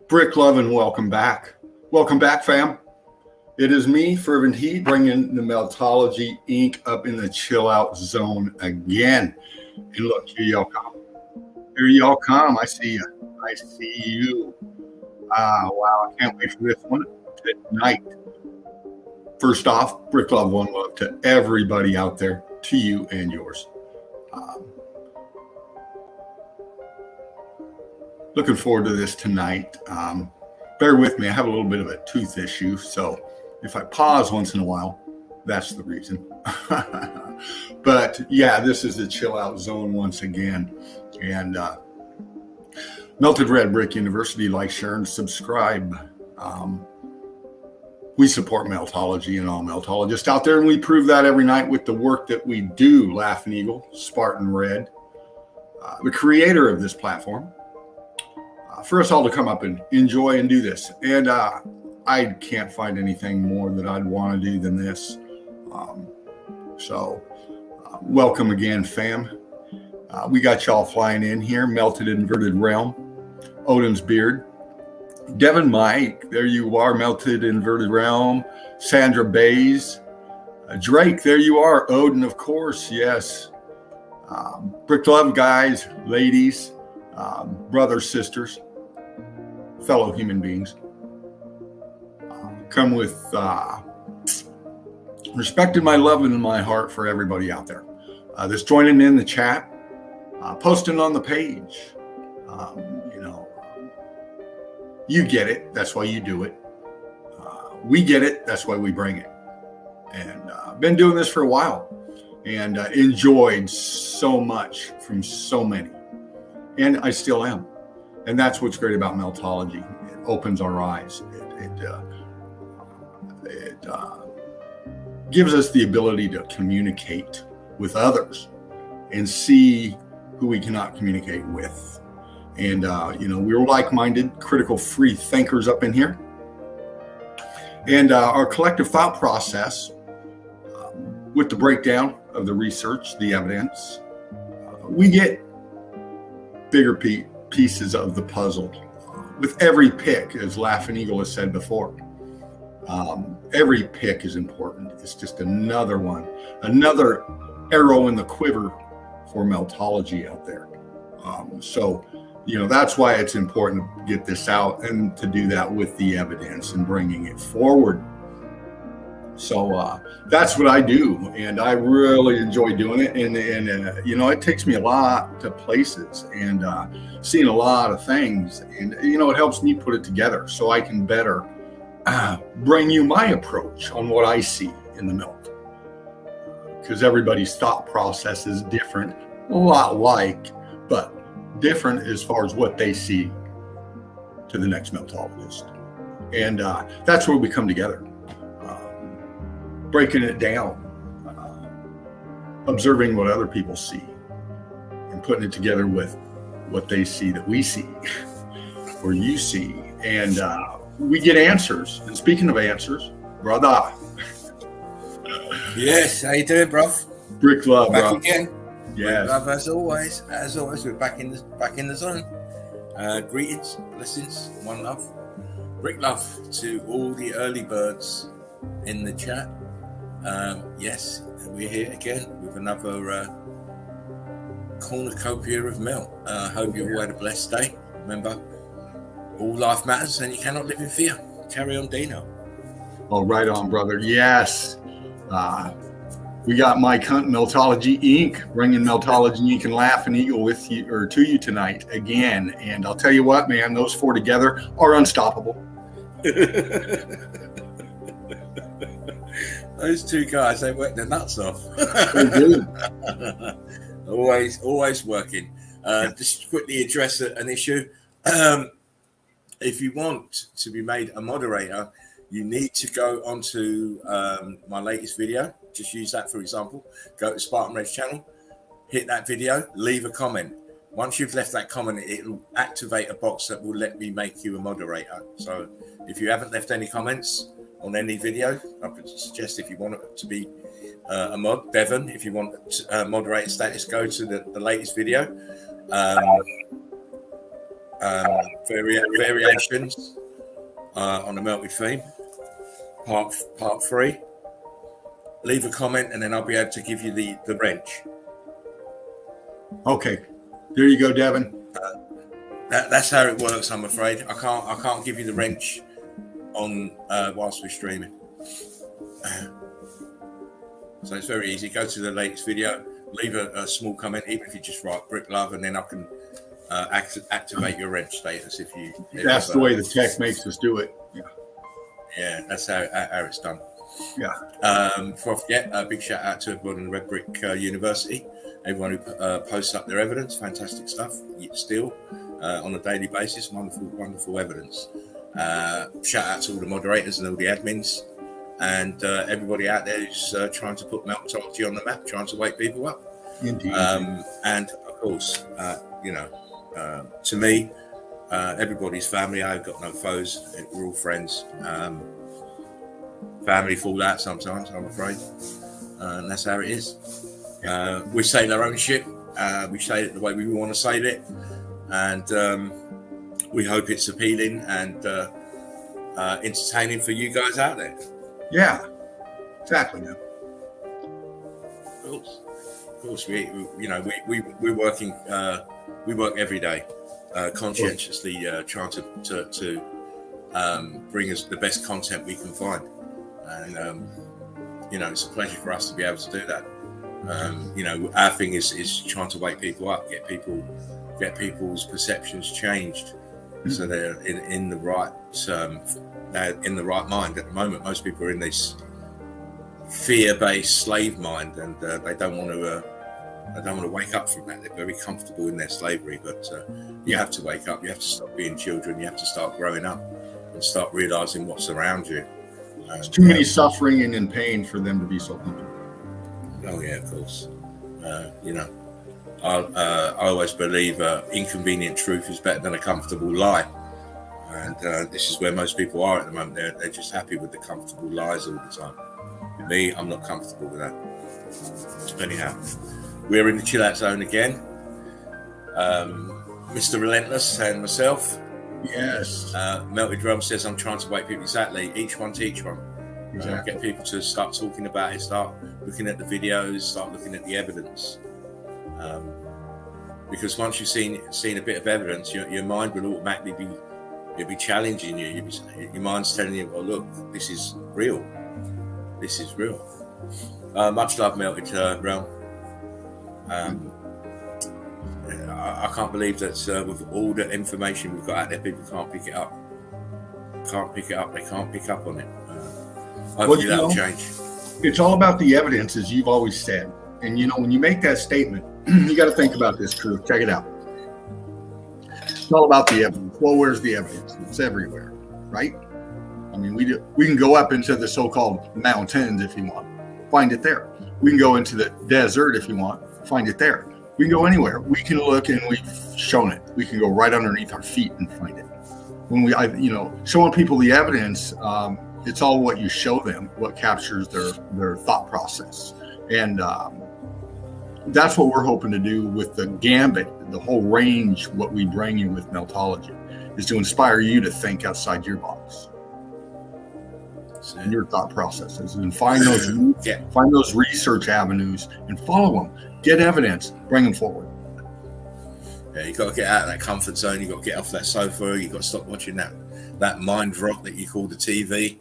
Brick love, and welcome back. Welcome back, fam. It is me, Fervent Heat, bringing the Meltology Inc. up in the chill out zone again. And look, here y'all come. Here y'all come. I see you. I see you. Wow, I can't wait for this one tonight. First off, Brick Love, one love to everybody out there, to you and yours. Looking forward to this tonight. Bear with me. I have a little bit of a tooth issue, so if I pause once in a while, that's the reason. But yeah, this is the chill out zone once again. And Melted Red Brick University, like, share, and subscribe. We support Meltology and all Meltologists out there, and we prove that every night with the work that we do. Laughing Eagle, Spartan Red, the creator of this platform, for us all to come up and enjoy and do this. And I can't find anything more that I'd want to do than this. So welcome again, fam. We got y'all flying in here. Melted Inverted Realm, Odin's Beard, Devin Mike, there you are. Melted Inverted Realm, Sandra Bays, Drake, there you are. Odin, of course, yes. Brick Love, guys, ladies, brothers, sisters, fellow human beings. Come with respect in my love and in my heart for everybody out there that's joining in the chat, posting on the page. You get it. That's why you do it. We get it. That's why we bring it. And been doing this for a while and enjoyed so much from so many. And I still am. And that's what's great about Meltology. It opens our eyes. It gives us the ability to communicate with others and see who we cannot communicate with. And, we're like-minded, critical, free thinkers up in here. And our collective thought process with the breakdown of the research, the evidence, we get bigger pieces of the puzzle. With every pick, as Laughing Eagle has said before, every pick is important. It's just another one, another arrow in the quiver for Meltology out there. So, that's why it's important to get this out and to do that with the evidence and bringing it forward. So that's what I do, and I really enjoy doing it. And it takes me a lot to places and seeing a lot of things, and it helps me put it together so I can better bring you my approach on what I see in the melt. Because everybody's thought process is different, a lot like, but different as far as what they see to the next meltologist. And that's where we come together. Breaking it down, observing what other people see, and putting it together with what they see that we see, or you see, and we get answers. And speaking of answers, brother. Yes, how you doing, bro? Brick love, back bro. Again. Yes. Brick love, as always, we're back in the zone. Greetings, blessings, one love, brick love to all the early birds in the chat. Yes, we're here again with another cornucopia of melt. Hope you all had a blessed day. Remember, all life matters and you cannot live in fear. Carry on, Dino. Oh, right on, brother. Yes. We got Mike Hunt, Meltology Inc., bringing Meltology Inc. and Laughing Eagle with you, or to you tonight again. And I'll tell you what, man, those four together are unstoppable. Those two guys, they work their nuts off. They do. always working. Just to quickly address an issue. If you want to be made a moderator, you need to go onto my latest video. Just use that for example. Go to Spartan Red's channel, hit that video, leave a comment. Once you've left that comment, it'll activate a box that will let me make you a moderator. So if you haven't left any comments on any video, I could suggest if you want it to be a mod, Bevan, if you want moderator status, go to the latest video. Variations on the melted theme, part 3. Leave a comment and then I'll be able to give you the wrench. Okay, there you go, Devin. That's how it works. I'm afraid I can't give you the wrench on whilst we're streaming. So it's very easy. Go to the latest video, leave a small comment, even if you just write brick love, and then I can activate your wrench status if you. That's the way the tech makes us do it. Yeah, that's how it's done. Yeah. Before I forget, a big shout out to everyone in Red Brick University, everyone who posts up their evidence, fantastic stuff. Still on a daily basis, wonderful evidence. Shout out to all the moderators and all the admins and everybody out there who's trying to put Meltology on the map, trying to wake people up. Indeed. And of course, to me, everybody's family. I've got no foes. We're all friends. Family fall out sometimes, I'm afraid, and that's how it is. We sail our own ship. We sail it the way we want to sail it, and we hope it's appealing and entertaining for you guys out there. Yeah, exactly. Of course, we're working. We work every day, conscientiously trying to bring us the best content we can find. And it's a pleasure for us to be able to do that. Our thing is trying to wake people up, get people's perceptions changed, so they're in the right mind. At the moment, most people are in this fear-based slave mind, and they don't want to wake up from that. They're very comfortable in their slavery, but you have to wake up. You have to stop being children. You have to start growing up and start realizing what's around you. There's too many suffering and in pain for them to be so comfortable. Oh yeah, of course. I always believe inconvenient truth is better than a comfortable lie, and this is where most people are at the moment. They're just happy with the comfortable lies all the time. Me, I'm not comfortable with that. Anyhow, we're in the chill out zone again. Mr. Relentless and myself. Yes. Melted Drum says, I'm trying to wake people. Exactly. Each one teach one. Exactly. Get people to start talking about it, start looking at the videos, start looking at the evidence. Because once you've seen a bit of evidence, your mind will automatically be challenging you. Your mind's telling you, well, look, this is real. This is real. Much love, Melted Realm. I can't believe that with all the information we've got out there, people can't pick it up. They can't pick up on it. Hopefully that'll change. It's all about the evidence, as you've always said. And when you make that statement, you got to think about this, crew. Check it out. It's all about the evidence. Well, where's the evidence? It's everywhere, right? I mean, we can go up into the so-called mountains if you want, find it there. We can go into the desert if you want, find it there. We can go anywhere. We can look, and we've shown it. We can go right underneath our feet and find it. When showing people the evidence, it's all what you show them, what captures their thought process, and that's what we're hoping to do with the gambit, the whole range. What we bring you with Meltology is to inspire you to think outside your box and your thought processes, and find those research avenues and follow them. Get evidence, bring them forward. Yeah, you got to get out of that comfort zone. You got to get off that sofa. You got to stop watching that mind rot that you call the TV,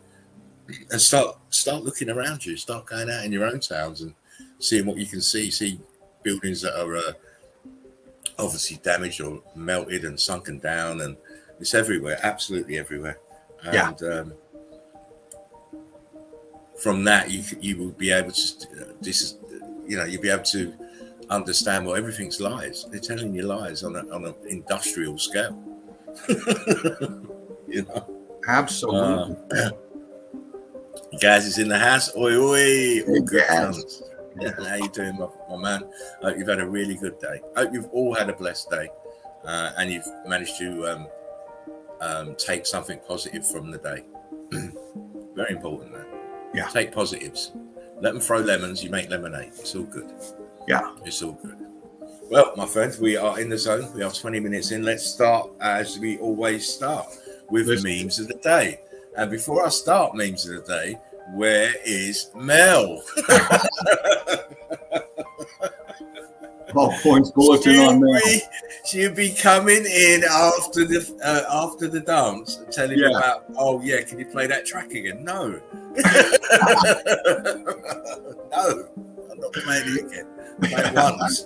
and start looking around you. Start going out in your own towns and seeing what you can see. See buildings that are obviously damaged or melted and sunken down, and it's everywhere, absolutely everywhere. And from that, you will be able to you'll be able to understand, well, everything's lies. They're telling you lies on an industrial scale. Absolutely. Gaz is in the house. Oi, oi. All good Gaz. How you doing, my man? I hope you've had a really good day. I hope you've all had a blessed day, and you've managed to take something positive from the day. Very important, that. Yeah. Take positives. Let them throw lemons. You make lemonade. It's all good. Yeah. It's all good. Well, my friends, we are in the zone. We are 20 minutes in. Let's start as we always start with memes of the day. And before I start memes of the day, where is Mel? Points bulletin on Mel. She'll be coming in after the dance and telling you about, can you play that track again? No. No, I'm not playing it again. Play it once.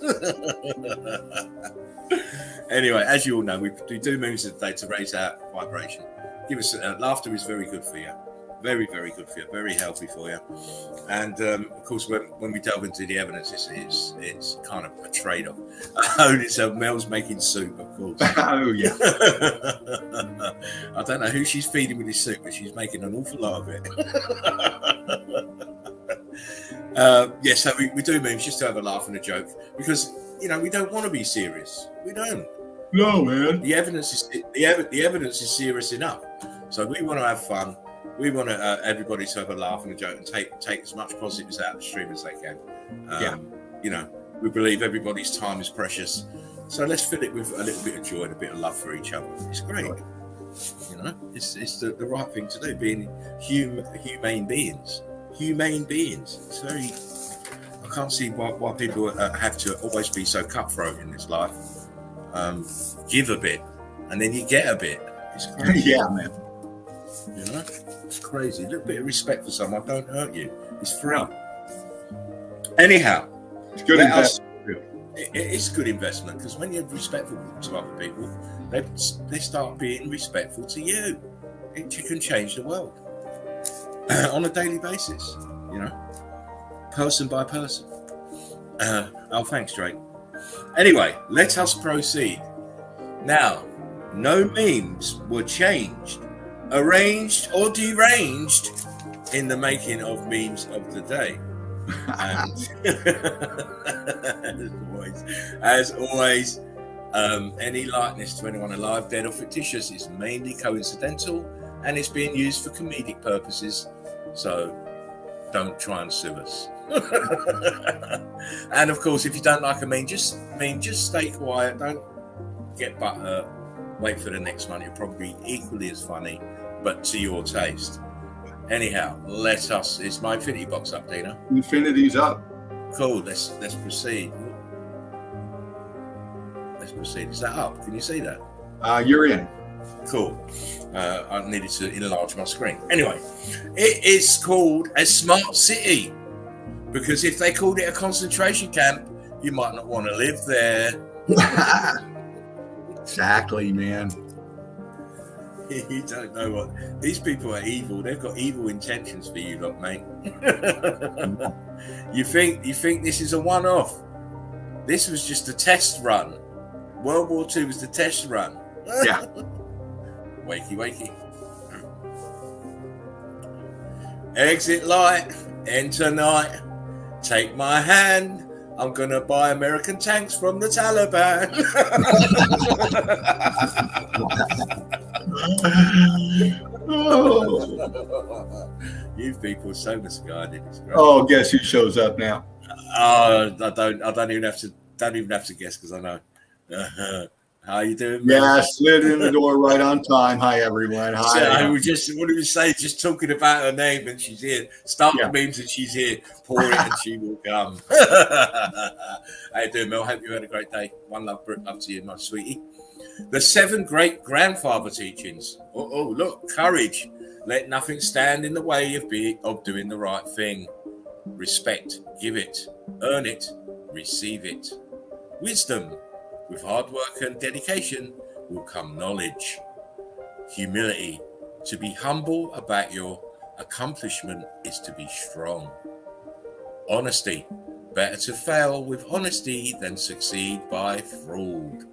Anyway, as you all know, we do memes of the day to raise our vibration. Give us laughter is very good for you. Very, very good for you. Very healthy for you. And of course, when we delve into the evidence, it's kind of a trade-off. So Mel's making soup, of course. Oh yeah. I don't know who she's feeding with this soup, but she's making an awful lot of it. So we do memes just to have a laugh and a joke, because we don't want to be serious. We don't. No, man. The evidence is serious enough. So we want to have fun. We want everybody to have a laugh and a joke and take as much positives out of the stream as they can. We believe everybody's time is precious. So let's fill it with a little bit of joy and a bit of love for each other. It's great. It's the right thing to do, being humane beings. Humane beings. It's very... I can't see why people have to always be so cutthroat in this life. Give a bit, and then you get a bit. It's crazy. Yeah, man. It's crazy. A little bit of respect for someone don't hurt you. It's free. Anyhow, it's good investment. It's good investment, because when you're respectful to other people, they start being respectful to you. It can change the world on a daily basis. Person by person. Thanks, Drake. Anyway, let us proceed. Now, no memes were changed, arranged, or deranged in the making of memes of the day. As always, any likeness to anyone alive, dead, or fictitious is mainly coincidental, and it's being used for comedic purposes. So, don't try and sue us. And of course, if you don't like a meme, just stay quiet. Don't get butthurt. Wait for the next one. It'll probably be equally as funny, but to your taste. Anyhow, it's my infinity box up, Dina. Infinity's up. Cool. Let's proceed. Let's proceed. Is that up? Can you see that? You're in. Cool. I needed to enlarge my screen. Anyway, it is called a smart city because if they called it a concentration camp, you might not want to live there. Exactly, man. You don't know what these people are evil. They've got evil intentions for you, lot, mate. You think this is a one-off? This was just a test run. World War II was the test run. Yeah. Wakey. Exit light, enter night. Take my hand. I'm gonna buy American tanks from the Taliban. Oh. You people are so misguided. Oh, guess who shows up now? I don't even have to guess because I know. How you doing, man? Yeah, slid in the door right on time. Hi, everyone. Hi. So what did we say? Just talking about her name and she's here. Start the memes and she's here. Pour it and she will come. How you doing, Mel? Hope you had a great day. One love up to you, my sweetie. The 7 great grandfather teachings. Oh, look, courage. Let nothing stand in the way of doing the right thing. Respect, give it. Earn it, receive it. Wisdom. With hard work and dedication will come knowledge. Humility. To be humble about your accomplishment is to be strong. Honesty. Better to fail with honesty than succeed by fraud.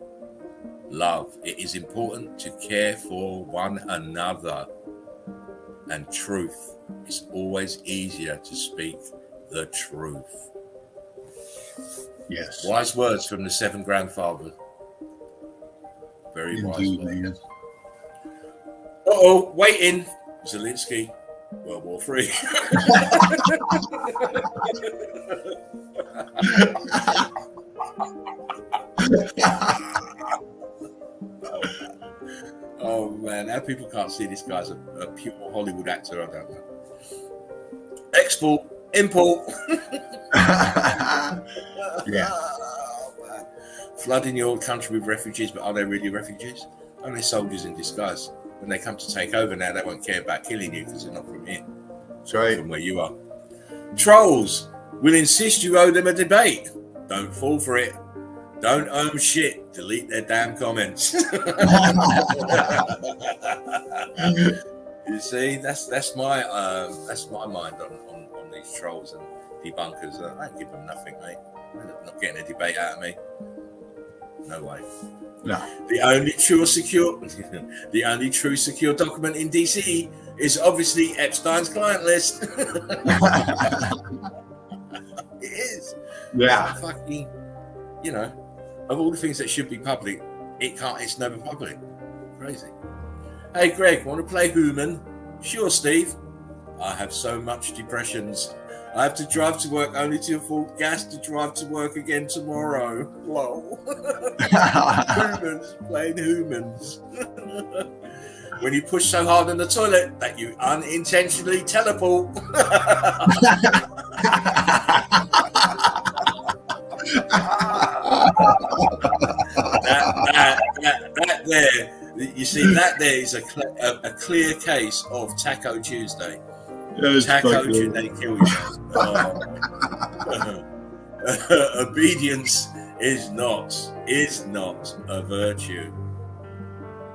Love. It is important to care for one another. And truth. It's always easier to speak the truth. Yes. Wise words from the 7 grandfathers. Very wise words. Waiting. Zelensky. World War III. Oh man, how people can't see this guy's a pure Hollywood actor, I don't know. Export, import. Yeah. Flooding your country with refugees, but are they really refugees? Only soldiers in disguise. When they come to take over now, they won't care about killing you because they're not from here. That's right. From where you are. Trolls will insist you owe them a debate. Don't fall for it. Don't own shit. Delete their damn comments. You see, that's my mind on these trolls and debunkers. I ain't give them nothing, mate. They're not getting a debate out of me. No way. No. The only true secure document in DC is obviously Epstein's client list. It is. Yeah. Fucking, of all the things that should be public, it's never public. Crazy. Hey Greg, want to play Human? Sure, Steve. I have so much depressions. I have to drive to work only to afford gas to drive to work again tomorrow. Lol. Humans, playing humans. When you push so hard in the toilet that you unintentionally teleport. that there, you see, that there is a clear case of Taco Tuesday. Taco Tuesday kill you. Obedience is not a virtue.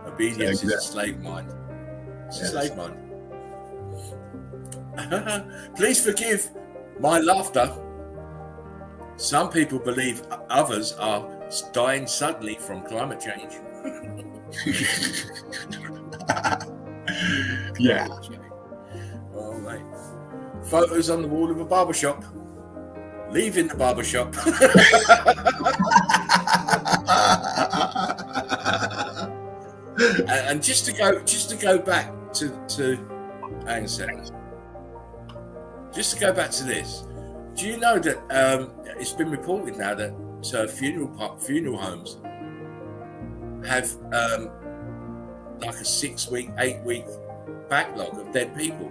Obedience is a slave mind. It's a slave mind. Please forgive my laughter. Some people believe others are dying suddenly from climate change. Yeah. Oh, mate. Photos on the wall of a barbershop. Leaving the barbershop. And just to go back to hang on a second. just to go back to this, do you know that it's been reported now that funeral homes have like a 6-week, 8-week backlog of dead people?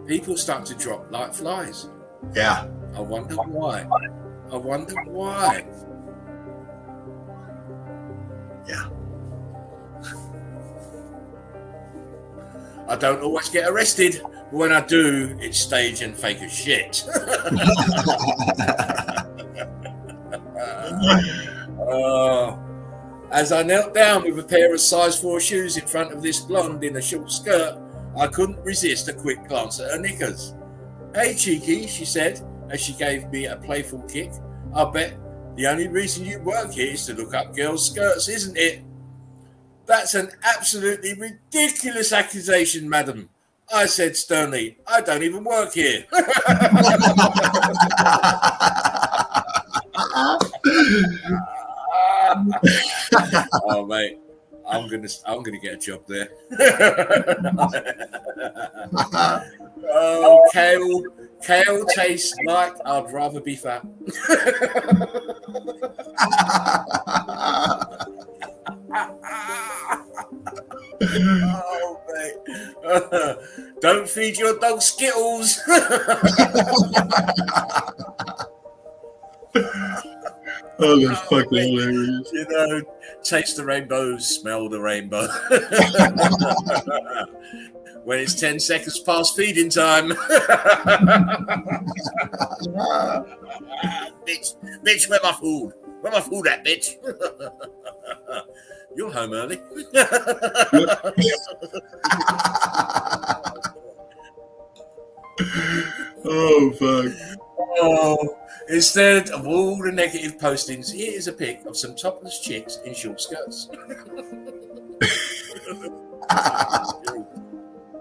People start to drop like flies. Yeah. I wonder why. I wonder why. Yeah. I don't always get arrested, but when I do, it's staged and fake as shit. As I knelt down with a pair of size 4 shoes in front of this blonde in a short skirt, I couldn't resist a quick glance at her knickers. "Hey, cheeky," she said, as she gave me a playful kick. "I bet the only reason you work here is to look up girls' skirts, isn't it?" "That's an absolutely ridiculous accusation, madam," I said sternly. "I don't even work here." Oh, mate, I'm gonna get a job there. Oh, kale tastes like I'd rather be fat. Oh, mate. Don't feed your dog Skittles. Oh, that's fucking hilarious. You know, taste the rainbow, smell the rainbow. When it's 10 seconds past feeding time. Bitch, where my food? Where my food at, bitch? You're home early. Oh, fuck. Oh, instead of all the negative postings, here is a pic of some topless chicks in short skirts.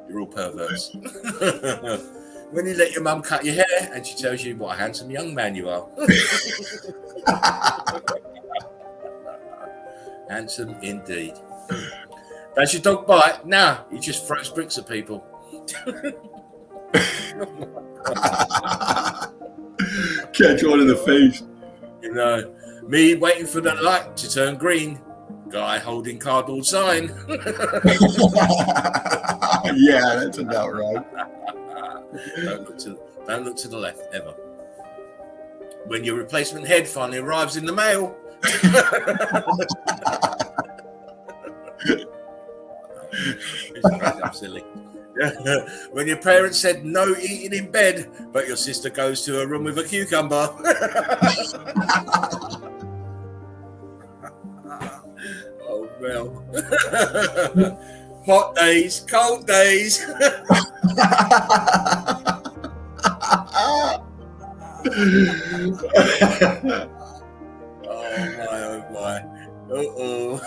You're all perverts. When you let your mum cut your hair and she tells you what a handsome young man you are. Handsome indeed. Does your dog bite? Nah, he just throws bricks at people. Catch one in the face. You know, me waiting for the light to turn green. Guy holding cardboard sign. Yeah, that's about right. Don't look to the left ever. When your replacement head finally arrives in the mail. I'm silly. When your parents said no eating in bed, but your sister goes to a room with a cucumber. Oh, well. Hot days, cold days. Oh my. Uh-oh.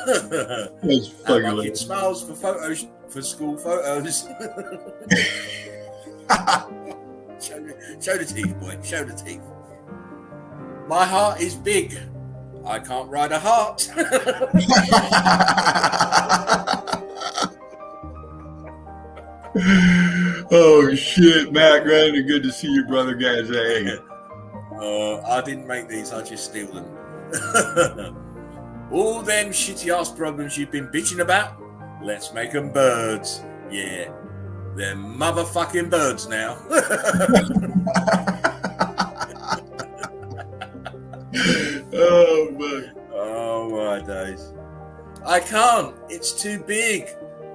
That's fucking and my kid smiles for photos, for school photos. Show the teeth, boy. Show the teeth. My heart is big. I can't ride a heart. Oh shit, Matt Grandin, good to see you, brother, guys. Hey. I didn't make these, I just steal them. All them shitty ass problems you've been bitching about, let's make them birds. Yeah, they're motherfucking birds now. Oh man. Oh my days. I can't, it's too big.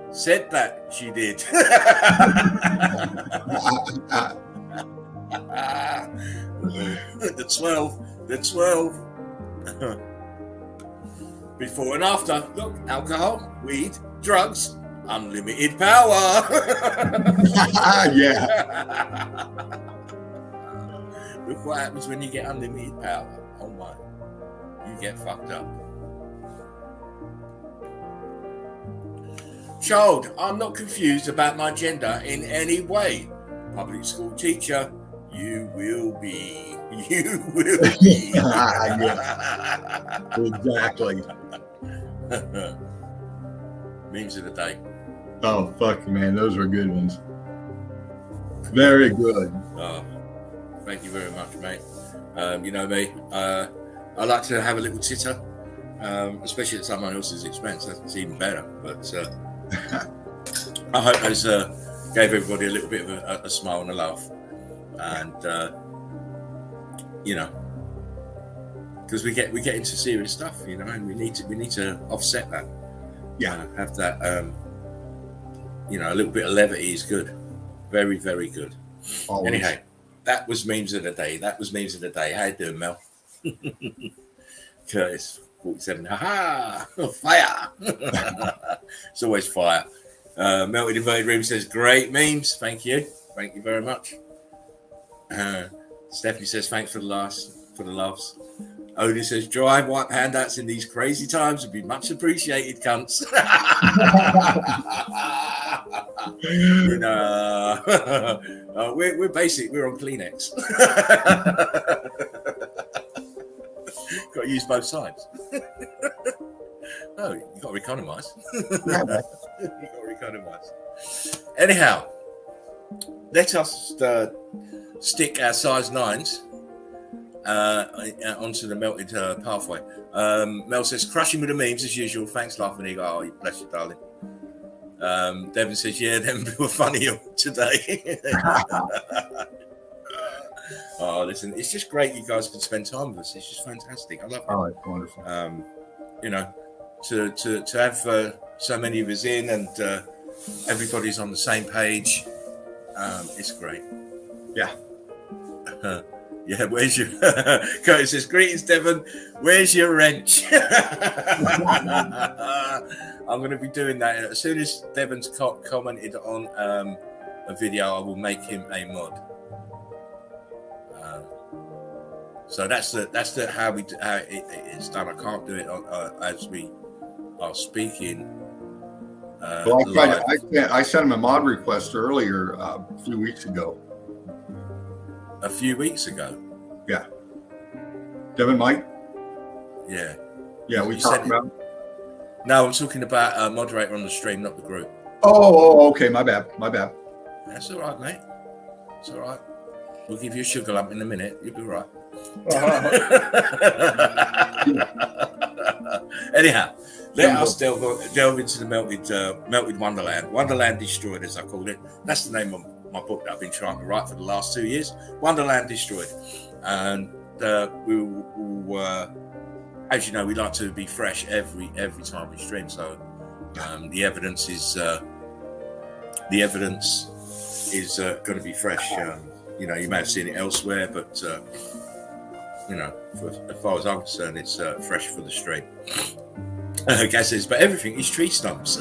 Said that, she did. The 12. Before and after, look, alcohol, weed, drugs, unlimited power. Yeah. Look what happens when you get unlimited power. Oh my, you get fucked up. Child, I'm not confused about my gender in any way. Public school teacher, you will be. You will be. Exactly. Memes of the day. Oh fuck, man, those were good ones. Very good. Oh, thank you very much, mate. You know me, I like to have a little titter, especially at someone else's expense. That's even better. But I hope those gave everybody a little bit of a smile and a laugh, and you know, because we get into serious stuff, you know, and we need to offset that. Yeah, have that. You know, a little bit of levity is good. Very, very good. always. Anyhow, that was memes of the day. How you doing, Mel? Curtis, 47. Ha fire! It's always fire. Melted Inverted Room says, great memes. Thank you very much. Stephanie says, thanks for the laughs. Odin says, drive wipe handouts in these crazy times would be much appreciated, cunts. You know, we're basic. We're on Kleenex. Got to use both sides. Oh, you got to economise. Anyhow, let us stick our size 9s onto the melted pathway. Mel says, crushing with the memes as usual. Thanks, laughing eagle. Oh, bless you, darling. Devin says, yeah, them were funny today. Oh, listen, it's just great you guys can spend time with us. It's just fantastic. I love it. Oh, it's wonderful. You know, to have so many of us in and everybody's on the same page. It's great. Yeah. Yeah, where's your Curtis says, greetings, Devon. Where's your wrench? I'm going to be doing that as soon as Devon's commented on a video. I will make him a mod. So that's how it's done. I can't do it as we are speaking. Well, I sent him a mod request earlier a few weeks ago. A few weeks ago. Yeah. Devin, Mike. Yeah. Yeah, we talked about. No, I'm talking about a moderator on the stream, not the group. Oh, okay. My bad. That's all right, mate. It's all right. We'll give you a sugar lump in a minute. You'll be all right. Anyhow, let us delve into the melted Wonderland. Wonderland Destroyed, as I called it. That's the name of my book that I've been trying to write for the last 2 years. Wonderland Destroyed. And we will, as you know, we like to be fresh every time we stream. So the evidence is going to be fresh. You know, you may have seen it elsewhere, but you know, as far as I'm concerned, it's fresh for the stream. Gaz says, but everything is tree stumps.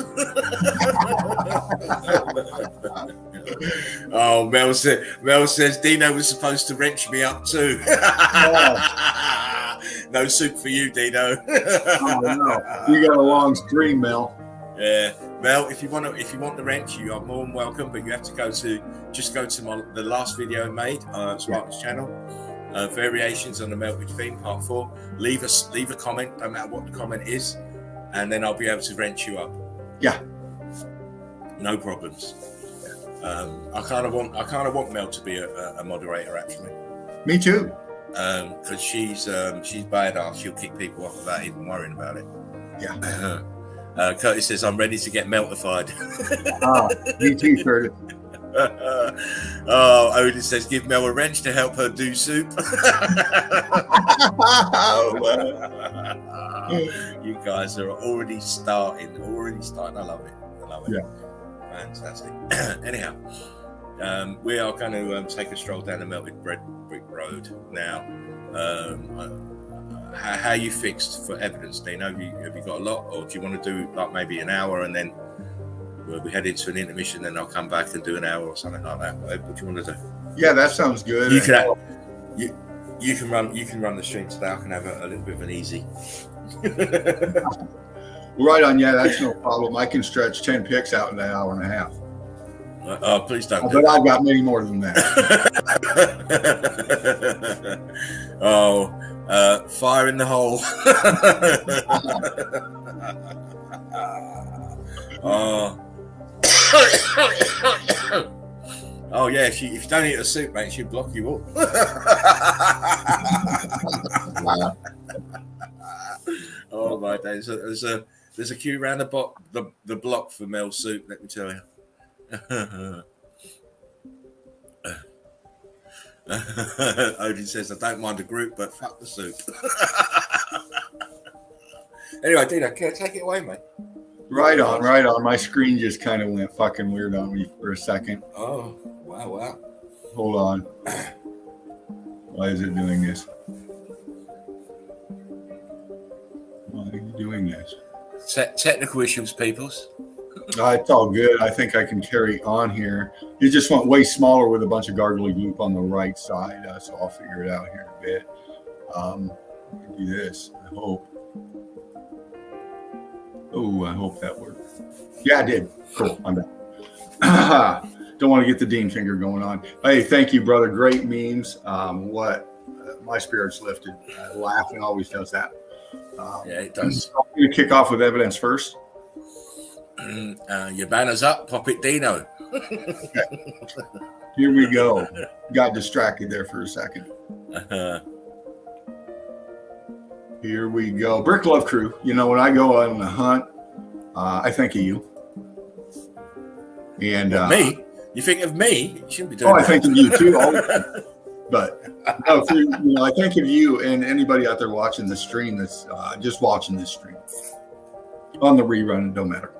Oh, Mel says Dino was supposed to wrench me up too. No soup for you, Dino. Oh, no. You got a long stream, Mel. Yeah, Mel. If you want the wrench, you are more than welcome. But you have to go to the last video I made on Spartan's channel. Variations on the melted theme, part 4. Leave a comment, no matter what the comment is, and then I'll be able to wrench you up. Yeah, no problems. I kind of want Mel to be a moderator, actually. Me too. Because she's badass. She'll kick people off without even worrying about it. Yeah. Curtis says, I'm ready to get meltified. Me too, Curtis. Oh, Odin says, give Mel a wrench to help her do soup. You guys are already starting. I love it. Yeah. Fantastic. Anyhow, we are going to take a stroll down the melted brick road now. How you fixed for evidence, Dino? Have you got a lot, or do you want to do like maybe an hour and then we head into an intermission, then I'll come back and do an hour or something like that? What do you want to do? Yeah, that sounds good. You can run the stream today. I can have a little bit of an easy. Right on. Yeah, that's no problem. I can stretch 10 picks out in an hour and a half. Please don't. But I've got many more than that. Fire in the hole. Oh yeah, if you don't eat a soup, mate, she'll block you up. Wow. Oh my days, there's a queue around the block for Mel soup. Let me tell you. Odin says, I don't mind the group, but fuck the soup. Anyway, Dino, can I take it away, mate? Right on, right on. My screen just kind of went fucking weird on me for a second. Oh, wow. Hold on. Why is it doing this? Why are you doing this? Technical issues, peoples. It's all good. I think I can carry on here. It just went way smaller with a bunch of gargly goop on the right side, so I'll figure it out here in a bit. Do this, I hope. Oh, I hope that worked. Yeah, I did. Cool. I'm back. Don't want to get the Dean finger going on. Hey, thank you, brother. Great memes. My spirit's lifted. Laughing always does that. Yeah, it does. I'm going to kick off with evidence first. Your banner's up. Pop it, Dino. Okay. Here we go. Got distracted there for a second. Here we go. Brick Love Crew. You know, when I go on a hunt, I think of you. And me? You think of me? You shouldn't be doing that. I think of you too. But no, I think of you and anybody out there watching the stream that's just watching this stream on the rerun. It don't matter.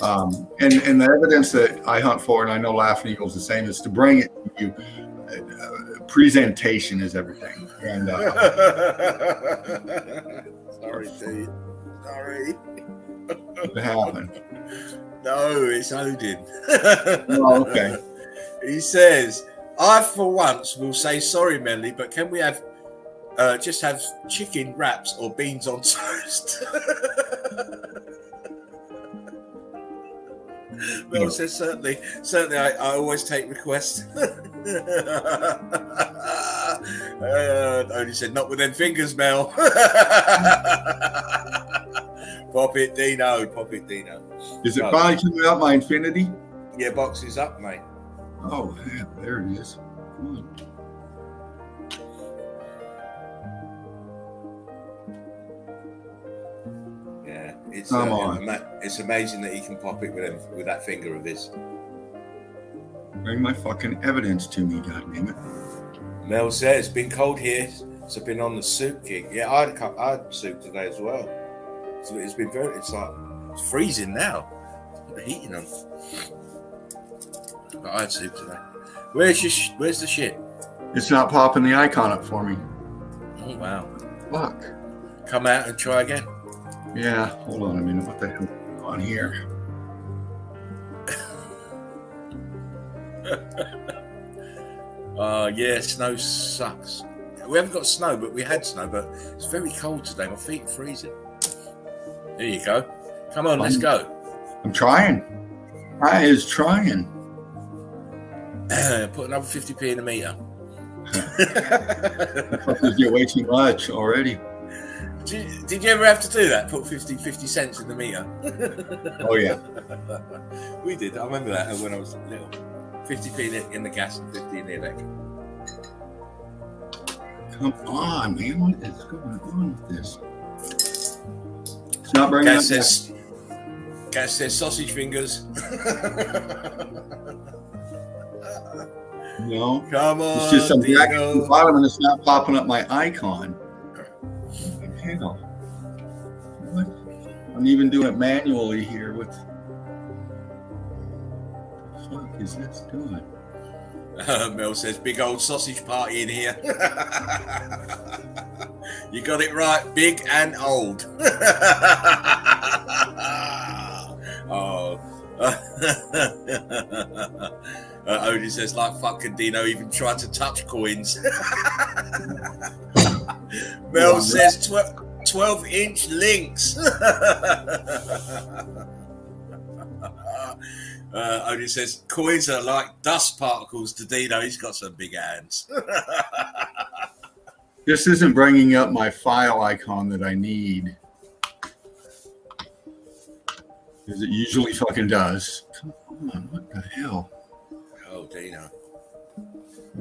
And the evidence that I hunt for, and I know Laughing Eagle's the same, is to bring it to you. Presentation is everything. And sorry, dude. Sorry. What happened? No, it's Odin. Oh, okay. He says, I for once will say sorry, Melly, but can we have just have chicken wraps or beans on toast? Mel says certainly I always take requests. Odin said, not with them fingers, Mel. Pop it, Dino. Is it finally coming out, my infinity? Yeah, box is up, mate. Oh, yeah, there it is. Come on. Yeah, it's it's amazing that he can pop it with that finger of his. Bring my fucking evidence to me, goddammit. Mel says, it's been cold here, so I've been on the soup kick. Yeah, I had soup today as well. So it's freezing now. Put the heating on. But I had soup today. Where's the shit? It's not popping the icon up for me. Oh wow. Fuck. Come out and try again. Yeah, hold on a minute. What the hell is going on here? Yeah, snow sucks. We haven't got snow, but we had snow, but it's very cold today. My feet are freezing. There you go. Come on, let's go. I'm trying. I is trying. Put another 50p in a meter. You get way too much already. Did you ever have to do that? Put 50 cents in the meter? Oh, yeah. We did. I remember that when I was little. 50p in the gas and 50 in the electric. Come on, man. What is going on with this? It's not bringing Gas says sausage fingers. No. Come on. It's just some black at the bottom and it's not popping up my icon. What the hell? What? I'm even doing it manually here with. What the fuck is this doing? Mel says, big old sausage party in here. You got it right, big and old. Oh. Odin says, like fucking Dino even tried to touch coins. Mel says 12-inch links. Odin says, coins are like dust particles to Dino. He's got some big hands. This isn't bringing up my file icon that I need. Because it usually fucking does. Come on, what the hell? Oh, Dino.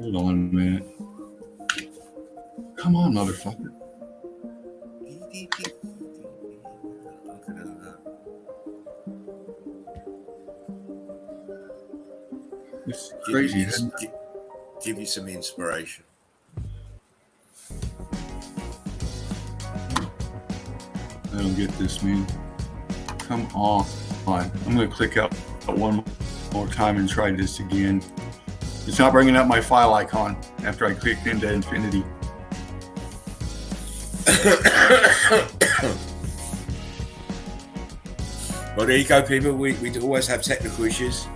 Hold on a minute. Come on, motherfucker. It's crazy. Give you some inspiration. I don't get this, man. Come on. I'm going to click out one more time and try this again. It's not bringing up my file icon after I clicked into infinity. Well, there you go, people. We always have technical issues.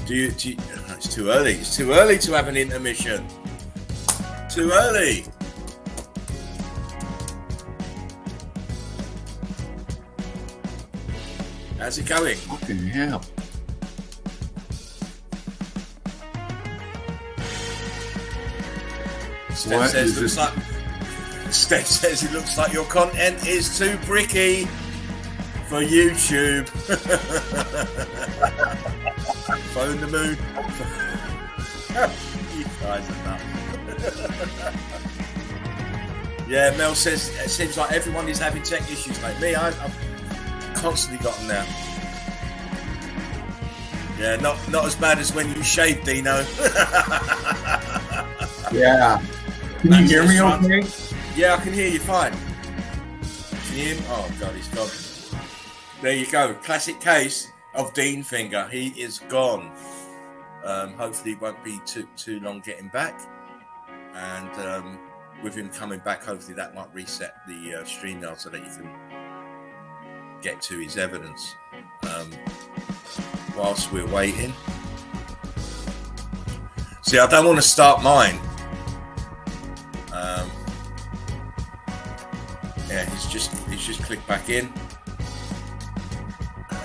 It's too early. It's too early to have an intermission. Too early. How's it going? Fucking hell. Steph says it looks like your content is too bricky for YouTube. Phone the moon. You guys are nuts. Yeah, Mel says it seems like everyone is having tech issues like me. I've constantly got them now. Yeah, not as bad as when you shaved, Dino. Yeah. Can you hear me okay? Yeah, I can hear you fine. Can you hear me? Oh, God, he's gone. There you go. Classic case of Dean Finger. He is gone. Hopefully it won't be too long getting back. And with him coming back, hopefully that might reset the stream now so that you can get to his evidence. Whilst we're waiting. See, I don't want to start mine. Yeah, he's just clicked back in. I'm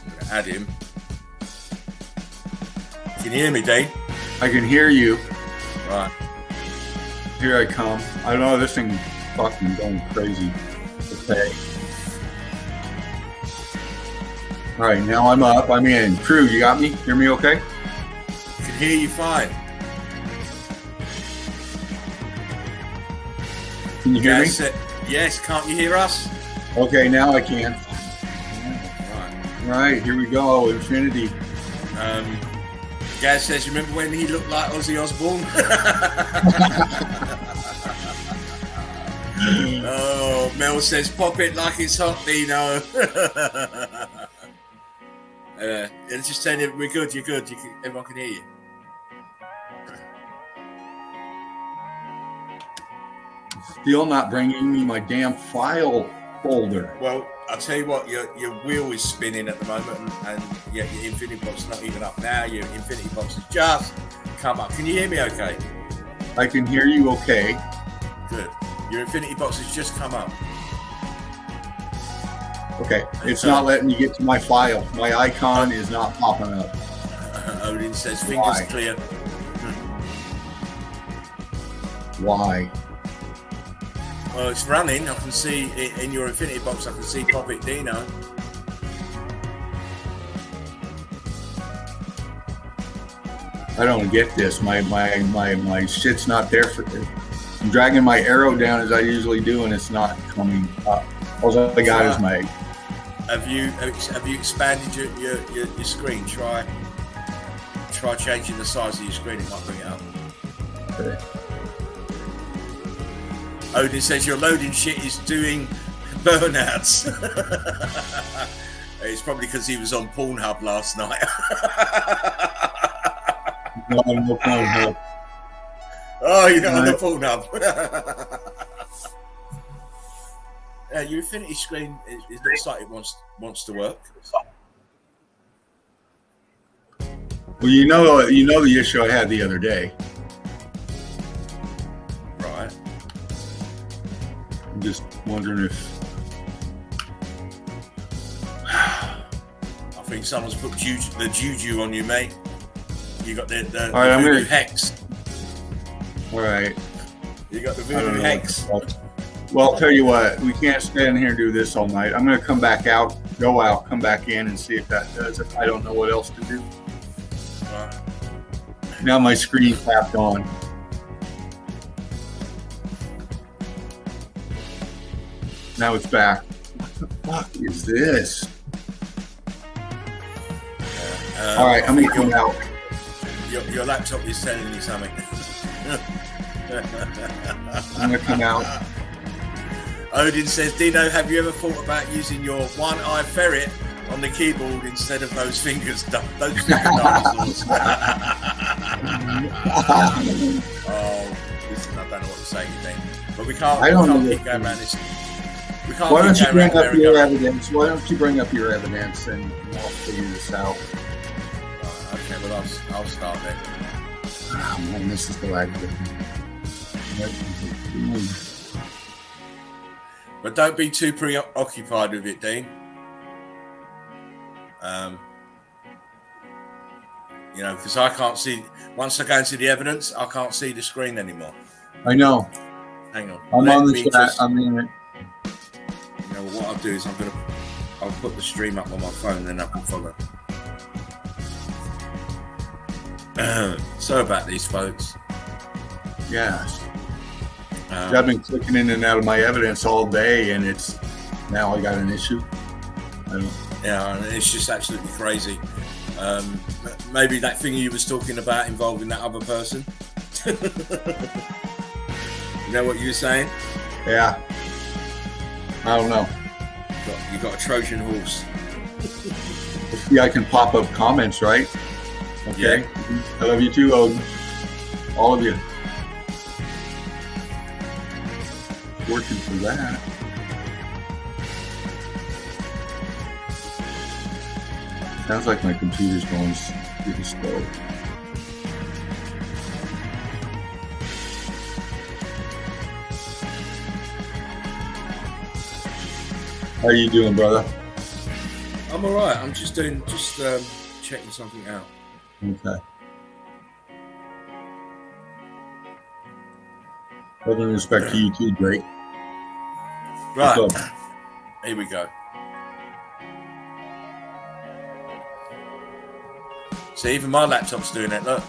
gonna add him. Can you hear me, Dane? I can hear you. Right. Here I come. I know this thing fucking going crazy. Okay. All right, now I'm up. I'm in. Crew, you got me? Hear me okay? I can hear you fine. Can you hear me? Yes, can't you hear us? Okay, now I can. Right. Right, here we go. Infinity. Gaz says, remember when he looked like Ozzy Osbourne? Oh, Mel says, pop it like it's hot, Dino. It's just saying that we're good, you're good. Everyone can hear you. Still not bringing me my damn file folder. Well, I'll tell you what, your wheel is spinning at the moment, and your Infinity Box is not even up now. Your Infinity Box has just come up. Can you hear me okay? I can hear you okay. Good. Your Infinity Box has just come up. Okay, it's not letting me get to my file. My icon is not popping up. Odin says, fingers clear. Why? Well, it's running. I can see in your Infinity Box, I can see Pop It Dino. I don't get this. My shit's not there for this. I'm dragging my arrow down as I usually do, and it's not coming up. All I got is my. Have you expanded your screen? Try changing the size of your screen. It might bring it up. Okay. Odin says your loading shit is doing burnouts. It's probably because he was on Pornhub last night. No, no Pornhub. Oh, you're not on the Pornhub. Your Infinity screen it looks like it wants to work. Well, you know the issue I had the other day. Right. I'm just wondering if. I think someone's put the juju on you, mate. You got the all right, voodoo hex. All right. You got the voodoo hex. Well, I'll tell you what, we can't stand here and do this all night. I'm going to come back out, go out, come back in and see if that does it. I don't know what else to do. Right. Now my screen tapped on. Now it's back. What the fuck is this? All right, I'm going to come out. Your laptop is telling you something. I'm going to come out. Odin says, Dino, have you ever thought about using your one-eyed ferret on the keyboard instead of those fingers? Those finger dinosaurs. Oh, listen, I don't know what to say, you think, but we can't keep going around this. We can't. Why don't you bring up your evidence? Why don't you bring up your evidence and we'll figure this out? Okay, well I'll start then. Oh, man, this is the lag. But don't be too preoccupied with it, Dean. You know, because I can't see. Once I go into the evidence, I can't see the screen anymore. I know. Hang on. I'm on the chat. I'm in it. You know what I'll do is I'll put the stream up on my phone, then I can follow. So about these folks. Yes. I've been clicking in and out of my evidence all day, and it's now I got an issue. Yeah, and it's just absolutely crazy. Maybe that thing you was talking about involving that other person. You know what you were saying? Yeah. I don't know. You got a Trojan horse. Yeah, I can pop up comments, right? Okay. Yeah. I love you too, Odin. All of you. Working for that. Sounds like my computer's going really slow. How are you doing, brother? I'm all right. I'm just checking something out. Okay. With respect to you too, Drake. Right. Here we go. See, even my laptop's doing it. Look,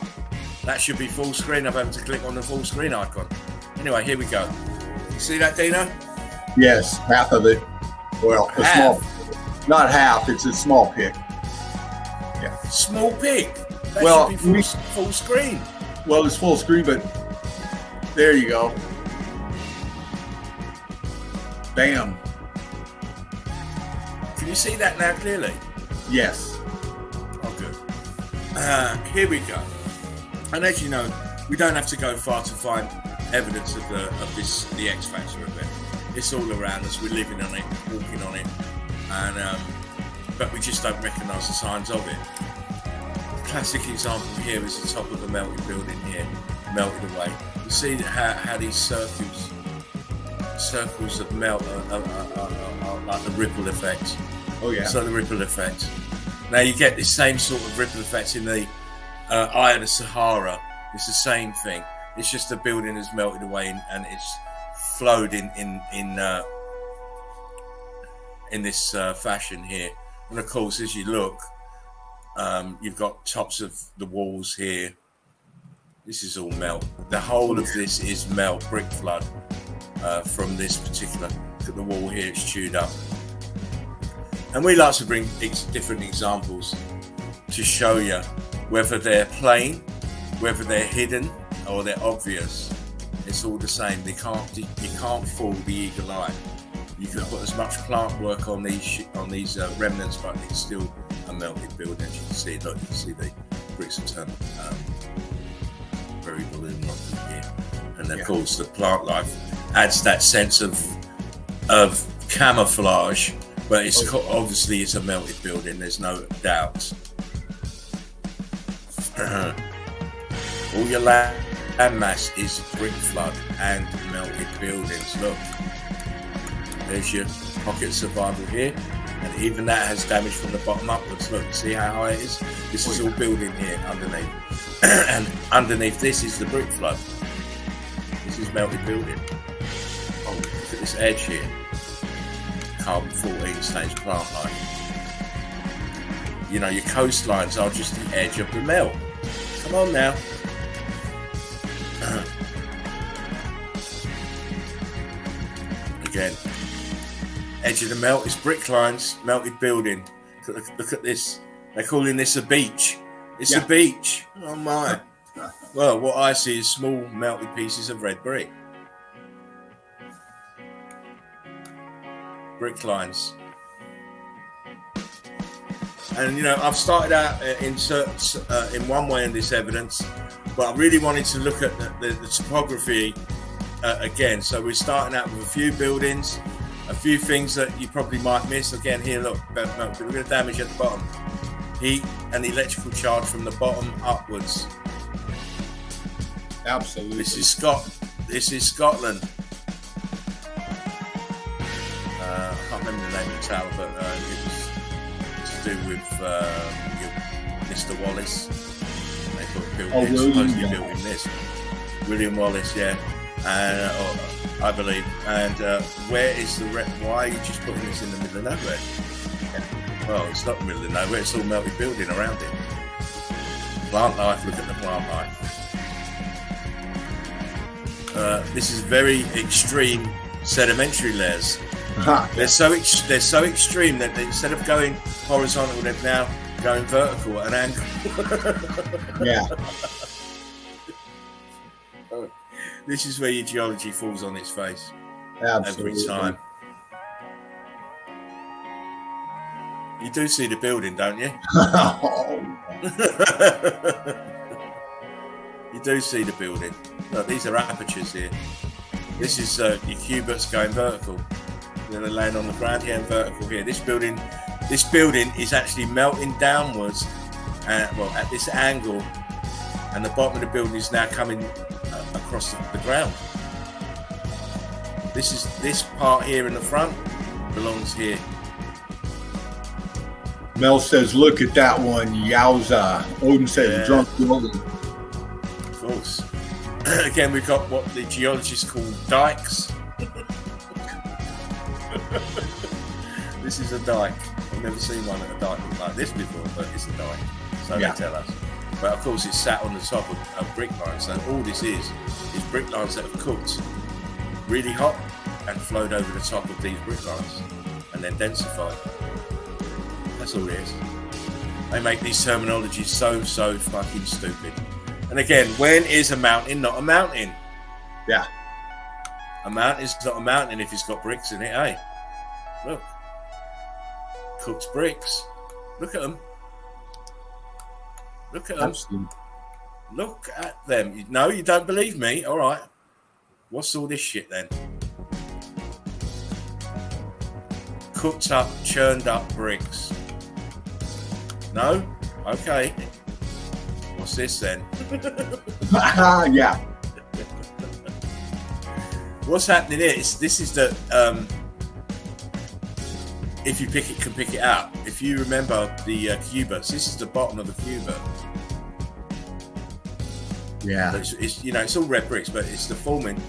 that should be full screen. I've had to click on the full screen icon. Anyway, here we go. You see that, Dino? Yes, half of it. Well, a small, not half. It's a small pic. Yeah. Small pic. That well, should be full screen. Well, it's full screen, but there you go. Bam. Can you see that now clearly? Yes. Oh, good. Here we go. And as you know, we don't have to go far to find evidence of the X factor of it. It's all around us. We're living on it, walking on it, and but we just don't recognise the signs of it. Classic example here is the top of a melted building here, melted away. You see how these circles of melt are like the ripple effect. Oh yeah. So the ripple effect. Now you get this same sort of ripple effect in the eye of the Sahara. It's the same thing. It's just the building has melted away and it's flowed in this fashion here. And of course, as you look, you've got tops of the walls here. This is all melt. The whole of this is melt, brick flood from this particular. Look at the wall here; it's chewed up. And we like to bring different examples to show you whether they're plain, whether they're hidden, or they're obvious. It's all the same. You can't fool the eagle eye. You can put as much plant work on these remnants, but it's still a melted building. As you can see, look, you can see the bricks have turned very balloon-like here. And of course, the plant life adds that sense of camouflage. But it's obviously it's a melted building. There's no doubt. All your land mass is brick flood and melted buildings. Look, there's your pocket survival here, and even that has damage from the bottom upwards. Look, see how high it is? This is all building here underneath, and underneath this is the brick flood. This is melted building. Look at this edge here. Carbon 14 stage plant life. You know, your coastlines are just the edge of the melt. Come on now. Again, edge of the melt is brick lines, melted building. Look at this. They're calling this a beach. It's a beach. Oh my. Well, what I see is small melted pieces of red brick. Brick lines. And you know, I've started out in one way in this evidence, but I really wanted to look at the topography again. So we're starting out with a few buildings, a few things that you probably might miss. Again, here, look, we're going to damage at the bottom. Heat and electrical charge from the bottom upwards. Absolutely. This is Scotland. I can't remember the name of the tower, but it was to do with Mr. Wallace. They supposedly built him this. William Wallace, yeah. And I believe. And where is the why are you just putting this in the middle of nowhere? Well, it's not in the middle of nowhere. It's all melted building around it. Plant life. Look at the plant life. This is very extreme sedimentary layers. They're so extreme that instead of going horizontal, they're now going vertical at an angle. Yeah. This is where your geology falls on its face. Absolutely. Every time. You do see the building, don't you? You do see the building. Look, these are apertures here. This is your cubits going vertical. Then they're laying on the ground here and vertical here. This building is actually melting downwards, well, at this angle, and the bottom of the building is now coming across the ground. This part here in the front belongs here. Mel says, "Look at that one, yowza." Odin says, "Drunk building." Of course. Again, we've got what the geologists call dikes. This is a dike. I've never seen one at a dike like this before, but it's a dike. So they tell us. But of course, it's sat on the top of brick lines. So all this is brick lines that have cooked really hot and flowed over the top of these brick lines and then densified. That's all it is. They make these terminologies so fucking stupid. And again, when is a mountain not a mountain? Yeah. A mountain's not a mountain if it's got bricks in it, eh? Look. Cooked bricks. Look at them. Look at them. Absolutely. Look at them. No, you don't believe me? All right. What's all this shit then? Cooked up, churned up bricks. No? Okay. What's this then? Yeah. What's happening here? This is the if you can pick it out. If you remember the cubits, this is the bottom of the cubit. Yeah. It's you know, it's all red bricks, but it's the forming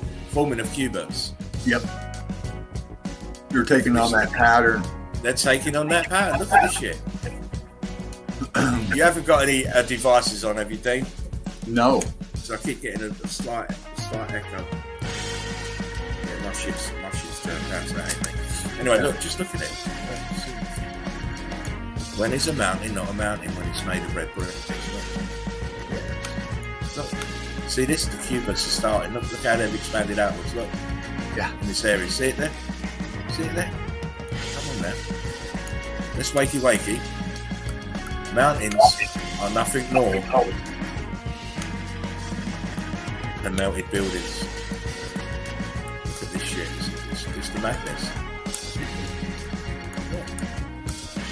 of cubits. Yep. You're taking on that pattern. They're taking on that pattern. Look at this shit. You haven't got any devices on, have you, Dean? No. So I keep getting a slight echo. Yeah, my shit's turned down, so that ain't me. Anyway, look, just look at it. When is a mountain not a mountain when it's made of red brick? Look. See this? The cubits are starting. Look how they've expanded outwards. Look. Yeah. In this area. See it there? See it there? Come on now. Let's wakey. Mountains are nothing more than melted buildings. Look at this shit. It's the madness.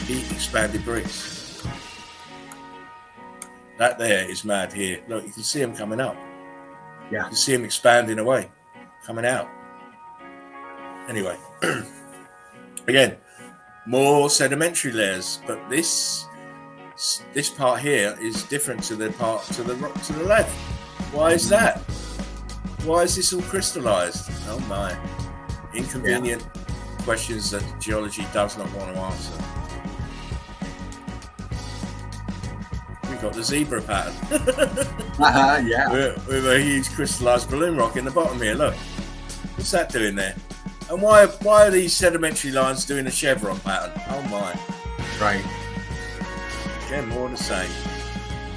Heat expanded bricks. That there is mad here. Look, you can see them coming up. Yeah. You can see them expanding away, coming out. Anyway, again, more sedimentary layers, but this part here is different to the part to the left. Why is that? Why is this all crystallized? Oh my. Inconvenient questions that geology does not want to answer. We've got the zebra pattern. Yeah. With a huge crystallized balloon rock in the bottom here. Look, what's that doing there? And why are these sedimentary lines doing a chevron pattern? Oh my! Right. Again, more of the same.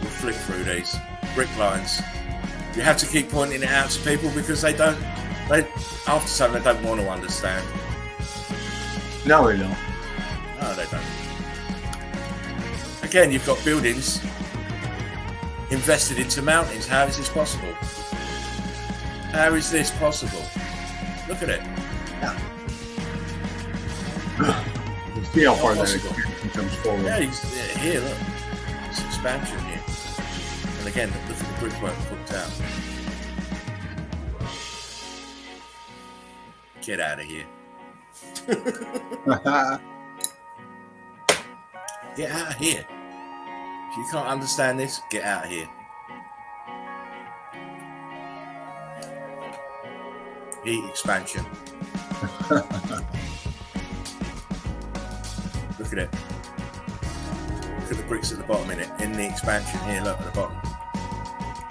We'll flick through these brick lines. You have to keep pointing it out to people because after some they don't want to understand. No, they don't. No, they don't. Again, you've got buildings invested into mountains. How is this possible? How is this possible? Look at it. Yeah. You see how far that possible. expansion comes forward. Yeah, here, look. It's expansion here. And again, look at the brickwork put out. Get out of here. Get out of here. If you can't understand this, get out of here. Heat expansion. Look at it. Look at the bricks at the bottom in the expansion here. Look at the bottom.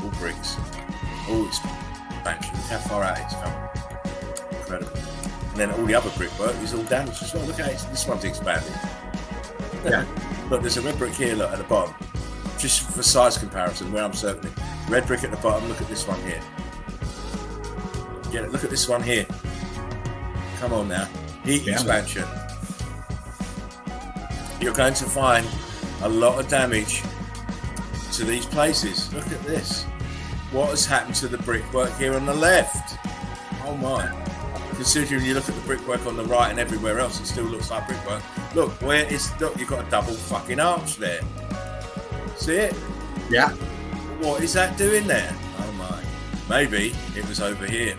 All bricks. All expansion. Look how far out it's come. Incredible. And then all the other brickwork is all damaged as well. Look at it. This one's expanded. Yeah. Look, there's a red brick here, look, at the bottom. Just for size comparison, where I'm circling. Red brick at the bottom, look at this one here. Get it, look at this one here. Come on now. Heat expansion. You're going to find a lot of damage to these places. Look at this. What has happened to the brickwork here on the left? Oh my. Considering you look at the brickwork on the right and everywhere else, it still looks like brickwork. Look, look, you've got a double fucking arch there. See it? Yeah. What is that doing there? Oh my. Maybe it was over here.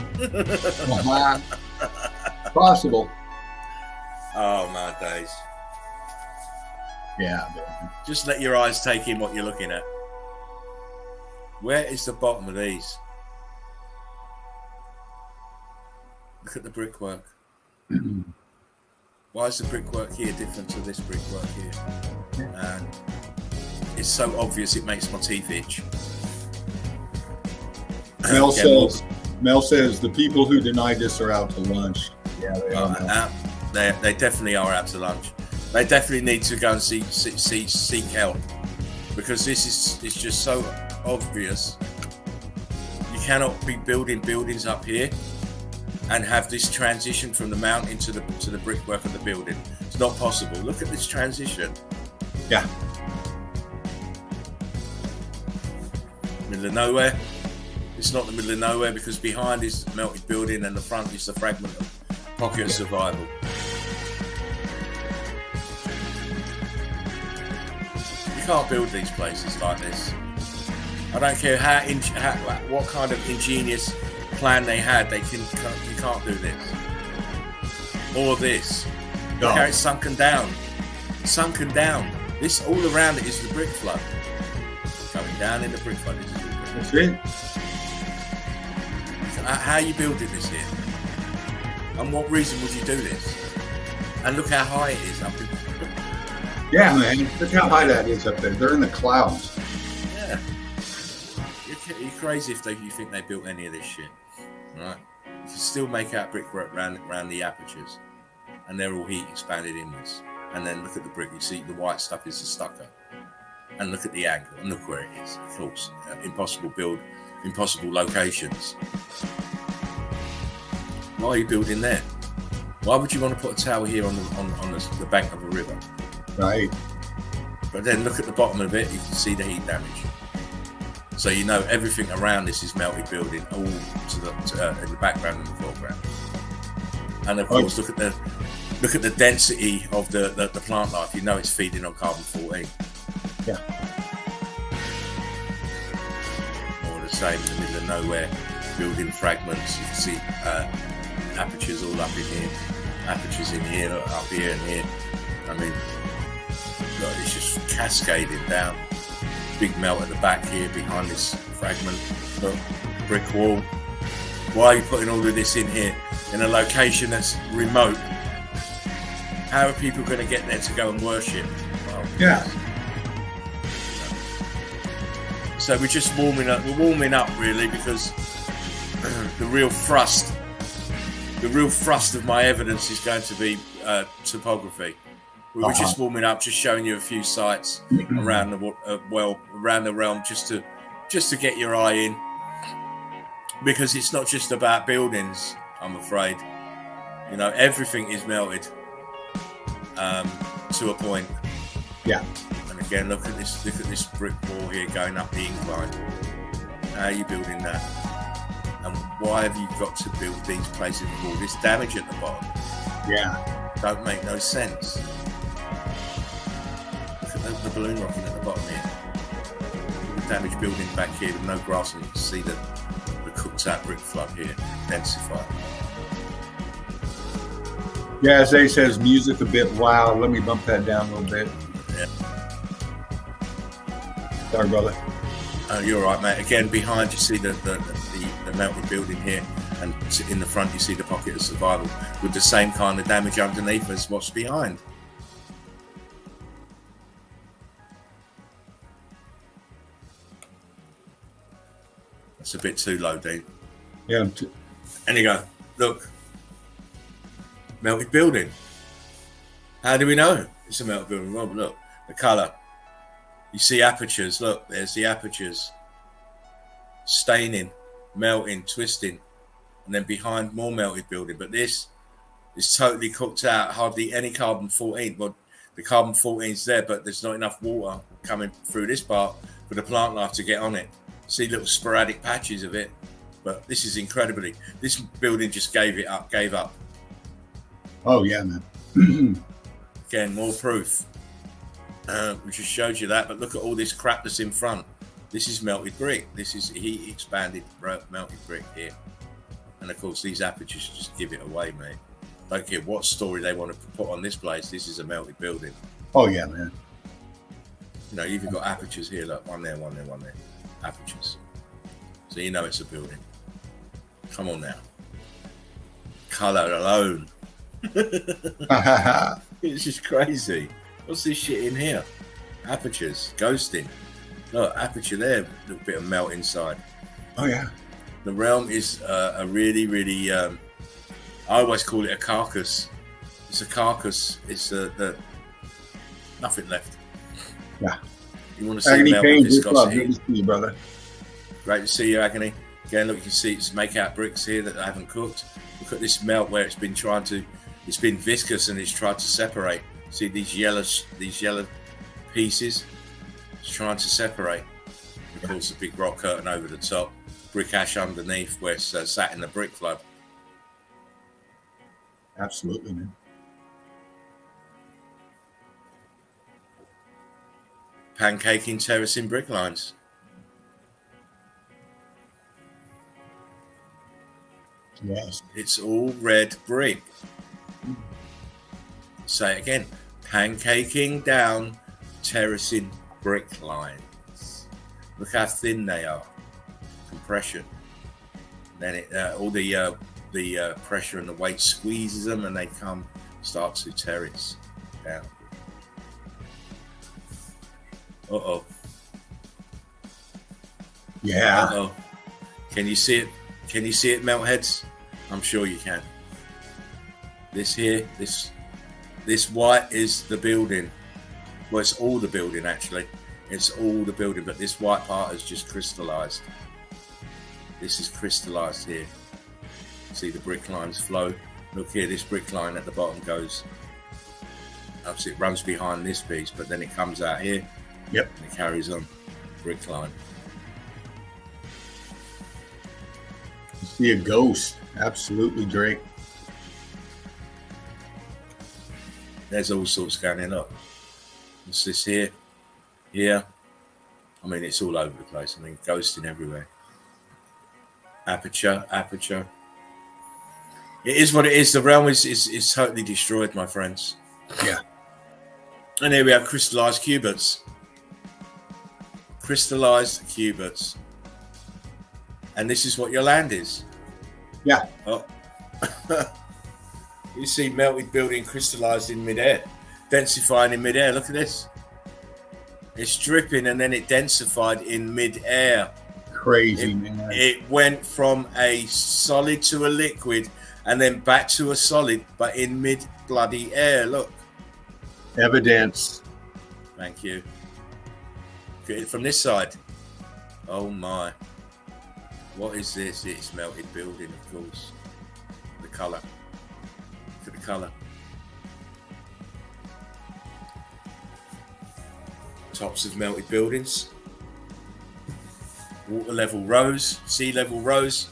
Possible. Oh my days. Yeah. Man. Just let your eyes take in what you're looking at. Where is the bottom of these? Look at the brickwork. Why is the brickwork here different to this brickwork here? And it's so obvious it makes my teeth itch. Mel says the people who denied this are out to lunch. Yeah, they are. They definitely are out to lunch. They definitely need to go and seek help, because it's just so obvious. You cannot be building buildings up here and have this transition from the mountain to the brickwork of the building. It's not possible. Look at this transition. Yeah. Middle of nowhere. It's not the middle of nowhere because behind is the melted building and the front is the fragment of pocket of survival. You can't build these places like this. I don't care what kind of ingenious plan they had. You can't do this or this. No. Look how it's sunken down. Sunken down. This all around it is the brick flood. Coming down in the brick flood. That's it. How are you building this here? And what reason would you do this? And look how high it is up in. Yeah, man. Look how high that is up there. They're in the clouds. Yeah. You're crazy if you think they built any of this shit, right? You can still make out brickwork around the apertures, and they're all heat expanded inwards. And then look at the brick. You see the white stuff is the stucco. And look at the angle. And look where it is. Of course, impossible locations. Why are you building there? Why would you want to put a tower here on the bank of a river? Right. But then look at the bottom of it. You can see the heat damage. So you know everything around this is melted building, all in the background and the foreground. And of course, look at the density of the plant life. You know it's feeding on carbon-14. Yeah. Or the same in the middle of nowhere, building fragments. You can see apertures all up in here, apertures in here, up here and here. I mean, look, it's just cascading down. Big melt at the back here behind this fragment. Look, brick wall. Why are you putting all of this in here? in a location that's remote. How are people going to get there to go and worship? Well, Yeah. So we're just warming up. We're warming up really, because the real thrust of my evidence is going to be topography. We were just warming up, just showing you a few sites around around the realm, just to get your eye in, because it's not just about buildings. I'm afraid, everything is melted to a point. Yeah. And again, look at this brick wall here going up the incline. How are you building that? And why have you got to build these places with all this damage at the bottom? Yeah. Don't make no sense. Look at the balloon rocking at the bottom here. The damaged building back here with no grass, and you can see the cooked out brick flood here, densified. Yeah, as A says, music a bit loud. Let me bump that down a little bit. Yeah. Sorry, brother. Oh, you're all right, mate. Again, behind you see the melted building here, and in the front you see the pocket of survival with the same kind of damage underneath as what's behind. That's a bit too low, Dean. Yeah. And you go, look, melted building. How do we know it's a melted building? Well, look, the colour. You see apertures. Look, there's the apertures. Staining, melting, twisting, and then behind more melted building. But this is totally cooked out. Hardly any carbon 14. Well, the carbon 14's there, but there's not enough water coming through this part for the plant life to get on it. See little sporadic patches of it, but this is incredibly. This building just gave up. Oh yeah, man. Again, more proof. We just showed you that, but look at all this crap that's in front. This is melted brick. This is heat expanded melted brick here, and of course these apertures just give it away, mate. Don't care what story they want to put on this place. This is a melted building. Oh yeah, man. You've even got apertures here. Look, one there. Apertures. So it's a building. Come on now. Colour alone. It's just crazy. What's this shit in here? Apertures. Ghosting. Look, aperture there. A little bit of melt inside. Oh yeah. The realm is a really, really... I always call it a carcass. It's a carcass. It's the nothing left. Yeah. You want to see Agony melt Kane, viscosity. good to see you, brother. Great to see you, Agony. Again, look, you can see it's make out bricks here that I haven't cooked. Look at this melt where it's been viscous and it's tried to separate. See these yellow pieces? It's trying to separate. Of course, a big rock curtain over the top, brick ash underneath where it's sat in the brick flood. Absolutely, man. Pancaking terracing brick lines. Yes. It's all red brick. Say it again. Pancaking down terracing brick lines. Look how thin they are. Compression. Then all the pressure and the weight squeezes them, and they start to terrace down. Uh-oh. Yeah. Uh-oh. Can you see it? Can you see it, melt heads? I'm sure you can. This here, this white is the building. Well, it's all the building, actually. It's all the building, but this white part has just crystallized. This is crystallized here. See the brick lines flow. Look here, this brick line at the bottom goes up. It runs behind this piece, but then it comes out here. Yep. And it carries on. Brick line. You see a ghost. Absolutely, Drake. There's all sorts going on. What's this here? Here. I mean, it's all over the place. I mean, ghosting everywhere. Aperture. It is what it is. The realm is totally destroyed, my friends. Yeah. And here we have crystallized cubits. Crystallized cubits. And this is what your land is. Yeah. Oh, You see melted building crystallized in midair, densifying in midair. Look at this. It's dripping and then it densified in midair. Crazy, man. It went from a solid to a liquid and then back to a solid, but in mid bloody air. Look. Evidence. Thank you. Get it from this side. Oh my. What is this? It's melted building, of course. The colour. Look at the colour. Tops of melted buildings. Water level rose, sea level rose,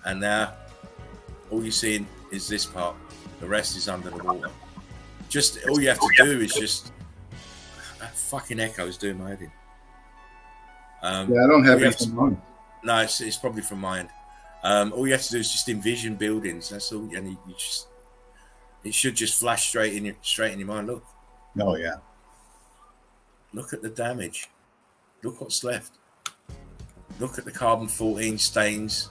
and now all you're seeing is this part. The rest is under the water. Just all you have to do is just that fucking echo is doing my head in. Yeah, I don't have anything on. No, it's probably from mine. All you have to do is just envision buildings. That's all, and you just it should just flash straight in your mind. Look. Oh yeah. Look at the damage. Look what's left. Look at the carbon-14 stains.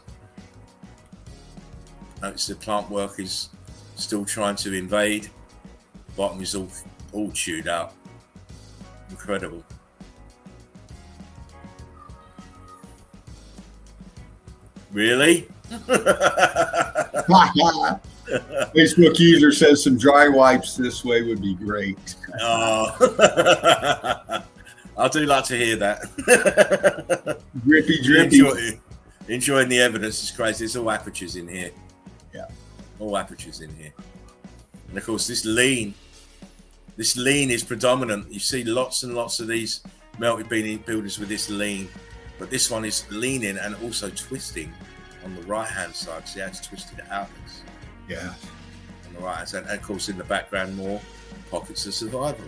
Notice the plant work is still trying to invade. Bottom is all chewed out. Incredible. Really? Facebook user says some dry wipes this way would be great. Oh. I do like to hear that. Drippy, drippy. Enjoying the evidence is crazy. There's all apertures in here. Yeah. All apertures in here. And of course, this lean is predominant. You see lots and lots of these melted buildings with this lean. But this one is leaning and also twisting on the right-hand side. See how it's twisted outwards? Yeah. On the right-hand side. And of course, in the background, more pockets of survival.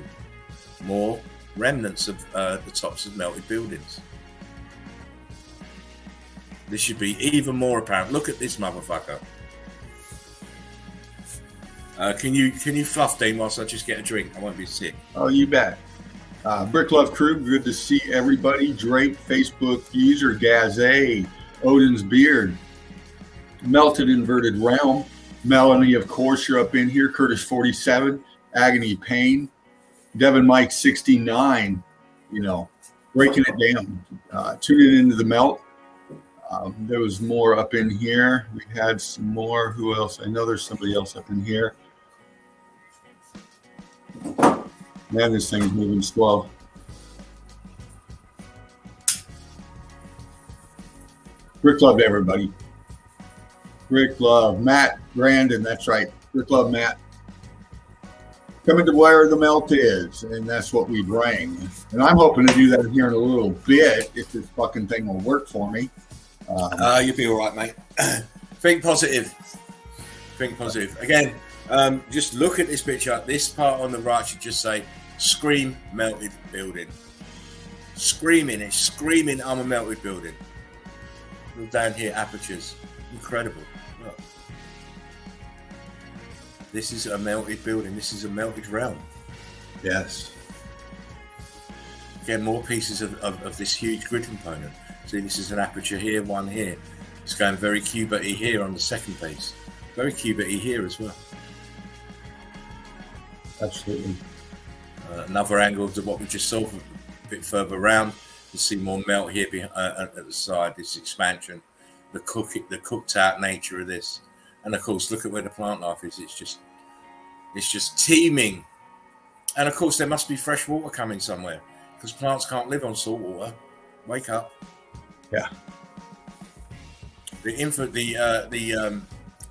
More remnants of the tops of melted buildings. This should be even more apparent. Look at this motherfucker. Can you fluff, Dean, whilst I just get a drink? I won't be sick. Oh, you bet. Brick Love Crew, good to see everybody. Drake, Facebook user, Gazé, Odin's Beard, Melted Inverted Realm, Melanie, of course, you're up in here. Curtis 47, Agony Pain, Devin Mike 69, breaking it down, tuning into the melt. There was more up in here. We had some more. Who else? I know there's somebody else up in here. Man, this thing's moving slow. Rick Love, everybody. Rick Love, Matt Brandon, that's right. Rick Love, Matt. Coming to where the melt is, and that's what we bring. And I'm hoping to do that here in a little bit if this fucking thing will work for me. You'll be all right, mate. Think positive. Think positive. Again, just look at this picture. This part on the right should just say, scream melted building. Screaming, it's screaming, I'm a melted building. Look down here, apertures. Incredible. Look. This is a melted building. This is a melted realm. Yes. Again, more pieces of this huge grid component. See, this is an aperture here, one here. It's going very cubity here on the second piece. Very cubity here as well. Absolutely. Another angle of what we just saw a bit further around. You see more melt here at the side. This expansion, the cooked out nature of this, and of course, look at where the plant life is. It's just teeming, and of course, there must be fresh water coming somewhere because plants can't live on salt water. Wake up. Yeah. The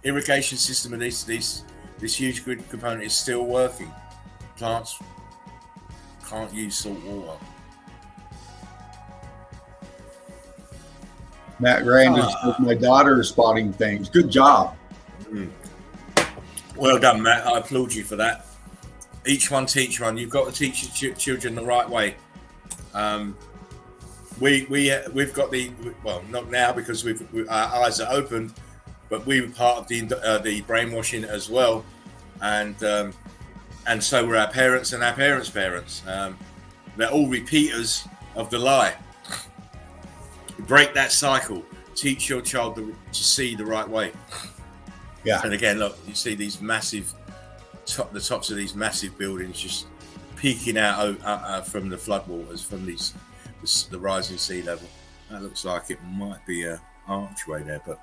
irrigation system of this huge grid component is still working. Plants can't use salt water. Matt Grandin says my daughter is spotting things. Good job. Well done, Matt. I applaud you for that. Each one teach one. You've got to teach your children the right way. We've got not now because our eyes are open, but we were part of the brainwashing as well, and so were our parents and our parents' parents. They're all repeaters of the lie. Break that cycle. Teach your child to see the right way. Yeah. And again, look, you see these massive the tops of these massive buildings just peeking out from the floodwaters, from the rising sea level. That looks like it might be an archway there, but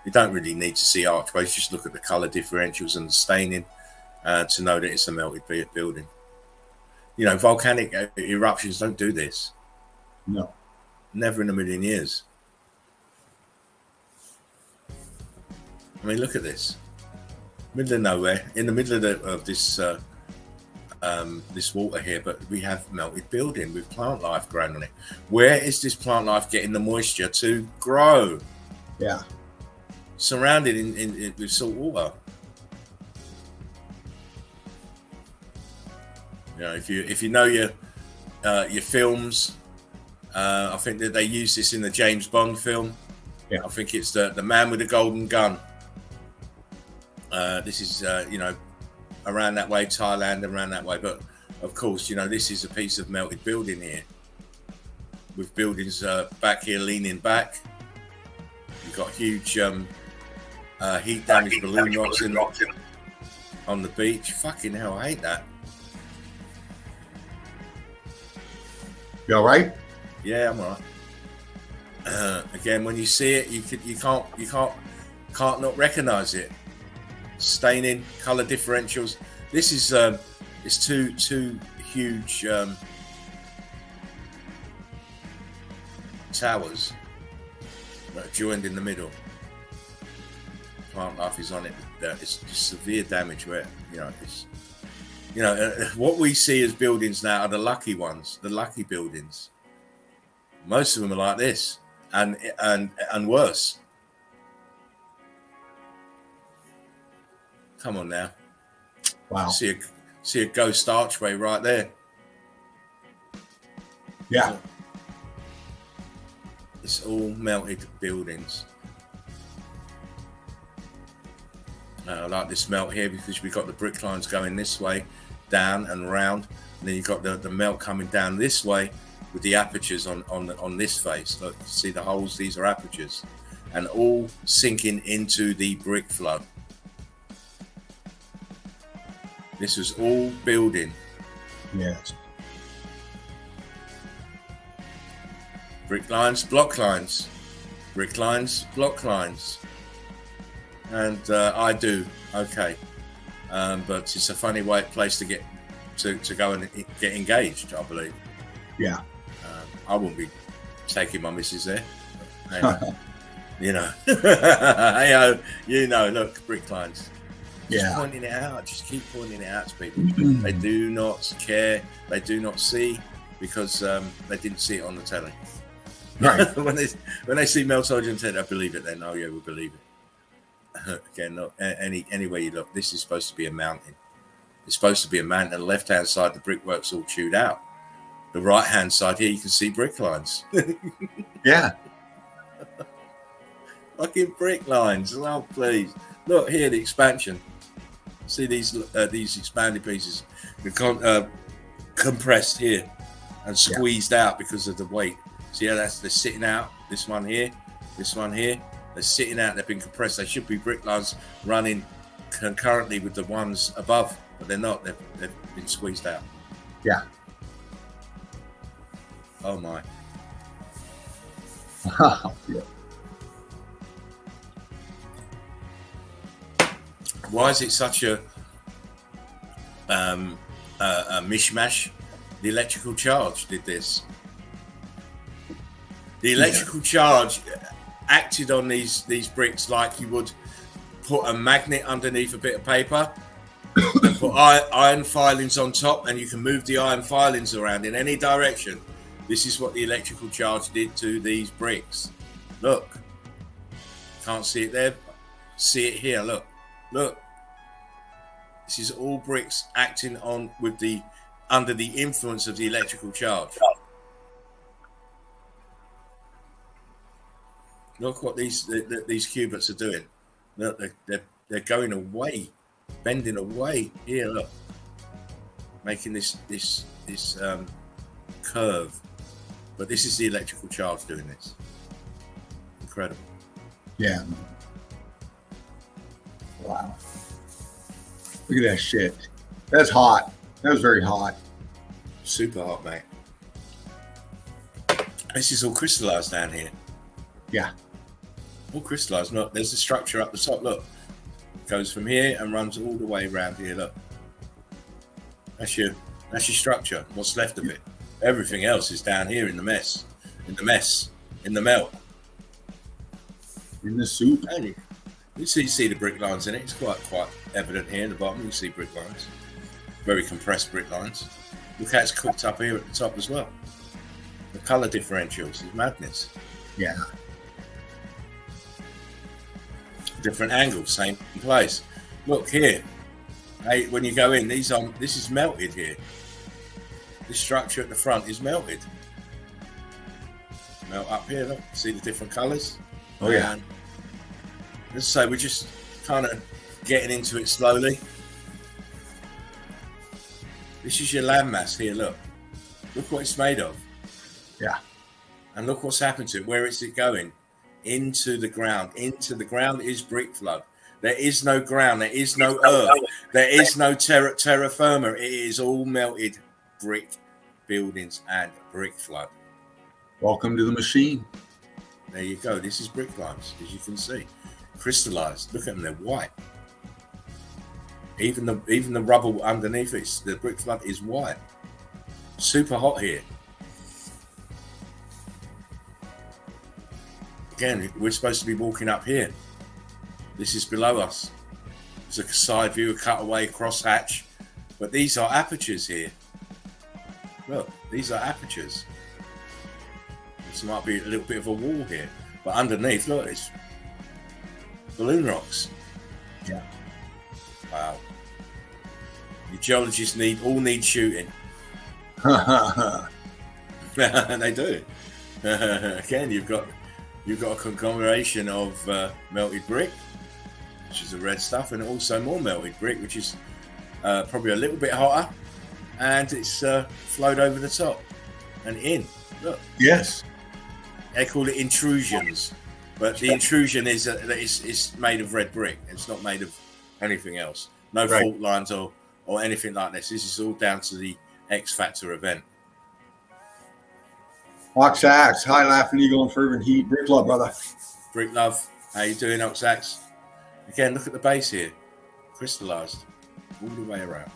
you don't really need to see archways. Just look at the color differentials and the staining to know that it's a melted building. You know, volcanic eruptions don't do this. No. Never in a million years. I mean, look at this. Middle of nowhere, in the middle of this this water here, but we have melted building with plant life growing on it. Where is this plant life getting the moisture to grow? Yeah. Surrounded in with salt water. You know, if you know your films, I think that they use this in the James Bond film. Yeah. I think it's the man with the golden gun. This is you know, around that way, Thailand, around that way. But of course, you know, this is a piece of melted building here, with buildings back here leaning back. You've got huge heat damaged balloon rocks on the beach. Fucking hell, I hate that. You all right? Yeah, I'm all right. Again, when you see it, you can't not recognize it. Staining, color differentials. This is it's two huge towers that are joined in the middle. Plant life is on it. It's just severe damage where, you know, it's, you know, what we see as buildings now are the lucky ones, the lucky buildings. Most of them are like this, and worse. Come on now. Wow. See a ghost archway right there. Yeah. It's all melted buildings. I like this melt here because we've got the brick lines going this way, down and round, and then you've got the melt coming down this way with the apertures on this face. Look, see the holes? These are apertures, and all sinking into the brick flood. This was all building. Yes. Brick lines, block lines. Brick lines, block lines. And I do, okay. But it's a funny place to get to go and get engaged, I believe. Yeah. I wouldn't be taking my missus there. You know. Hey, you know, look, brick lines. Just pointing it out. Just keep pointing it out to people. They do not care. They do not see because they didn't see it on the telly. Right. when they see Meltology on telly, they believe it. Then, oh yeah, we believe it. Again, look, any way you look, this is supposed to be a mountain. It's supposed to be a mountain. On the left-hand side, the brickwork's all chewed out. The right-hand side here, you can see brick lines. Yeah. Fucking brick lines. Oh, please. Look here, the expansion. See these expanded pieces, compressed here and squeezed out because of the weight. See how they're sitting out. This one here, they're sitting out. They've been compressed. They should be brick lines running concurrently with the ones above, but they're not. They've been squeezed out. Yeah. Oh my. Yeah. Why is it such a mishmash? The electrical charge did this. The electrical charge acted on these bricks like you would put a magnet underneath a bit of paper, and put iron filings on top, and you can move the iron filings around in any direction. This is what the electrical charge did to these bricks. Look. Can't see it there. See it here. Look. Look, this is all bricks acting on under the influence of the electrical charge. Look what these cubits are doing. Look, they're going away, bending away. Here, look, making this curve. But this is the electrical charge doing this. Incredible. Yeah. Wow. Wow. Look at that shit. That's hot. That was very hot. Super hot, mate. This is all crystallized down here. Yeah. All crystallized. Look, there's a structure up the top. Look, goes from here and runs all the way around here. Look, that's your structure. What's left of it? Everything else is down here in the mess, in the melt, in the soup. And you see the brick lines in it. It's quite evident here in the bottom. You can see brick lines, very compressed brick lines. Look how it's cooked up here at the top as well. The color differentials is madness. Yeah. Different angles, same place. Look here. Hey, when you go in, this is melted here. This structure at the front is melted. Melt up here, look. See the different colors? Oh, yeah. And as I say, we're just kind of getting into it slowly. This is your landmass here, look. Look what it's made of. Yeah. And look what's happened to it. Where is it going? Into the ground. Into the ground is brick flood. There is no ground. There is no earth. There is no terra firma. It is all melted brick buildings and brick flood. Welcome to the machine. There you go. This is brick lines, as you can see. Crystallized. Look at them. They're white. Even the rubble underneath it, the brick flood is white. Super hot here. Again, we're supposed to be walking up here. This is below us. It's a side view, a cutaway, crosshatch. But these are apertures here. Look, these are apertures. This might be a little bit of a wall here. But underneath, look, it's balloon rocks. Yeah. Wow. The geologists all need shooting. They do. Again, you've got a conglomeration of melted brick, which is the red stuff, and also more melted brick, which is probably a little bit hotter, and it's flowed over the top and in. Look. Yes. They call it intrusions, but the intrusion is that it's made of red brick. It's not made of anything else. No fault lines or anything like this. This is all down to the X Factor event. Oxax, High Laughing Eagle and Fervent Heat. Brick love, brother. Brick love. How you doing, Oxax? Again, look at the base here. Crystallized all the way around.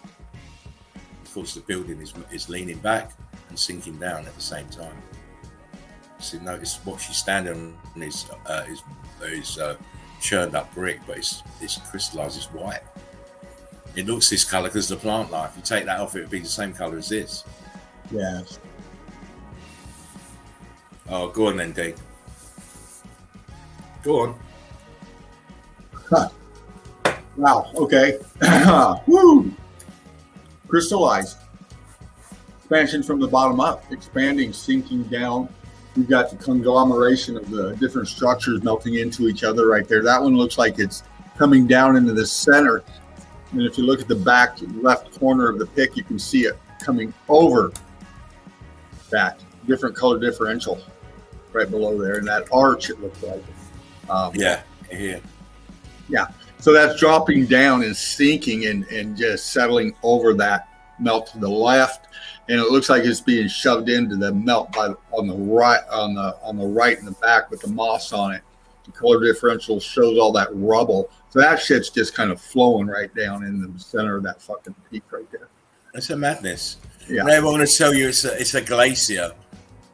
Of course, the building is leaning back and sinking down at the same time. So notice what she's standing on is churned up brick, but it's crystallized as white. It looks this color because the plant life. You take that off, it would be the same color as this. Yes. Oh, go on then, Dave. Go on. Huh. Wow. Okay. Woo. Crystallized. Expansion from the bottom up. Expanding, sinking down. You've got the conglomeration of the different structures melting into each other right there. That one looks like it's coming down into the center. And if you look at the back left corner of the pic, you can see it coming over that different color differential right below there. And that arch, it looks like. Yeah. Yeah. So that's dropping down and sinking and just settling over that melt to the left. And it looks like it's being shoved into the melt on the right and the back with the moss on it. The color differential shows all that rubble. So that shit's just kind of flowing right down in the center of that fucking peak right there. It's a madness. Yeah. They want to tell you it's a glacier.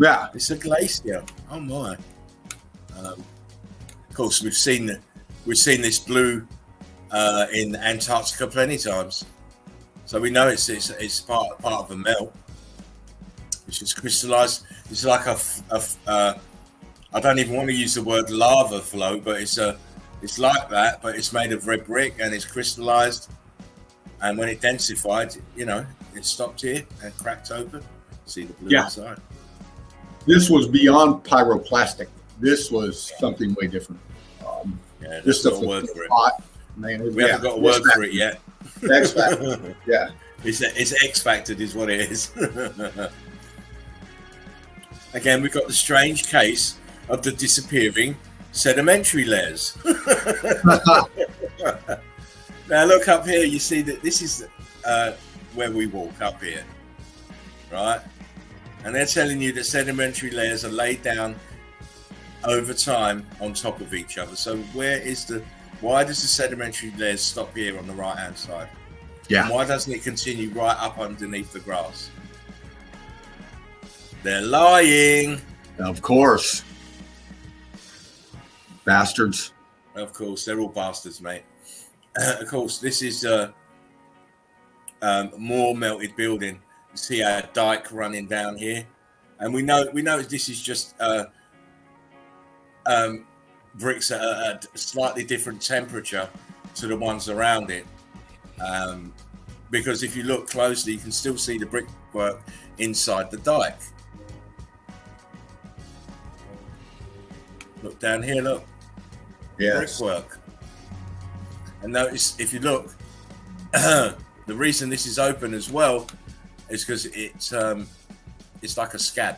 Yeah. It's a glacier. Oh my. Of course, we've seen this blue in Antarctica plenty times. So we know it's part of a melt, which is crystallized. It's like I don't even want to use the word lava flow, but it's like that, but it's made of red brick and it's crystallized. And when it densified, it stopped here and cracked open. See the blue inside. This was beyond pyroclastic. This was something way different. This stuff was hot. Man, we haven't got a word for it yet. X Factor. Yeah. It's X Factored is what it is. Again, we've got the strange case of the disappearing sedimentary layers. Now look up here. You see that this is where we walk up here, right? And they're telling you that sedimentary layers are laid down over time on top of each other. So why does the sedimentary layers stop here on the right hand side? Yeah. And why doesn't it continue right up underneath the grass? They're lying. Of course. Bastards. Of course, they're all bastards, mate. Of course, this is more melted building. You see a dike running down here, and we know this is just bricks at a slightly different temperature to the ones around it. Because if you look closely, you can still see the brickwork inside the dike. Look down here, look. Yes. Brickwork. And notice, if you look, the reason this is open as well is because it's like a scab.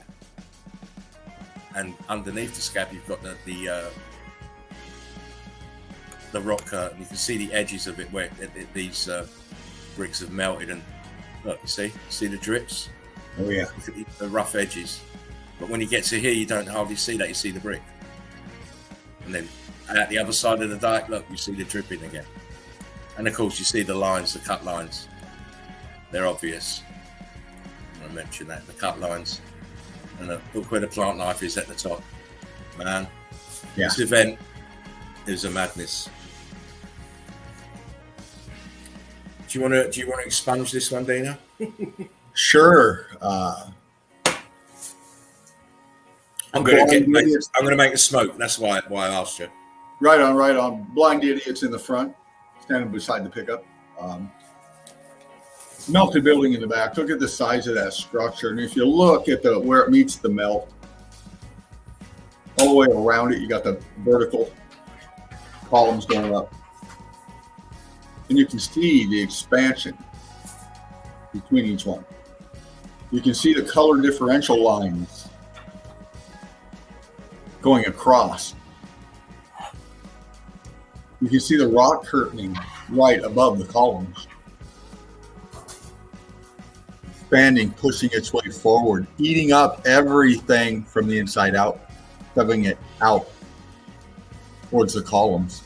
And underneath the scab, you've got the rock curtain. You can see the edges of it where these bricks have melted, and look, see the drips. Oh yeah. Look at the rough edges. But when you get to here, you don't hardly see that. You see the brick, and then at the other side of the dike, look, you see the dripping again. And of course, you see the lines, the cut lines. They're obvious. I want to mention that, the cut lines. And look where the plant life is at the top. Man, Yeah. this event is a madness. Do you want to expunge this one, Dina? Sure. I'm going to make a smoke. That's why I asked you. Right on. Blind idiots in the front, standing beside the pickup. Melted building in the back. Look at the size of that structure. And if you look at where it meets the melt, all the way around it, you got the vertical columns going up. And you can see the expansion between each one. You can see the color differential lines going across. You can see the rock curtaining right above the columns. Expanding, pushing its way forward, eating up everything from the inside out, shoving it out towards the columns.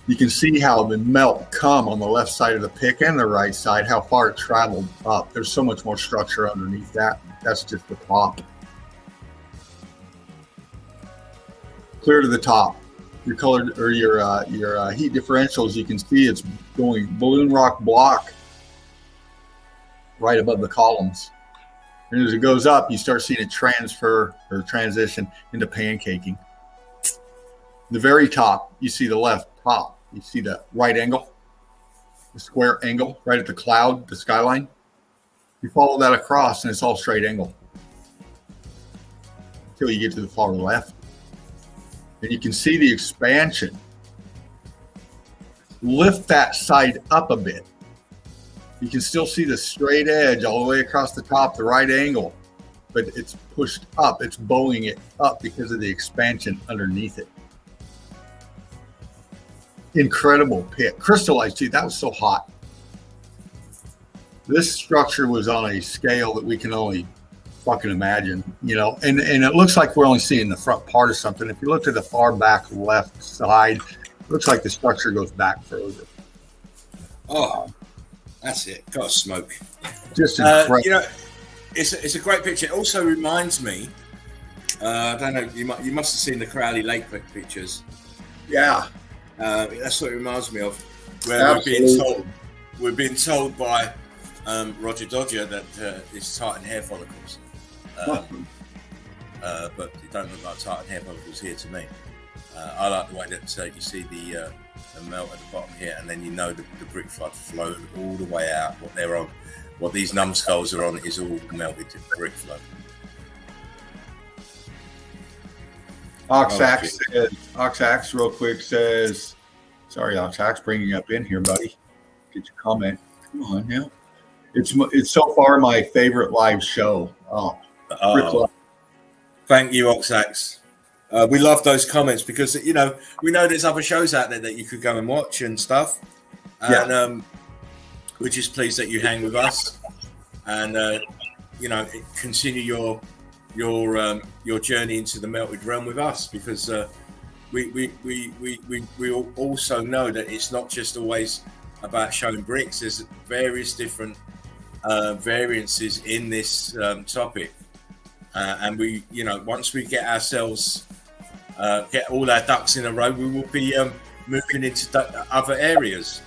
You can see how the melt come on the left side of the pick and the right side, how far it traveled up. There's so much more structure underneath that. That's just the top. Clear to the top. Your color or your heat differentials, you can see it's going balloon rock block right above the columns. And as it goes up, you start seeing it transfer or transition into pancaking. The very top, you see the left top. You see the right angle, the square angle right at the cloud, the skyline. You follow that across and it's all straight angle until you get to the far left. And you can see the expansion. Lift that side up a bit. You can still see the straight edge all the way across the top, the right angle, but it's pushed up. It's bowing it up because of the expansion underneath it. Incredible pit. Crystallized too. That was so hot. This structure was on a scale that we can only fucking imagine, you know, and it looks like we're only seeing the front part of something. If you look to the far back left side, it looks like the structure goes back further. Oh, that's it. Got to smoke. Just incredible. You know, it's a great picture. It also reminds me. I don't know. You must have seen the Crowley Lake pictures. Yeah. That's what it reminds me of. Where Absolutely. we're being told by Roger Dodger that it's Titan hair follicles. But it don't look like Titan hair follicles here to me. I like the way that you see the melt at the bottom here, and then you know the brick flood flowed all the way out. What they're on, what these numbskulls are on, is all melted brick flood. Oxax real quick says, sorry, Oxax, bringing you up in here, buddy. Get your comment. Come on now. It's so far my favorite live show. Brick Flood. Thank you, Oxax. We love those comments because, you know, we know there's other shows out there that you could go and watch and stuff. And we're just pleased that you hang with us and, you know, continue your journey into the melted realm with us, because we also know that it's not just always about showing bricks. There's various different variances in this topic. And we, you know, once we get ourselves, get all our ducks in a row, we will be moving into other areas.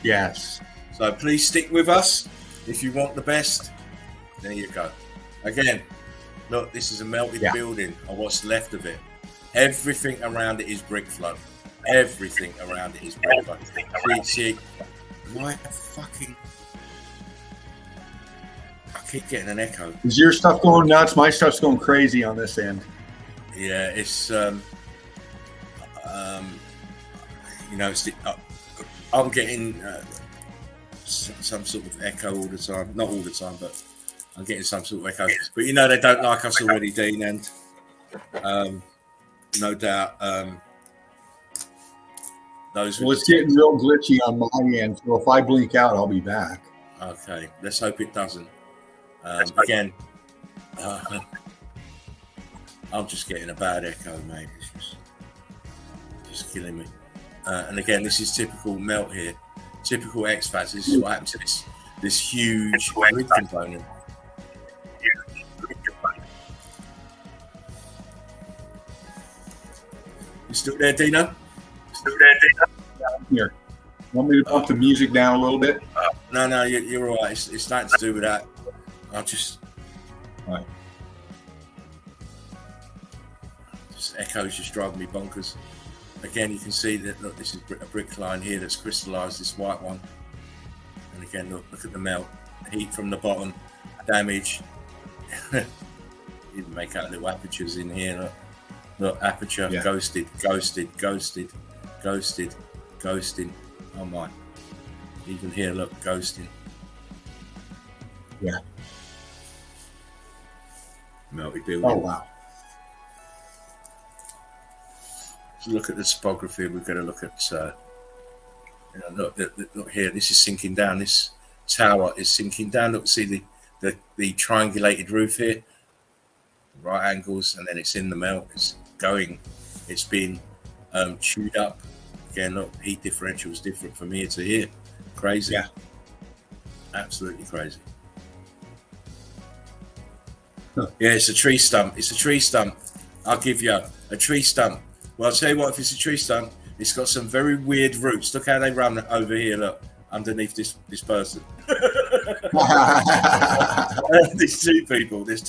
Yes. So please stick with us if you want the best. There you go. Again, look, this is a melted building, or what's left of it. Everything around it is brick flood. Everything around it is brick flood. See, my fucking... I keep getting an echo. Is your stuff going nuts? My stuff's going crazy on this end. Yeah, it's you know, it's I'm getting some sort of echo all the time. Not all the time, but I'm getting some sort of echo. But you know, they don't like us already, Dean, and no doubt those. Well, it's getting real glitchy on my end, so if I blink out, I'll be back. Okay, let's hope it doesn't. Again, I'm just getting a bad echo, mate. It's just killing me. And again, this is typical melt here, typical X-Fats. This is what happened to this huge grid component. You still there, Dino? Yeah, I'm here. Want me to pump the music down a little bit? No, you're all right. It's nothing to do with that. I'll just... All right. This echo's just driving me bonkers. Again, you can see that, look, this is a brick line here that's crystallized, this white one. And again, look at the melt. Heat from the bottom, damage. Even make out little apertures in here. Look, aperture, ghosted. Oh my. Even here, look, ghosting. Yeah. Melted building. Oh, wow. Look at the topography. We're going to look at, you know, look here. This is sinking down. This tower is sinking down. Look, see the triangulated roof here, right angles, and then it's in the melt. It's going. It's been chewed up. Again, look, heat differential is different from here to here. Crazy. Yeah. Absolutely crazy. Huh. Yeah, it's a tree stump. It's a tree stump. I'll give you a tree stump. Well, I'll tell you what, if it's a tree stump, it's got some very weird roots. Look how they run over here, look, underneath this person. There's two people there. It's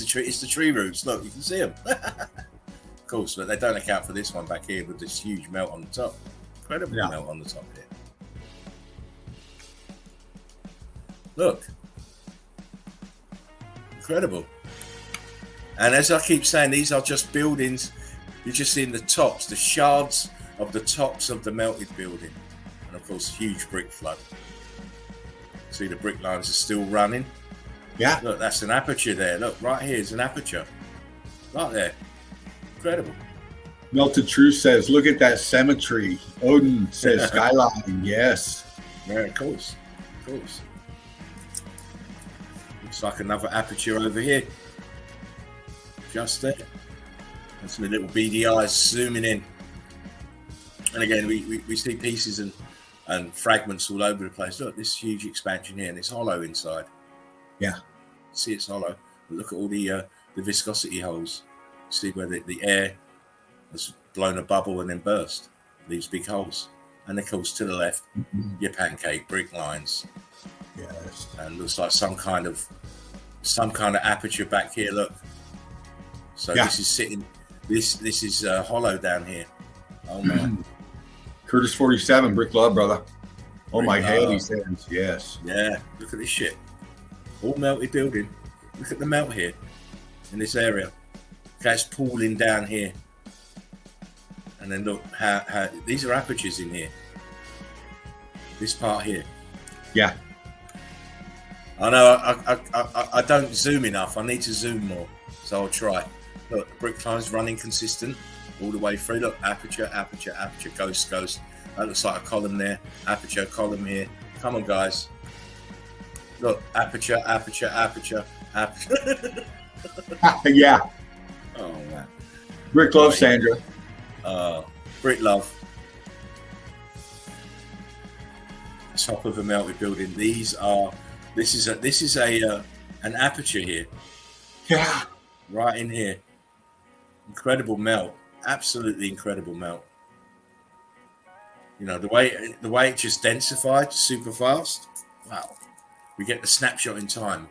the tree roots. Look, you can see them. Of course, but they don't account for this one back here with this huge melt on the top. Incredible melt on the top here. Look. Incredible. And as I keep saying, these are just buildings. You're just seeing the tops, the shards of the tops of the melted building. And of course, huge brick flood. See, the brick lines are still running. Yeah. Look, that's an aperture there. Look, right here is an aperture. Right there. Incredible. Melted Truth says, look at that symmetry. Odin says, skyline. Yes. Yeah, of course. Of course. Looks like another aperture over here. Just there. That's my little beady eyes zooming in. And again, we see pieces and fragments all over the place. Look, this huge expansion here, and it's hollow inside. Yeah. See, it's hollow. But look at all the viscosity holes. See where the air has blown a bubble and then burst. These big holes. And of course, to the left, your pancake brick lines. Yes. And looks like some kind of aperture back here. Look. So this is sitting. This is hollow down here. Oh man. Curtis 47, brick love, brother. Oh Brick my love. head, he says. Yes. Yeah. Look at this shit. All melted building. Look at the melt here in this area. Okay, it's pooling down here. And then look how these are apertures in here. This part here. Yeah. I know I don't zoom enough. I need to zoom more, so I'll try. Look, the brick line's running consistent all the way through. Look, aperture, aperture, aperture, ghost, ghost. That looks like a column there. Aperture, column here. Come on, guys. Look, aperture, aperture, aperture, aperture. Yeah. Oh, man. Brick love, Sandra. Brick love. Top of a melted building. This is an aperture here. Yeah. Right in here. Incredible melt. Absolutely incredible melt. You know, the way it just densified super fast. Wow. We get the snapshot in time.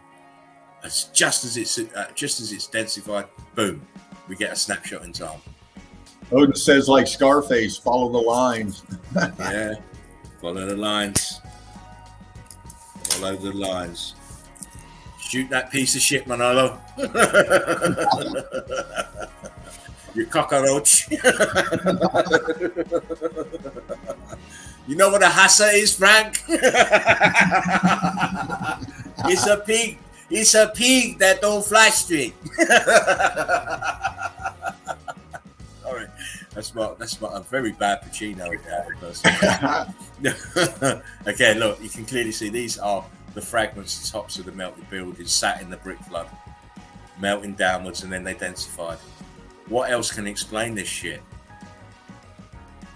It's just as it's densified, boom, we get a snapshot in time. Odin says, like Scarface, follow the lines. Yeah, follow the lines. Follow the lines. Shoot that piece of shit, Manolo. You cockroach. You know what a hassa is, Frank? It's a pig. It's a pig that don't fly straight. Sorry, that's a very bad Pacino. Again, look, you can clearly see these are the fragments, tops of the melted building, sat in the brick flood, melting downwards, and then they densified. What else can explain this shit?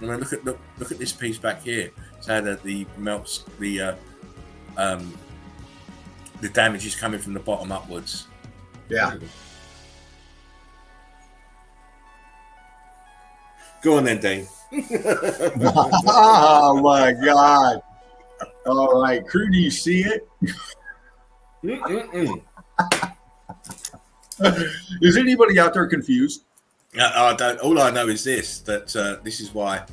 I mean, look at this piece back here. It's how the damage is coming from the bottom upwards. Yeah. Go on then, Dean. Oh my God. All right, crew, do you see it? Is anybody out there confused? I don't. All I know is this: that this is why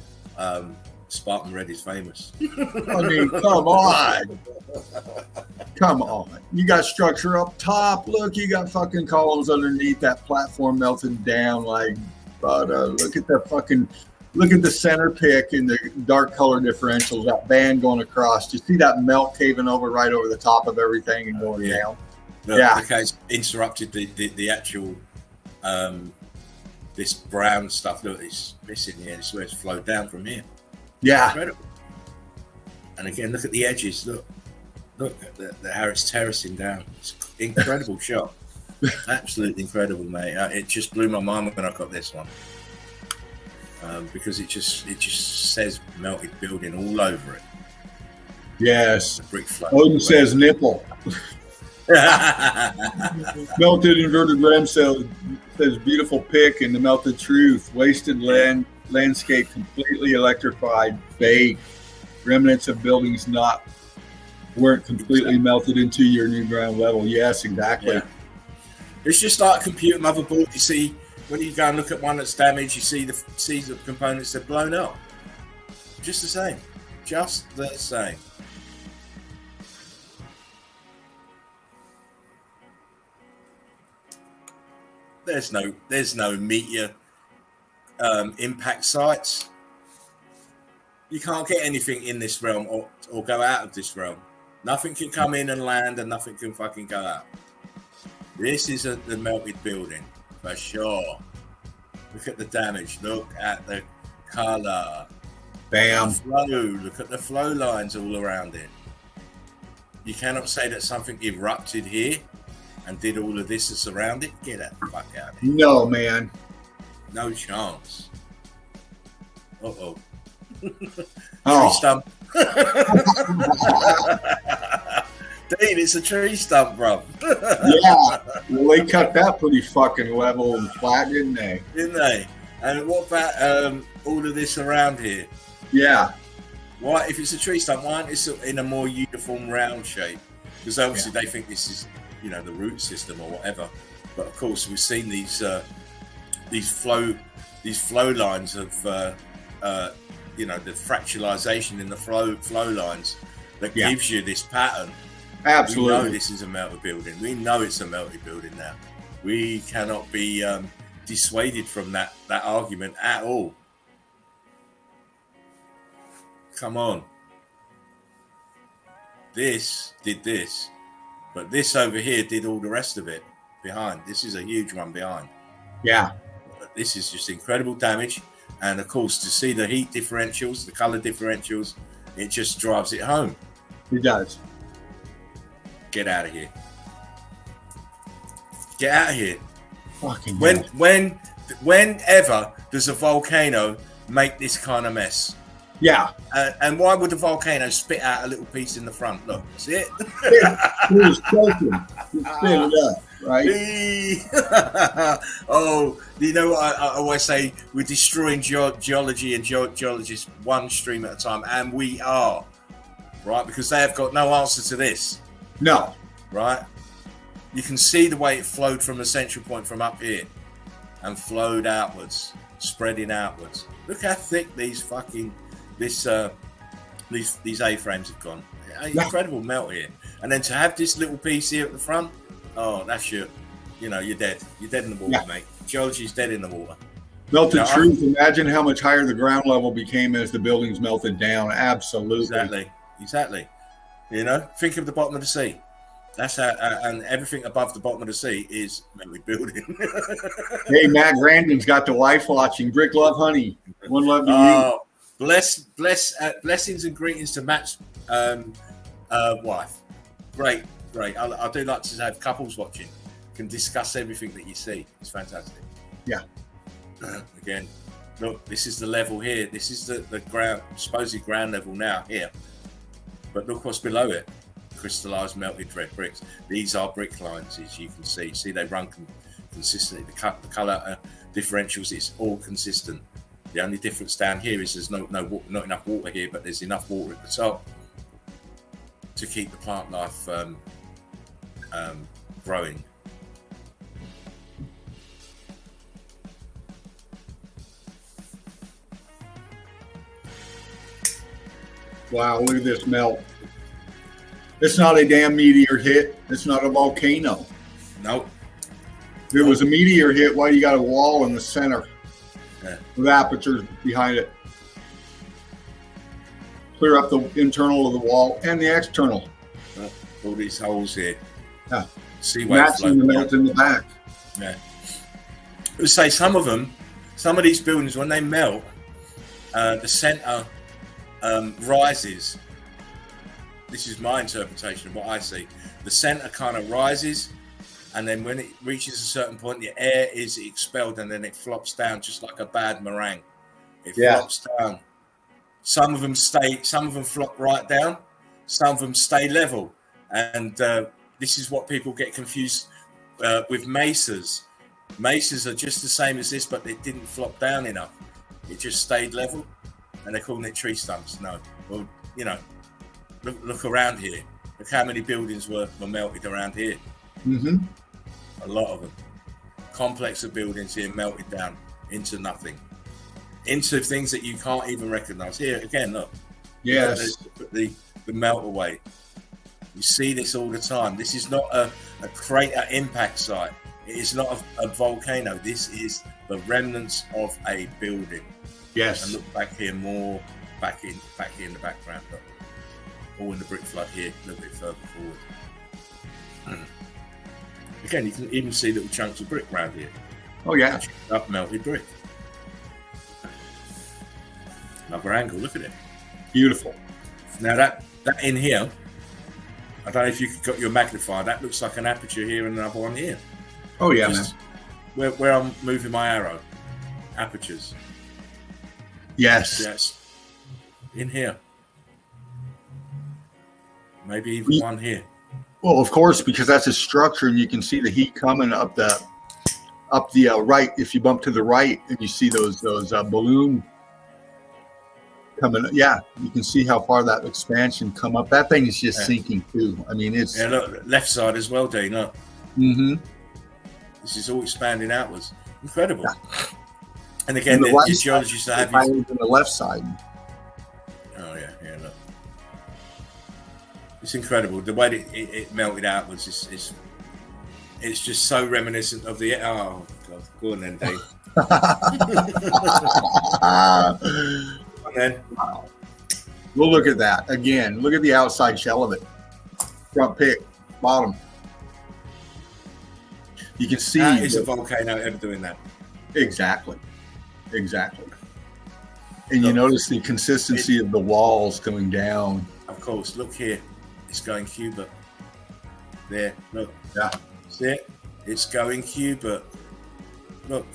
Spartan Red is famous. I mean, come on. Come on. You got structure up top. Look, you got fucking columns underneath that platform melting down. Like, but look at the center pick and the dark color differentials, that band going across. You see that melt caving over right over the top of everything and going down. Look, yeah. Okay, it's interrupted the actual this brown stuff. Look, it's missing here. This is where it's flowed down from here. Yeah. Incredible. And again, look at the edges. Look at how it's terracing down. It's an incredible shot. Absolutely incredible, mate. It just blew my mind when I got this one. Because it just says melted building all over it. Yes. The brick flow. Odin says nipple. Melted inverted ram says beautiful pick in the melted truth. Wasted landscape completely electrified. Fake. Remnants of buildings weren't completely melted into your new ground level. Yes, exactly. Yeah. It's just like a computer motherboard. You see, when you go and look at one that's damaged, you see the components that are blown up. Just the same. Just the same. There's no meteor impact sites. You can't get anything in this realm or go out of this realm. Nothing can come in and land, and nothing can fucking go out. This is the melted building for sure. Look at the damage. Look at the color. Bam. The flow. Look at the flow lines all around it. You cannot say that something erupted here and did all of this that's around it. Get that fuck out of here. No, man. No chance. Uh-oh. Oh. Tree stump. Dean, it's a tree stump, bro. Yeah. Well, they cut that pretty fucking level and flat, didn't they? Didn't they? And what about all of this around here? Yeah. Why, if it's a tree stump, why aren't it in a more uniform round shape? Because obviously they think this is, the root system or whatever. But of course, we've seen these flow lines of the fractalization in the flow lines that gives you this pattern. Absolutely. We know this is a melted building. We know it's a melted building now. We cannot be dissuaded from that argument at all. Come on. This did this, but this over here did all the rest of it behind. This is a huge one behind. Yeah. This is just incredible damage. And of course, to see the heat differentials, the color differentials, it just drives it home. It does. Get out of here. Get out of here. Fucking Whenever does a volcano make this kind of mess? Yeah. And why would the volcano spit out a little piece in the front? Look, see it? It was choking. It spit it up, right? Oh, you know what I always say? We're destroying geology and geologists one stream at a time, and we are, right? Because they have got no answer to this. No. Right? You can see the way it flowed from the central point from up here and flowed outwards, spreading outwards. Look how thick these these A-frames have gone. Incredible melt here. And then to have this little piece here at the front, oh, that's you're dead. You're dead in the water, mate. Geology's dead in the water. Melted truth. Imagine how much higher the ground level became as the buildings melted down. Absolutely. Exactly. You know, think of the bottom of the sea. That's how, and everything above the bottom of the sea is melted building. Hey, Matt Grandin's got the wife watching. Brick love, honey. One love to you. Blessings and greetings to Matt's wife. Great. I do like to have couples watching. Can discuss everything that you see. It's fantastic. Yeah. Again, look, this is the level here. This is the ground, supposedly ground level now here. But look what's below it. Crystallized melted red bricks. These are brick lines, as you can see. See, they run consistently. The color differentials, it's all consistent. The only difference down here is there's not enough water here, but there's enough water at the top to keep the plant life growing. Wow, look at this melt. It's not a damn meteor hit. It's not a volcano. Nope. If it was a meteor hit, why you got a wall in the center with apertures behind it? Clear up the internal of the wall and the external. All these holes here. Yeah. See where matching the melt in the back. Yeah. Let's say some of these buildings, when they melt, the center rises. This is my interpretation of what I see. The center kind of rises, and then when it reaches a certain point, the air is expelled, and then it flops down just like a bad meringue. It flops down. Some of them flop right down. Some of them stay level. And this is what people get confused with mesas. Mesas are just the same as this, but they didn't flop down enough. It just stayed level, and they're calling it tree stumps. No, well, you know, look around here. Look how many buildings were melted around here. Mm-hmm. A lot of them. Complex of buildings here melted down into nothing, into things that you can't even recognize. Here again, look. Yes. The melt away. You see this all the time. This is not a crater impact site. It is not a volcano. This is the remnants of a building. Yes. And look back here, more back here in the background. Look. All in the brick flood here, a little bit further forward. Again, you can even see little chunks of brick around here. Oh yeah. Up melted brick. Another angle, look at it. Beautiful. Now that in here, I don't know if you got your magnifier, that looks like an aperture here and another one here. Oh yeah, just man. Where I'm moving my arrow. Apertures. Yes. In here. Maybe even one here. Well, of course, because that's a structure, and you can see the heat coming up the right. If you bump to the right, and you see those balloon coming, yeah, you can see how far that expansion come up. That thing is just sinking too. I mean, it's look, left side as well, Dean. Look. Mm-hmm. This is all expanding outwards. Incredible. Yeah. And again, the the geologists have on the left side. Oh yeah, look. It's incredible the way it melted outwards. It's just so reminiscent of the. Oh God, go on then, Dave. And then, wow. We'll look at that again. Look at the outside shell of it. Front pick, bottom. You can see. Is a volcano ever doing that? Exactly. Exactly. And you Look, notice the consistency of the walls going down. Of course, look here. It's going Cuba. There, look. Yeah. See it? It's going Cuba. Look.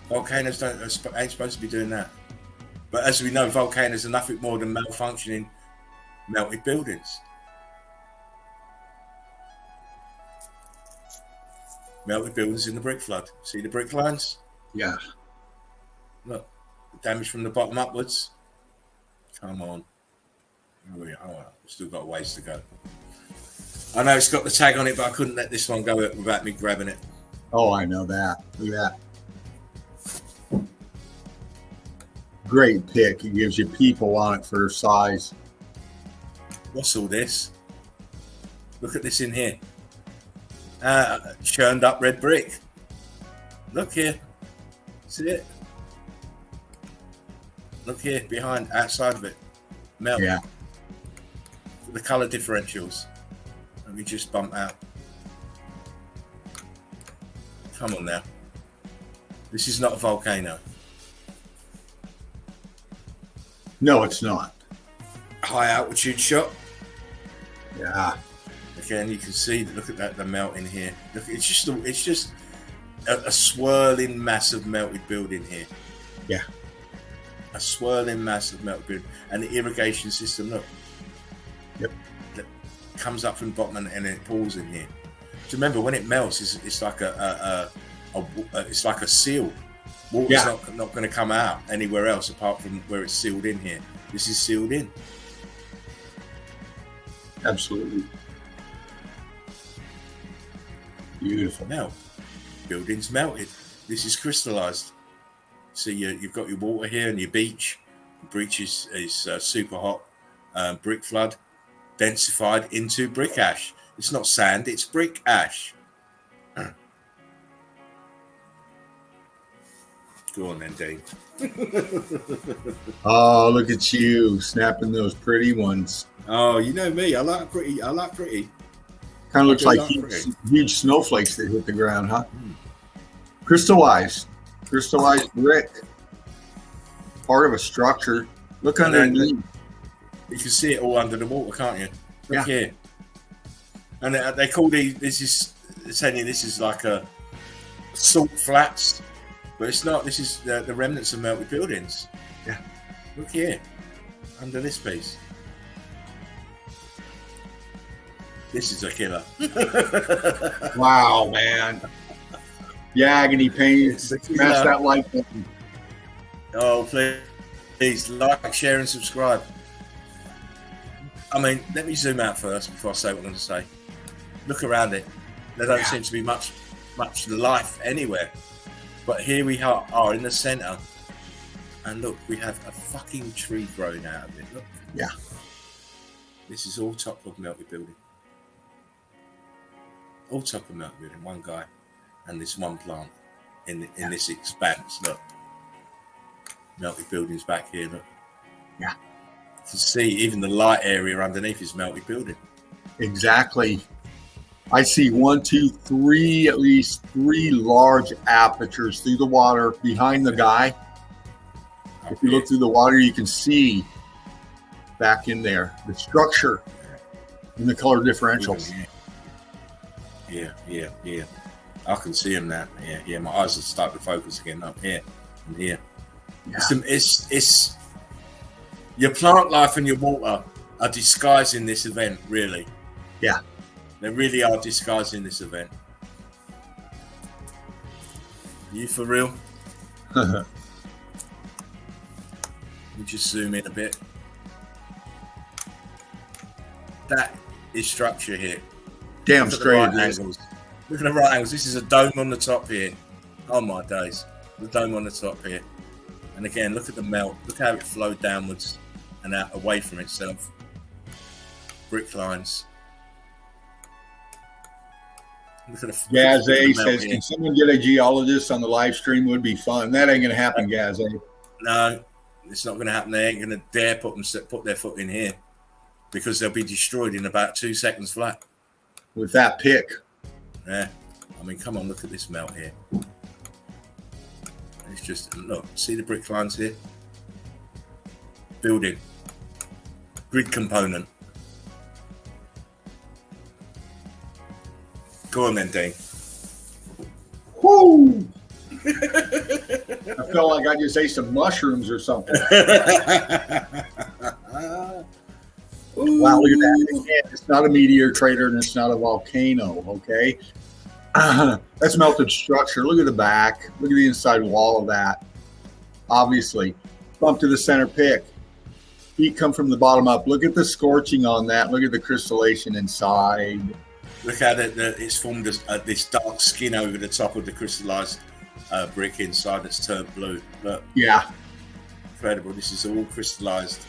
Volcanoes ain't supposed to be doing that. But as we know, volcanoes are nothing more than malfunctioning melted buildings. Melted buildings in the brick flood. See the brick lines? Yeah. Look, damage from the bottom upwards. Come on. Oh, we've still got a ways to go. I know it's got the tag on it, but I couldn't let this one go without me grabbing it. Oh, I know that. Look at that. Great pick. It gives you people on it for size. What's all this? Look at this in here. Churned up red brick. Look here. See it? Look here, behind, outside of it. Melt. Yeah. The color differentials. Let me just bump out. Come on now. This is not a volcano. No, it's not. High altitude shot. Yeah. Again, you can see. Look at that. The melt in here. Look, it's just a swirling mass of melted building here. Yeah. A swirling mass of melted building, and the irrigation system. Look. Yep. That comes up from the bottom and it pours in here. So remember, when it melts, it's like it's like a seal. Water's not going to come out anywhere else apart from where it's sealed in here. This is sealed in. Absolutely. Beautiful. Now, building's melted. This is crystallized. So you've got your water here and your beach. The beach is super hot. Brick flood densified into brick ash. It's not sand, it's brick ash. Go on then, Dave. Oh, look at you snapping those pretty ones. Oh, you know me. I like pretty. Kind of looks like pretty. huge snowflakes that hit the ground, huh? Crystallized brick. Part of a structure. Look underneath. You can see it all under the water, can't you? Look Yeah. here. And they call this is like a salt flats, but it's not. This is the remnants of melted buildings. Yeah. Look here, under this piece. This is a killer. Wow, man. The agony pain. Smash that like button. Oh, please like, share, and subscribe. I mean, let me zoom out first before I say what I'm going to say. Look around it. There don't seem to be much life anywhere. But here we are in the center. And look, we have a fucking tree growing out of it. Look. Yeah. This is all top of melted building. All top of melted building. One guy and this one plant in this expanse. Look. Melted buildings back here. Look. Yeah. To see even the light area underneath is melted building. Exactly. I see 1, 2, 3, at least 3 large apertures through the water behind the guy. If you look through the water, you can see back in there the structure and the color differentials. Yeah. I can see him now. Yeah. My eyes are starting to focus again up here and here. Yeah. It's your plant life and your water are disguising this event, really. Yeah. They really are disguising this event. Are you for real? Let me just zoom in a bit. That is structure here. Damn Look at straight. the right angles. Look at the right angles. This is a dome on the top here. Oh my days. The dome on the top here. And again, look at the melt. Look how it flowed downwards and out away from itself. Brick lines. Look at the Gaz look at the melt says, here. can someone get a geologist on the live stream? Would be fun. That ain't going to happen, Gaz. No, it's not going to happen. They ain't going to dare put their foot in here because they'll be destroyed in about 2 seconds flat. With that pick. Yeah. I mean, come on, look at this melt here. It's just, look, see the brick lines here? Building. Grid component. Go on then, Dean. Whoo! I felt like I just ate some mushrooms or something. Wow, look at that. Again, it's not a meteor crater and it's not a volcano, okay? That's melted structure. Look at the back. Look at the inside wall of that. Obviously. Bump to the center pick. Heat come from the bottom up. Look at the scorching on that. Look at the crystallization inside. Look how it's formed this dark skin over the top of the crystallized brick inside that's turned blue. Look. Yeah. Incredible. This is all crystallized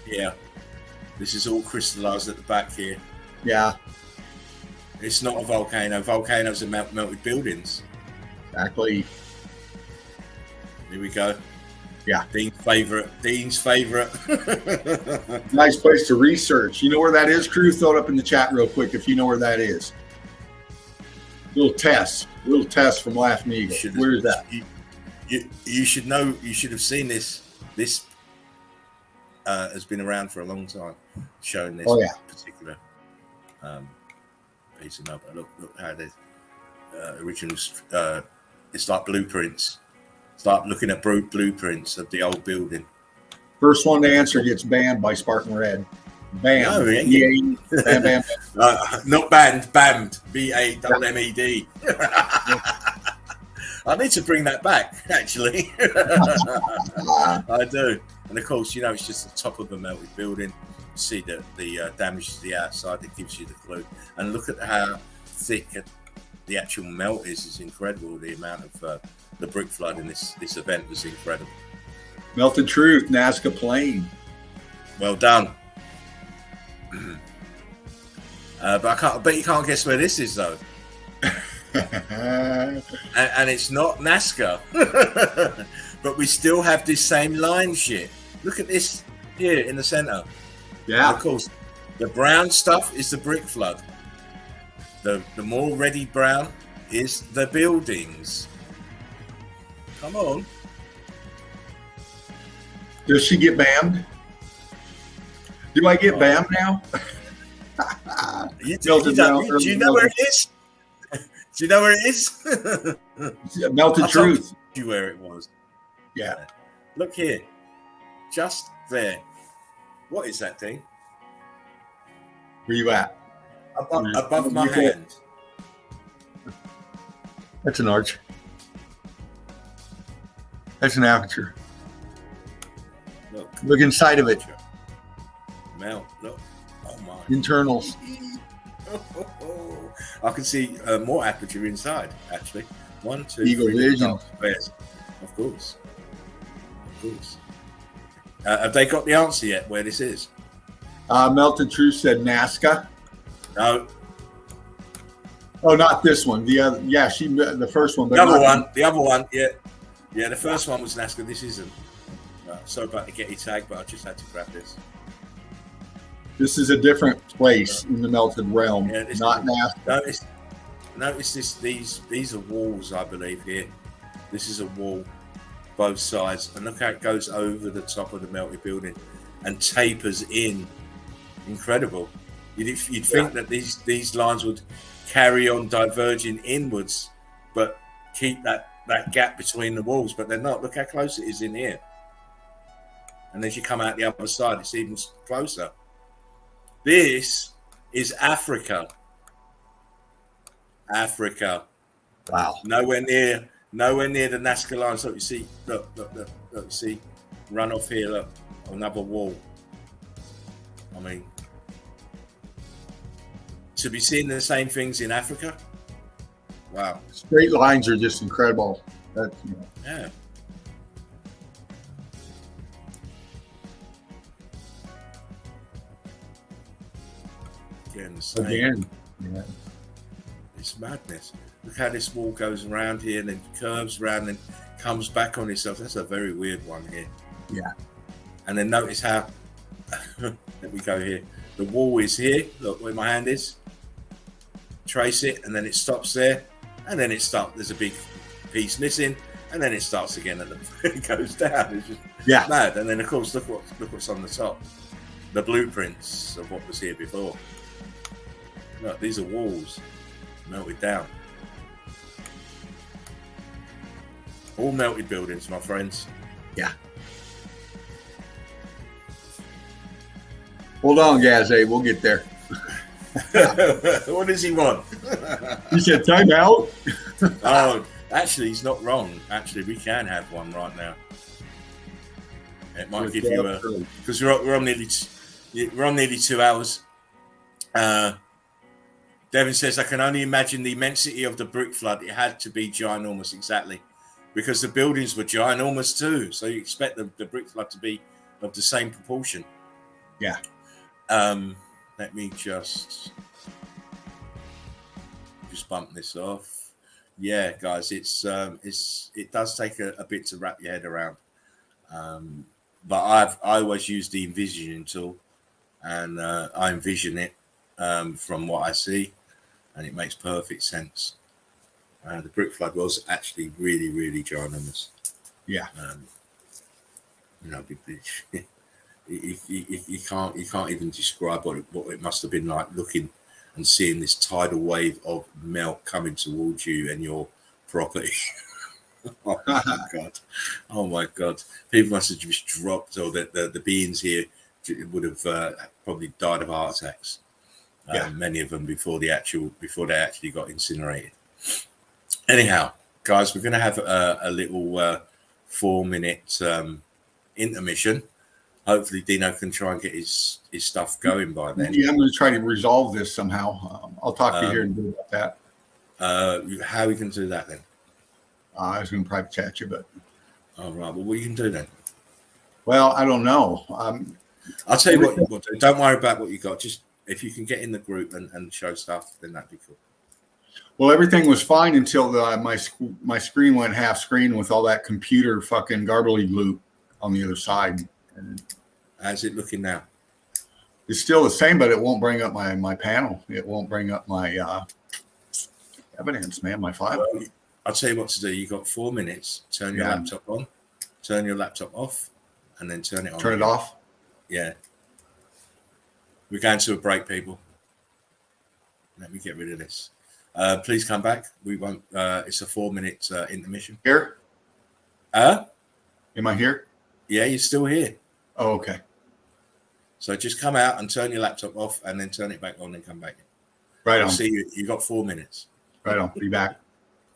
here. This is all crystallized at the back here. Yeah. It's not a volcano. Volcanoes are melted buildings. Exactly. Here we go. Yeah. Dean's favorite. Nice place to research. You know where that is, crew? Throw it up in the chat real quick if you know where that is. Little test from Laughing Eagle. Where is that? You should know. You should have seen this. This has been around for a long time, showing this particular piece of metal. Look how the originals. It's like blueprints. It's like looking at blueprints of the old building. First one to answer gets banned by Spartan Red. Bam. No, bam, bam. Not banned, bammed. BAMMED. I need to bring that back, actually. I do. And of course, you know, it's just the top of a melted building. You see that the damage to the outside that gives you the clue. And look at how thick the actual melt is. It's incredible. The amount of the brick flood in this event was incredible. Melted Truth, Nazca Plain. Well done. But I bet you can't guess where this is, though. and it's not Nazca. But we still have this same line shit. Look at this here in the center. Yeah. And of course, the brown stuff is the brick flood. The more reddy brown is the buildings. Come on. Does she get banned? Do I get banned now? Do you know where it is? Do you know where it is? Melted Truth. You where it was. Yeah. Look here. Just there. What is that thing? Where you at? Above my hand. That's an arch. That's an aperture. Look inside of it. Melt. Look. Oh my. Internals. I can see more aperture inside, actually. 1, 2, Eagle 3, vision. Yes. Of course. Have they got the answer yet where this is? Melted Truth said Nazca. No. Oh, not this one. The other. Yeah, the first one. But the other one. Yeah. Yeah, the first one was Nazca. This isn't. Sorry about the Getty tag, but I just had to grab this. This is a different place in the melted realm, not Nazca. Notice this. These are walls, I believe. Here, this is a wall, both sides, and look how it goes over the top of the melted building and tapers in. Incredible. You'd think that these lines would carry on diverging inwards, but keep that gap between the walls, but they're not. Look how close it is in here. And as you come out the other side, it's even closer. This is Africa. Africa. Wow. Nowhere near the Nazca line. So you see, look, you see, run off here, look, another wall. I mean, to be seeing the same things in Africa. Wow. Straight lines are just incredible. Yeah. Again. Yeah. It's madness. Look how this wall goes around here and then curves around and comes back on itself. That's a very weird one here. Yeah. And then notice how, let me go here. The wall is here. Look where my hand is. Trace it and then it stops there. And then it stops. There's a big piece missing. and then it starts again, and it goes down. It's just mad. And then of course, look what's on the top. The blueprints of what was here before. Look, these are walls melted down. All melted buildings, my friends. Yeah. Hold on, Gazé. We'll get there. What does he want? He said time out. Oh, actually, he's not wrong. Actually, we can have one right now. It might give you a, because we're on nearly 2 hours. Devin says, I can only imagine the immensity of the brick flood. It had to be ginormous, exactly, because the buildings were ginormous too. So you expect the brick flood to be of the same proportion. Yeah. Let me just bump this off. Yeah, guys, it does take a bit to wrap your head around. But I always use the envisioning tool, and I envision it from what I see, and it makes perfect sense. The brick flood was actually really, really ginormous. Yeah. You know, you can't even describe what it must have been like looking and seeing this tidal wave of melt coming towards you and your property. Oh my god! Oh my god! People must have just dropped, or the beings here would have probably died of heart attacks. Many of them before they actually got incinerated. Anyhow, guys, we're going to have a little 4-minute intermission. Hopefully, Dino can try and get his stuff going by then. Yeah, I'm going to try to resolve this somehow. I'll talk to you here and do about that. How are we going to do that then? I was going to private chat you, but. All right. Well, what you can do then? Well, I don't know. I'll tell you what. Don't worry about what you got. Just if you can get in the group and show stuff, then that'd be cool. Well, everything was fine until my screen went half screen with all that computer fucking garbly loop on the other side. And how's it looking now? It's still the same, but it won't bring up my panel. It won't bring up my evidence, man. My file. Well, I'll tell you what to do. You got 4 minutes. Turn your laptop on. Turn your laptop off, and then turn it on. Turn it off. Yeah. We're going to a break, people. Let me get rid of this. Please come back. We won't. It's a 4-minute intermission. Here? Am I here? Yeah, you're still here. Oh, okay. So just come out and turn your laptop off, and then turn it back on, and come back in. Right on. I'll see you. You got 4 minutes. Right on. Be back.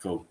Cool.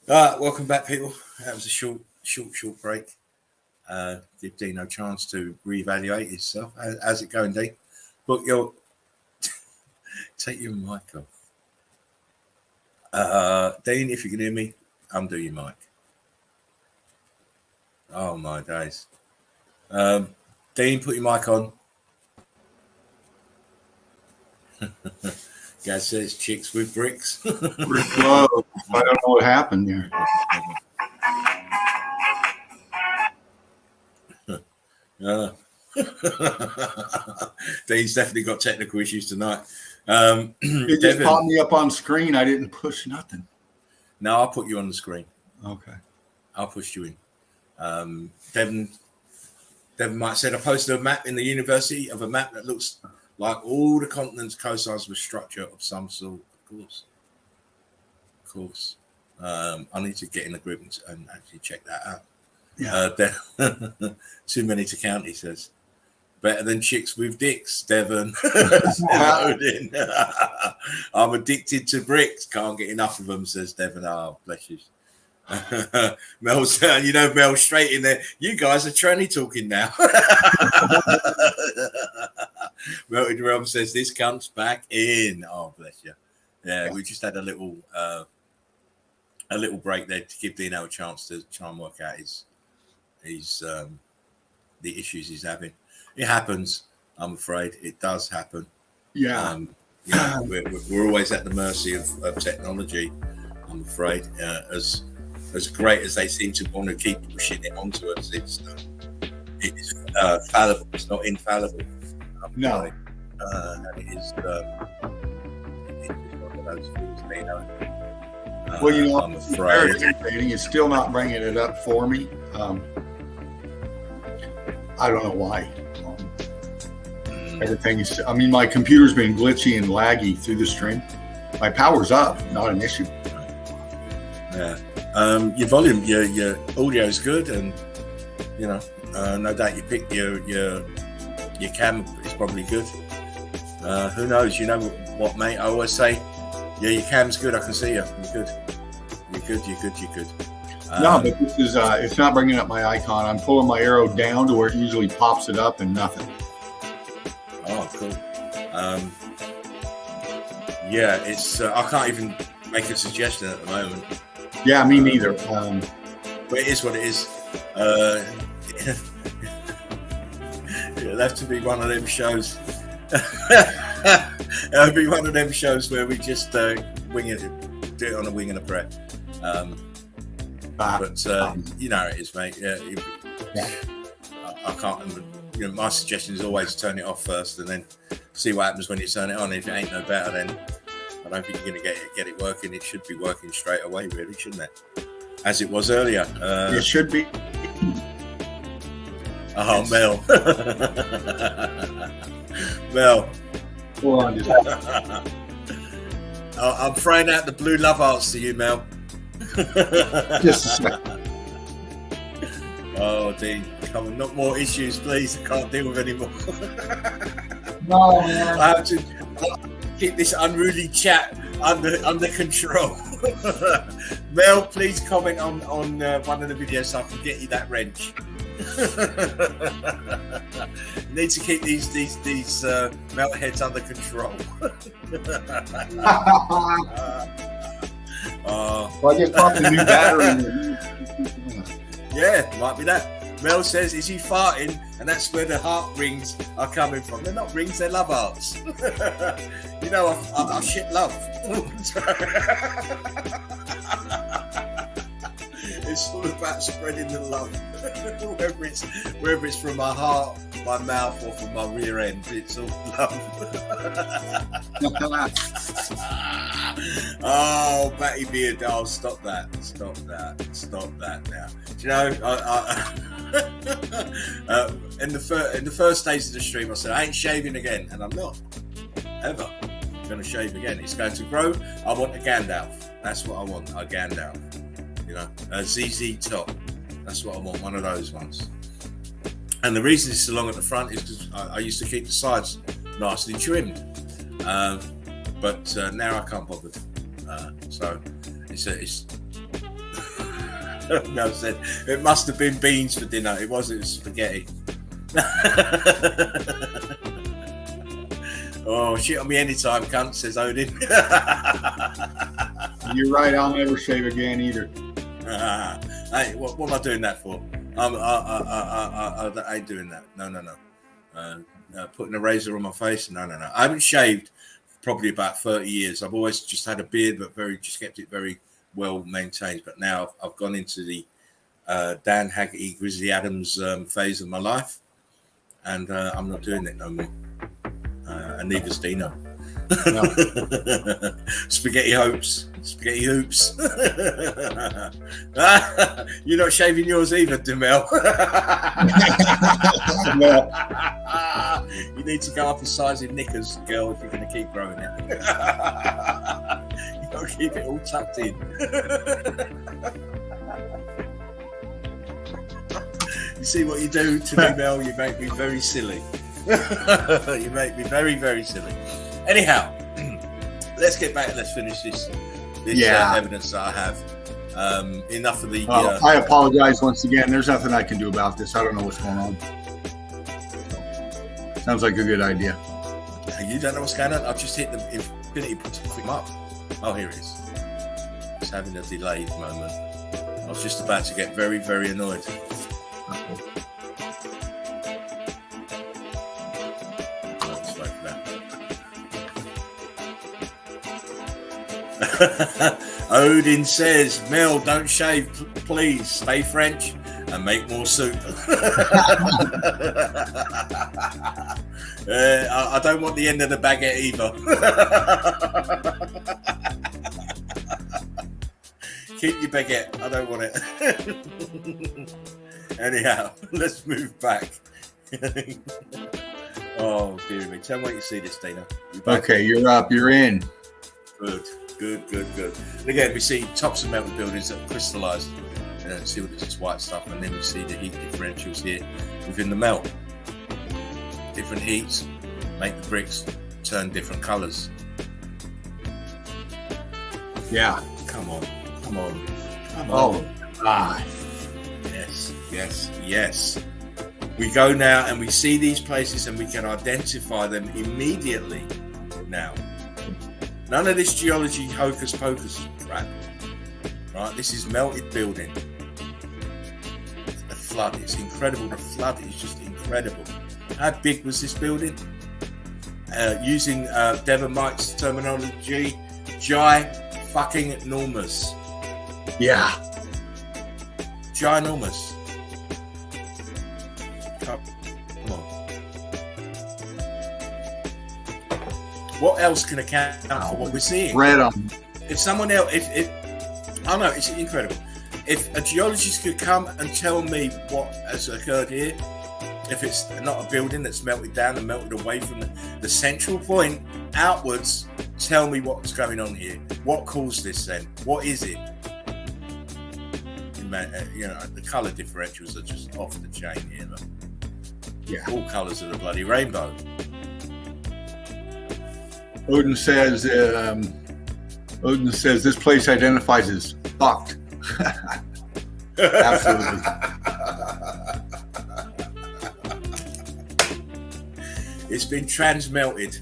Welcome back, people. That was a short break. Give Dino a chance to reevaluate himself. How's it going, Dean? But take your mic off. Dean, if you can hear me, undo your mic. Oh my days. Dean, put your mic on. Gaz says chicks with bricks. Brick love. I don't know what happened there. Dean's definitely got technical issues tonight. It just popped me up on screen. I didn't push nothing. No, I'll put you on the screen. Okay. I'll push you in. Devin might said I posted a map in the university of a map that looks like all the continents' coastlines with structure of some sort. Of course. I need to get in a group and actually check that out. Yeah. Too many to count, he says. Better than chicks with dicks, Devon. I'm addicted to bricks. Can't get enough of them, says Devon. Oh, bless you. Mel's, Mel straight in there. You guys are tranny talking now. Melted Realm says this comes back in. Oh, bless you. Yeah, we just had a little break there to give Dino a chance to try and work out his the issues he's having. It happens. I'm afraid it does happen. Yeah. We're always at the mercy of technology. I'm afraid, as great as they seem to want to keep pushing it onto us, it's fallible. It's not infallible. No. And it is one of those things, Well, I'm afraid. It's still not bringing it up for me. I don't know why. Everything is, my computer's been glitchy and laggy through the stream. My power's up, not an issue. Yeah. Your volume, your audio is good, and no doubt you picked your cam is probably good. Who knows? You know what, mate? I always say, yeah, your cam's good. I can see you. You're good. You're good. No, but this is it's not bringing up my icon. I'm pulling my arrow down to where it usually pops it up and nothing. Oh, cool. Yeah, it's I can't even make a suggestion at the moment. Yeah, me neither. But it is what it is. It'll have to be one of them shows. It'll be one of them shows where we just wing it, do it on a wing and a prayer. But you know how it is, mate. Yeah. I can't. My suggestion is always turn it off first, and then see what happens when you turn it on. If it ain't no better, then I don't think you're going to get it working. It should be working straight away, really, shouldn't it? As it was earlier. It should be. Oh, Mel. Mel. Hold on, I'm throwing out the blue love hearts to you, Mel. Just a second. Oh, Dean, come on, not more issues, please. I can't deal with any more. No, man. I have to keep this unruly chat under control. Mel, please comment on one of the videos so I can get you that wrench. Need to keep these melt heads under control. Well, I just popped a new battery. Yeah, might be that. Mel says, is he farting? And that's where the heart rings are coming from. They're not rings, they're love hearts. You know, I shit love. It's all about spreading the love. whether it's from my heart, my mouth, or from my rear end, it's all love. Oh, Batty Beard, oh, stop that now. Do you know, in the first stage of the stream, I said, I ain't shaving again, and I'm not, ever going to shave again. It's going to grow. I want a Gandalf. That's what I want, a Gandalf. You know, a ZZ top. That's what I want, one of those ones. And the reason it's so long at the front is because I used to keep the sides nicely trimmed. But now I can't bother. So it's Mel said, it must have been beans for dinner. It wasn't spaghetti. Oh, shit on me anytime, cunt, says Odin. You're right. I'll never shave again either. Hey, what am I doing that for? I ain't doing that. No. Putting a razor on my face? No. I haven't shaved probably about 30 years. I've always just had a beard, but just kept it very well maintained. But now I've gone into the Dan Haggerty, Grizzly Adams phase of my life, and I'm not doing it no more. And neither's Dino. No. Spaghetti hoops. You're not shaving yours either, Demel. You need to go up a size in knickers, girl, if you're going to keep growing it. You got to keep it all tucked in. You see what you do to me, Mel? You make me very silly. You make me very, very silly. Anyhow, let's get back and let's finish this evidence that I have. Enough of the... I apologize once again. There's nothing I can do about this. I don't know what's going on. Sounds like a good idea. You don't know what's going on? I've just hit the infinity to pick him up. Oh, here it is. It's having a delayed moment. I was just about to get very, very annoyed. Odin says, Mel, don't shave, please. Stay French and make more soup. I don't want the end of the baguette either. Keep your baguette. I don't want it. Anyhow, let's move back. Oh, dear me. Tell me what you see this, Dana. Okay, you're up. You're in. Good. And again, we see tops of mountain buildings that are crystallized. See what it's white stuff, and then we see the heat differentials here within the melt. Different heats make the bricks turn different colors. Yeah. Come on. Oh. Yes. We go now and we see these places and we can identify them immediately now. None of this geology hocus pocus crap. Right? This is melted building. The flood. It's incredible. The flood is just incredible. How big was this building? Using Devon Mike's terminology, fucking enormous. Yeah. Ginormous. Come on. What else can account for what we're seeing? Red on. If someone else, I know, it's incredible. If a geologist could come and tell me what has occurred here, if it's not a building that's melted down and melted away from the central point outwards, tell me what's going on here. What caused this then? What is it? The colour differentials are just off the chain here. Look. Yeah. All colours of the bloody rainbow. Odin says this place identifies as fucked. Absolutely. It's been transmelted.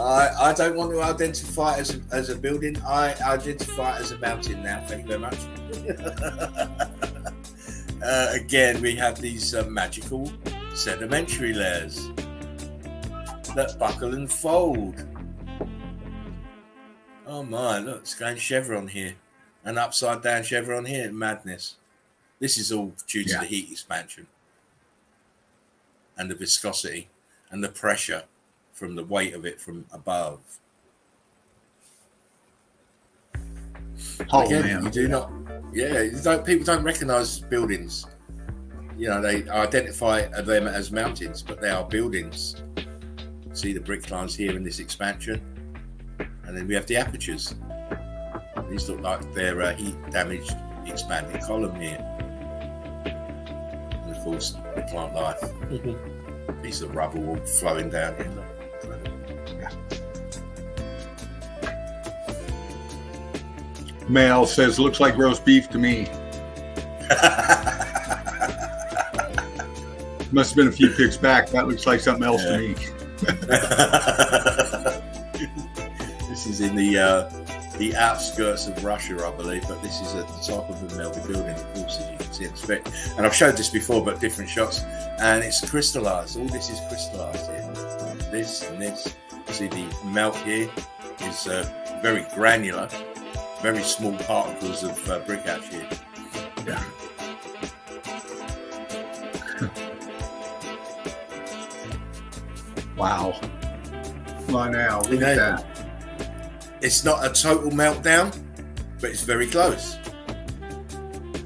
I don't want to identify it as a building. I identify it as a mountain now. Thank you very much. Again, we have these magical sedimentary layers that buckle and fold. Oh my, look, it's going chevron here. An upside down chevron here. Madness. This is all due to the heat expansion and the viscosity and the pressure from the weight of it from above. Oh, again, man. you do not. Yeah, people don't recognise buildings. You know, they identify them as mountains, but they are buildings. See the brick lines here in this expansion, and then we have the apertures. These look like they're heat-damaged, expanded column here. And of course, the plant life. Piece of rubble all flowing down here. Male says, looks like roast beef to me. Must have been a few picks back. That looks like something else to me. This is in the outskirts of Russia, I believe, but this is at the top of the melted building, of course, as you can see. It's and I've showed this before, but different shots, and it's crystallized. All this is crystallized here. This and this. See, the melt here is very granular, very small particles of brick ash here. Yeah. Wow. Come on now, look at that. It's not a total meltdown, but it's very close.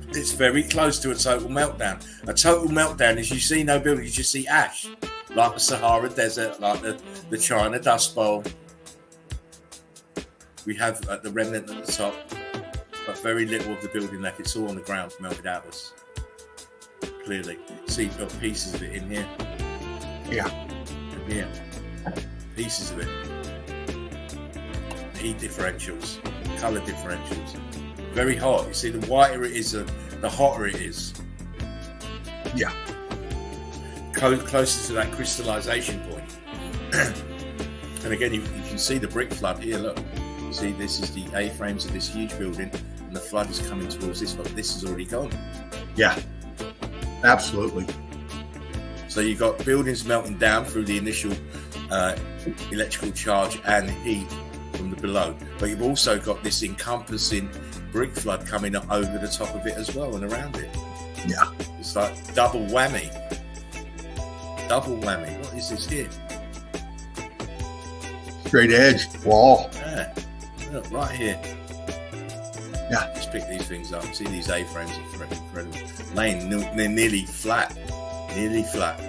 It's very close to a total meltdown. A total meltdown is you see no building, you just see ash, like the Sahara Desert, like the China Dust Bowl. We have the remnant at the top, but very little of the building left. It's all on the ground, melted outwards. Clearly, see, you've got pieces of it in here. Yeah. And here, pieces of it. Heat differentials, color differentials. Very hot. You see, the whiter it is, the hotter it is. Yeah. Closer to that crystallization point. And again, you can see the brick flood here. Look, see, this is the A-frames of this huge building, and the flood is coming towards this one. This is already gone. Yeah, absolutely. So you've got buildings melting down through the initial electrical charge and heat from the below, but you've also got this encompassing brick flood coming up over the top of it as well and around it. Yeah, it's like double whammy. Double whammy. What is this here? Straight edge wall. Yeah, look, right here. Yeah, just pick these things up. See, these A-frames are incredible. Laying, they're nearly flat. Nearly flat.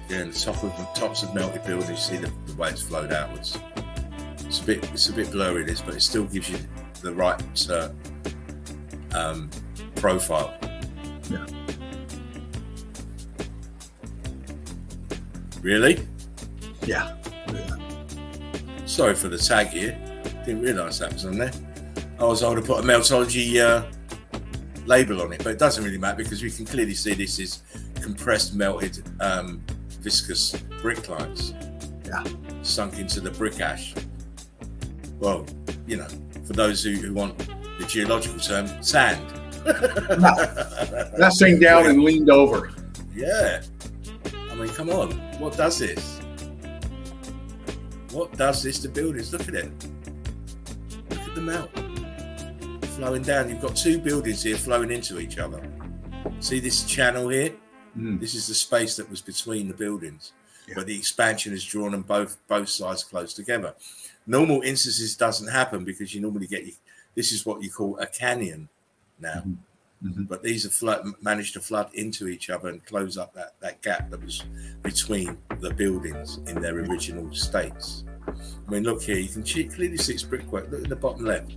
Yeah, and the tops of melted buildings, you see the way it's flowed outwards. It's a bit blurry, this, but it still gives you the right profile. Yeah. Really? Yeah. Sorry for the tag here. Didn't realise that was on there. I was able to put a Meltology label on it, but it doesn't really matter because we can clearly see this is compressed, melted, viscous brick lines. Yeah. Sunk into the brick ash. Well, you know, for those who want the geological term, sand. That thing down and leaned over. Yeah. I mean, come on. What does this? What does this to buildings? Look at it. Look at the melt. Flowing down. You've got two buildings here flowing into each other. See this channel here? This is the space that was between the buildings. Yeah. But the expansion is drawn on both sides close together. Normal instances doesn't happen because you normally get this is what you call a canyon now. But these are managed to flood into each other and close up that gap that was between the buildings in their original states. I mean, look here, you can clearly see it's brickwork. Look at the bottom left.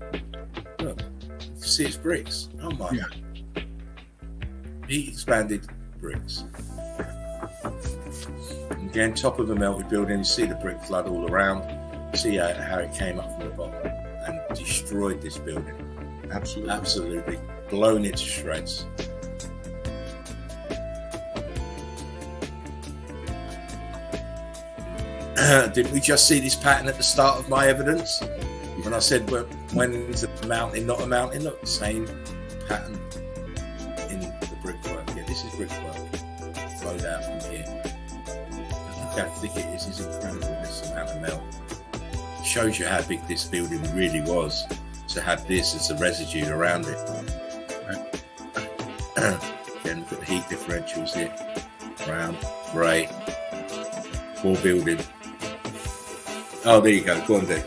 Look, you can see it's bricks. Oh my. Yeah. Heat expanded bricks. Again, top of the melted building, you see the brick flood all around. See how it came up from the bottom and destroyed this building. Absolutely. Blown it to shreds. Didn't we just see this pattern at the start of my evidence? When I said, well, when is a mountain not a mountain? Look, same pattern in the brickwork. Yeah, this is brickwork. Flowed out from here. Look how thick it is. It's incredible, this amount of melt. It shows you how big this building really was to have this as a residue around it. Again, look at the heat differentials here. Brown, grey, poor building. Oh, there you go. Go on, Dick.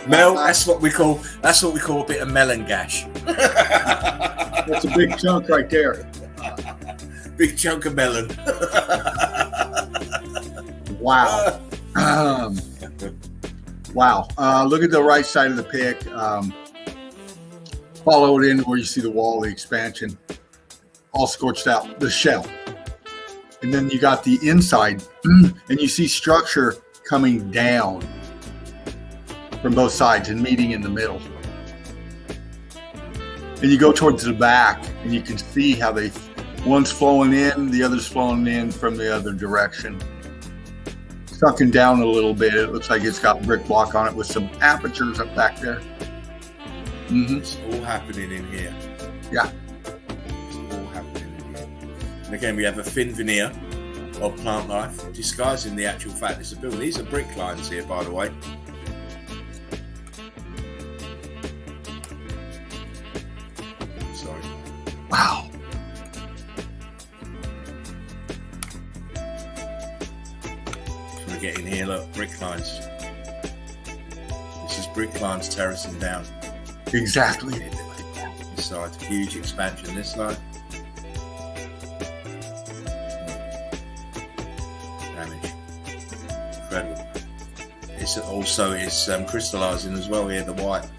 Mel, that's what we call a bit of melon gash. That's a big chunk right there. Big chunk of melon. Wow. Wow. Look at the right side of the pick. Follow it in where you see the wall, the expansion, all scorched out. The shell. and then you got the inside, and you see structure coming down from both sides and meeting in the middle. And you go towards the back, and you can see how one's flowing in, the other's flowing in from the other direction. Sucking down a little bit. It looks like it's got brick block on it with some apertures up back there. It's all happening in here. Yeah. It's all happening in here. And again, we have a thin veneer of plant life disguising the actual fatness of building. These are brick lines here, by the way. Sorry. Wow. Get in here, look, brick lines. This is brick lines terracing down. Exactly. This side, huge expansion this side. Damage. Incredible. It's crystallizing as well here, the white.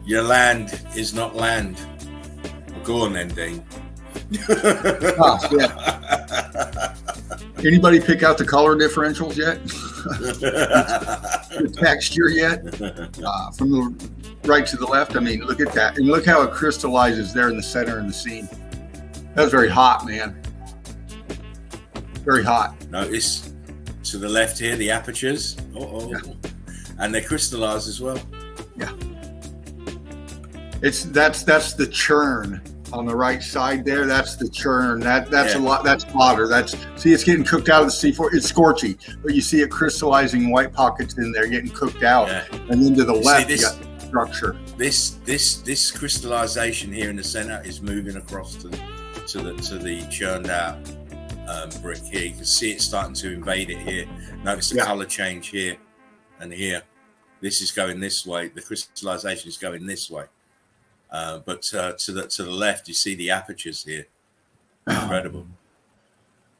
Your land is not land. Well, go on then, Dean. Yeah. Anybody pick out the color differentials yet? The texture yet? From the right to the left, I mean, look at that. And look how it crystallizes there in the center of the scene. That was very hot, man. Very hot. Notice to the left here, the apertures. Yeah. And they're crystallized as well. Yeah. That's the churn. On the right side there, that's the churn. That's a lot. That's water. See, it's getting cooked out of the C4. It's scorchy, but you see it crystallizing white pockets in there, getting cooked out. Yeah. And then to the left, you got structure. This crystallization here in the center is moving across to the churned out brick here. You can see it starting to invade it here. Notice the color change here and here. This is going this way. The crystallization is going this way. But to the left, you see the apertures here. Incredible.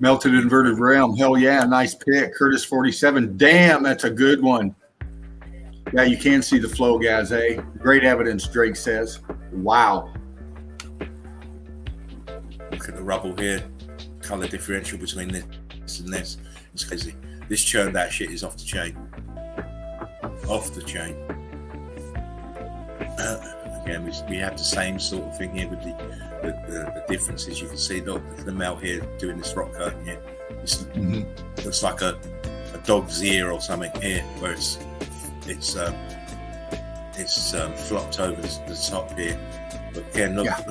Melted inverted realm. Hell yeah, nice pick. Curtis 47. Damn, that's a good one. Yeah, you can see the flow, guys. Great evidence, Drake says. Wow. Look at the rubble here. Color differential between this and this. It's crazy. This churned out shit is off the chain. Off the chain. Again, we have the same sort of thing here with the differences. You can see the melt here doing this rock curtain here. It looks like a dog's ear or something here, where it's flopped over the top here. But again, look at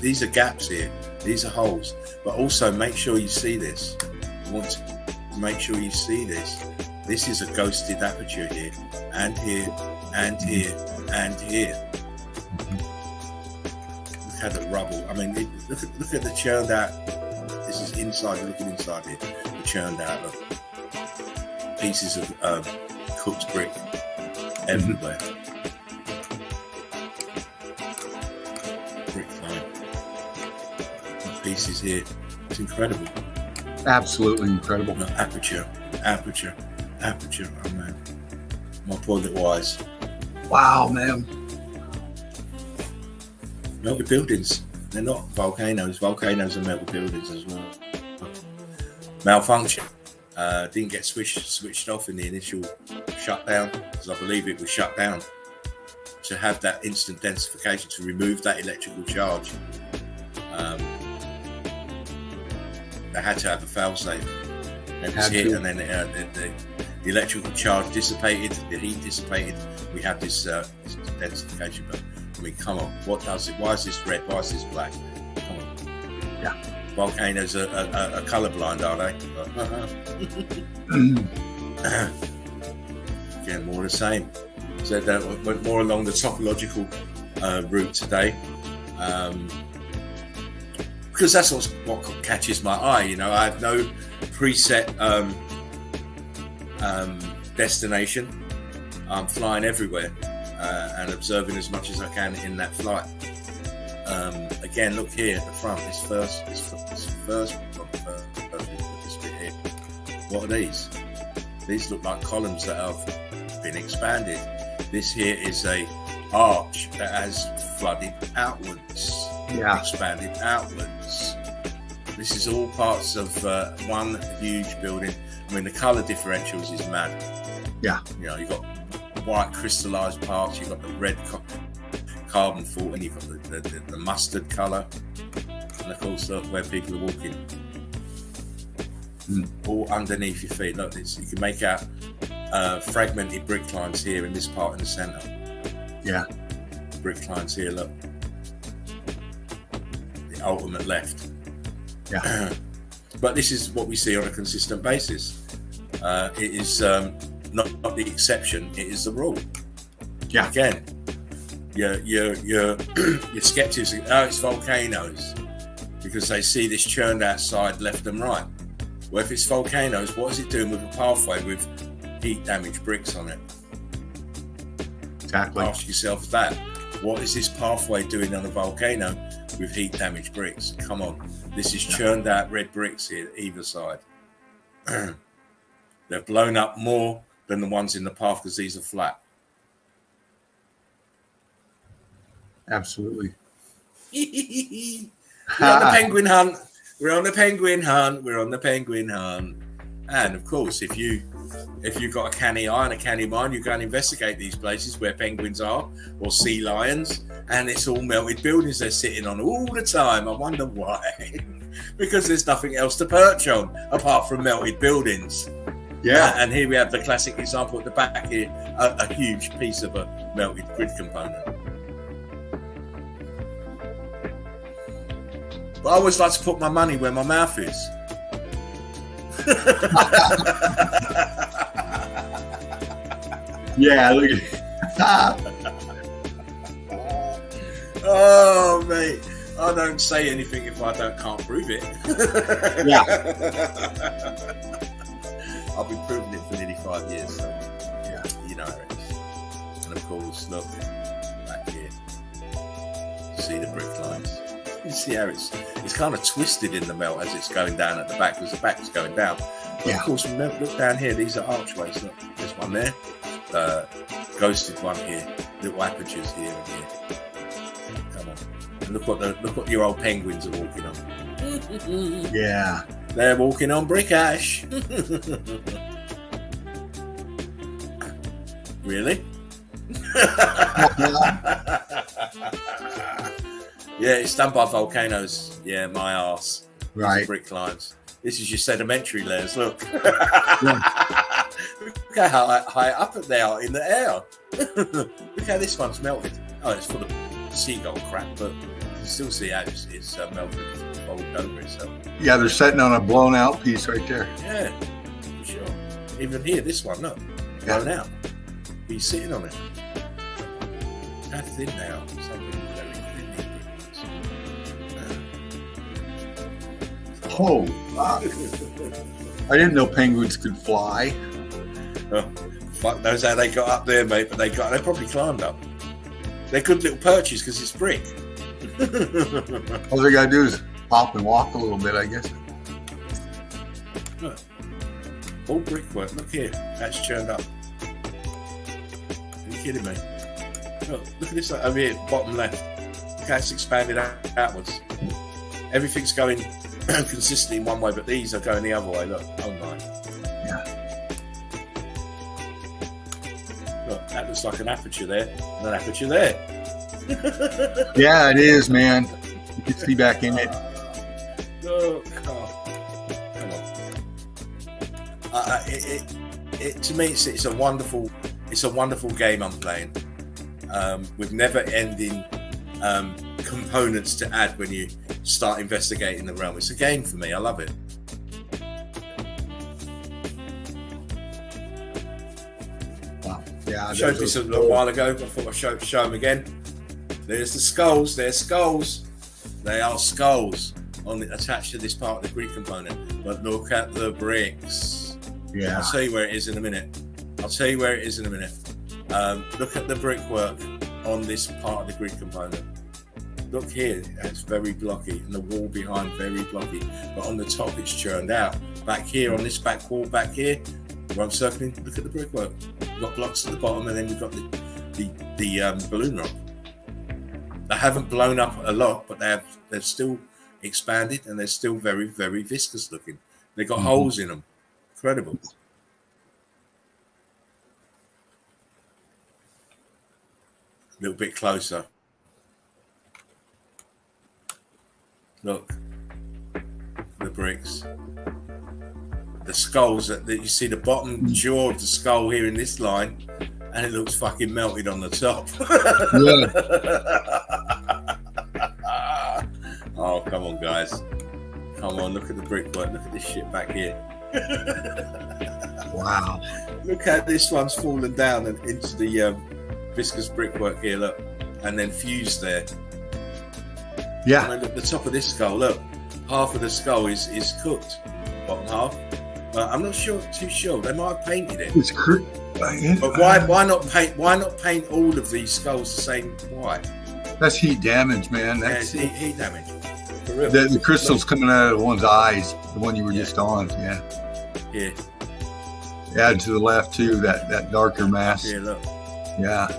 these are gaps here. These are holes. But also make sure you see this. You want to make sure you see this. This is a ghosted aperture here, and here, and here, and here. Look at the rubble. I mean, look at the churned out. This is inside. Looking inside here, the churned out. Look. Pieces of cooked brick everywhere. Brick line. Pieces here. It's incredible. Absolutely incredible. No, aperture. Oh man, my poor little eyes. Wow, man. Melted buildings. They're not volcanoes. Volcanoes are melted buildings as well. Malfunction. Didn't get switched off in the initial shutdown, because I believe it was shut down to have that instant densification, to remove that electrical charge. They had to have a failsafe. And it was hit, and then the electrical charge dissipated, the heat dissipated. We have this densification. But I mean, come on, what does it? Why is this red? Why is this black? Come on. Yeah. Volcanoes are colorblind, are they? Again, more the same. So that went more along the topological route today, because that's what catches my eye. You know, I have no preset destination. I'm flying everywhere and observing as much as I can in that flight. Again, look here at the front. This first bit here. What are these? These look like columns that have been expanded. This here is a arch that has flooded outwards, Yeah. expanded outwards. This is all parts of one huge building. I mean, the color differentials is mad. Yeah. You know, you've got white crystallized parts, you've got the red carbon fault, and you've got the mustard color. And of course, look where people are walking. All underneath your feet. Look, you can make out fragmented brick lines here in this part in the center. Yeah. Brick lines here, look. The ultimate left. Yeah. But this is what we see on a consistent basis. It is not the exception, it is the rule. Yeah. Again, your skeptics think, oh, it's volcanoes, because they see this churned outside left and right. Well, if it's volcanoes, what is it doing with a pathway with heat damaged bricks on it? Exactly. Ask yourself that. What is this pathway doing on a volcano with heat damaged bricks? Come on. This is churned out red bricks here, either side. They've blown up more than the ones in the path because these are flat. Absolutely. We're on the penguin hunt. We're on the penguin hunt. We're on the penguin hunt. And of course, if you've got a canny eye and a canny mind, you go and investigate these places where penguins are or sea lions, and it's all melted buildings they're sitting on all the time. I wonder why. Because there's nothing else to perch on apart from melted buildings. Yeah. And here we have the classic example at the back here, a huge piece of a melted grid component. But I always like to put my money where my mouth is. Yeah, look at Oh, mate. I don't say anything if I can't prove it. Yeah. I've been proving it for nearly 5 years, so yeah, you know how it is. And of course, look, back here. See the brick lines? You see how it's kind of twisted in the melt as it's going down at the back, because the back's going down. But Yeah. of course, look down here, these are archways. Look, there's one there, ghosted one here, little apertures here and here. Come on. And look what your old penguins are walking on. Yeah. They're walking on brick ash. Really? Yeah, it's done by volcanoes. Yeah, my arse. Right. Brick lines. This is your sedimentary layers. Look. Yeah. Look how high up they are in the air. Look how this one's melted. Oh, it's full of seagull crap, but you can still see how it's melted, folded over itself. Yeah, they're sitting on a blown out piece right there. Yeah, sure. Even here, this one, look, blown out. He's sitting on it. How thin they are. Something very thin. Oh, wow. I didn't know penguins could fly. Oh, fuck knows how they got up there, mate, but they probably climbed up. They're good little perches because it's brick. All they gotta do is hop and walk a little bit, I guess. Look. All brickwork. Look here. That's churned up. Are you kidding me? Look at this over here, bottom left. Look how it's expanded outwards. Everything's going consistently in one way, but these are going the other way. Look. Oh, my. Yeah. Look, that looks like an aperture there, and an aperture there. Yeah, it is, man. You can see back in it. Look, come on. To me, it's a wonderful game I'm playing, with never-ending components to add when you start investigating the realm. It's a game for me. I love it. Wow. Yeah, I showed this a little while ago. I thought I'd show them again. There's the skulls. There's skulls. They are skulls attached to this part of the grid component. But look at the bricks. Yeah. I'll tell you where it is in a minute. Look at the brickwork on this part of the grid component. Look here, it's very blocky, and the wall behind very blocky. But on the top, it's churned out. Back here, on this back wall back here, where I'm circling, look at the brickwork. We've got blocks at the bottom, and then we've got the balloon rock. They haven't blown up a lot, but they've still expanded, and they're still very, very viscous looking. They've got holes in them. Incredible. A little bit closer. Look, the bricks. The skulls that you see, the bottom jaw of the skull here in this line, and it looks fucking melted on the top. Oh, come on, guys. Come on, look at the brickwork. Look at this shit back here. Wow. Look how this one's fallen down and into the viscous brickwork here, look, and then fused there. Yeah. I mean, look, the top of this skull, look, half of the skull is cooked, bottom half. I'm not too sure. They might have painted it. It's but why not paint? Why not paint all of these skulls the same white? That's heat damage, man. That's heat damage. For real. The crystals coming out of one's eyes. The one you were just on. Yeah. Yeah. Add to the left too. That darker mass. Yeah. Look. Yeah.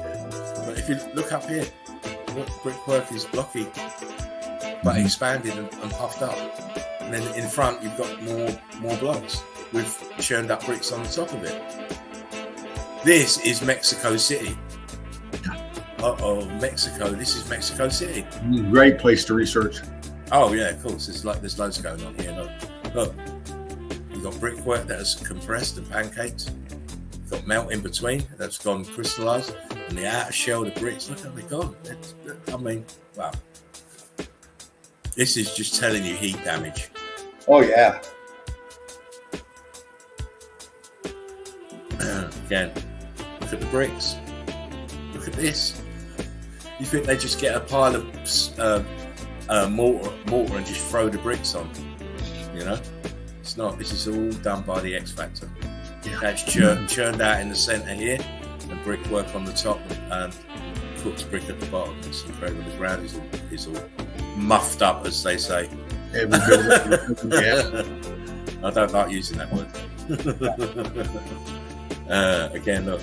But if you look up here, look, brickwork is blocky, but expanded and puffed up. And then in front, you've got more blocks with churned up bricks on the top of it. This is Mexico City. Mexico. This is Mexico City. Great place to research. Oh yeah, of course. There's loads going on here. Look, you've got brickwork that is compressed and pancaked. You've got melt in between that's gone crystallized, and the outer shell of the bricks. Look how they've gone. I mean, wow. This is just telling you heat damage. Oh yeah. Again, look at the bricks. Look at this. You think they just get a pile of mortar and just throw the bricks on? You know, it's not. This is all done by the X Factor. Yeah. That's churned out in the center here, and brickwork on the top, and cooked brick at the bottom. It's incredible. The ground is all muffed up, as they say. Yeah. I don't like using that word. Again, look,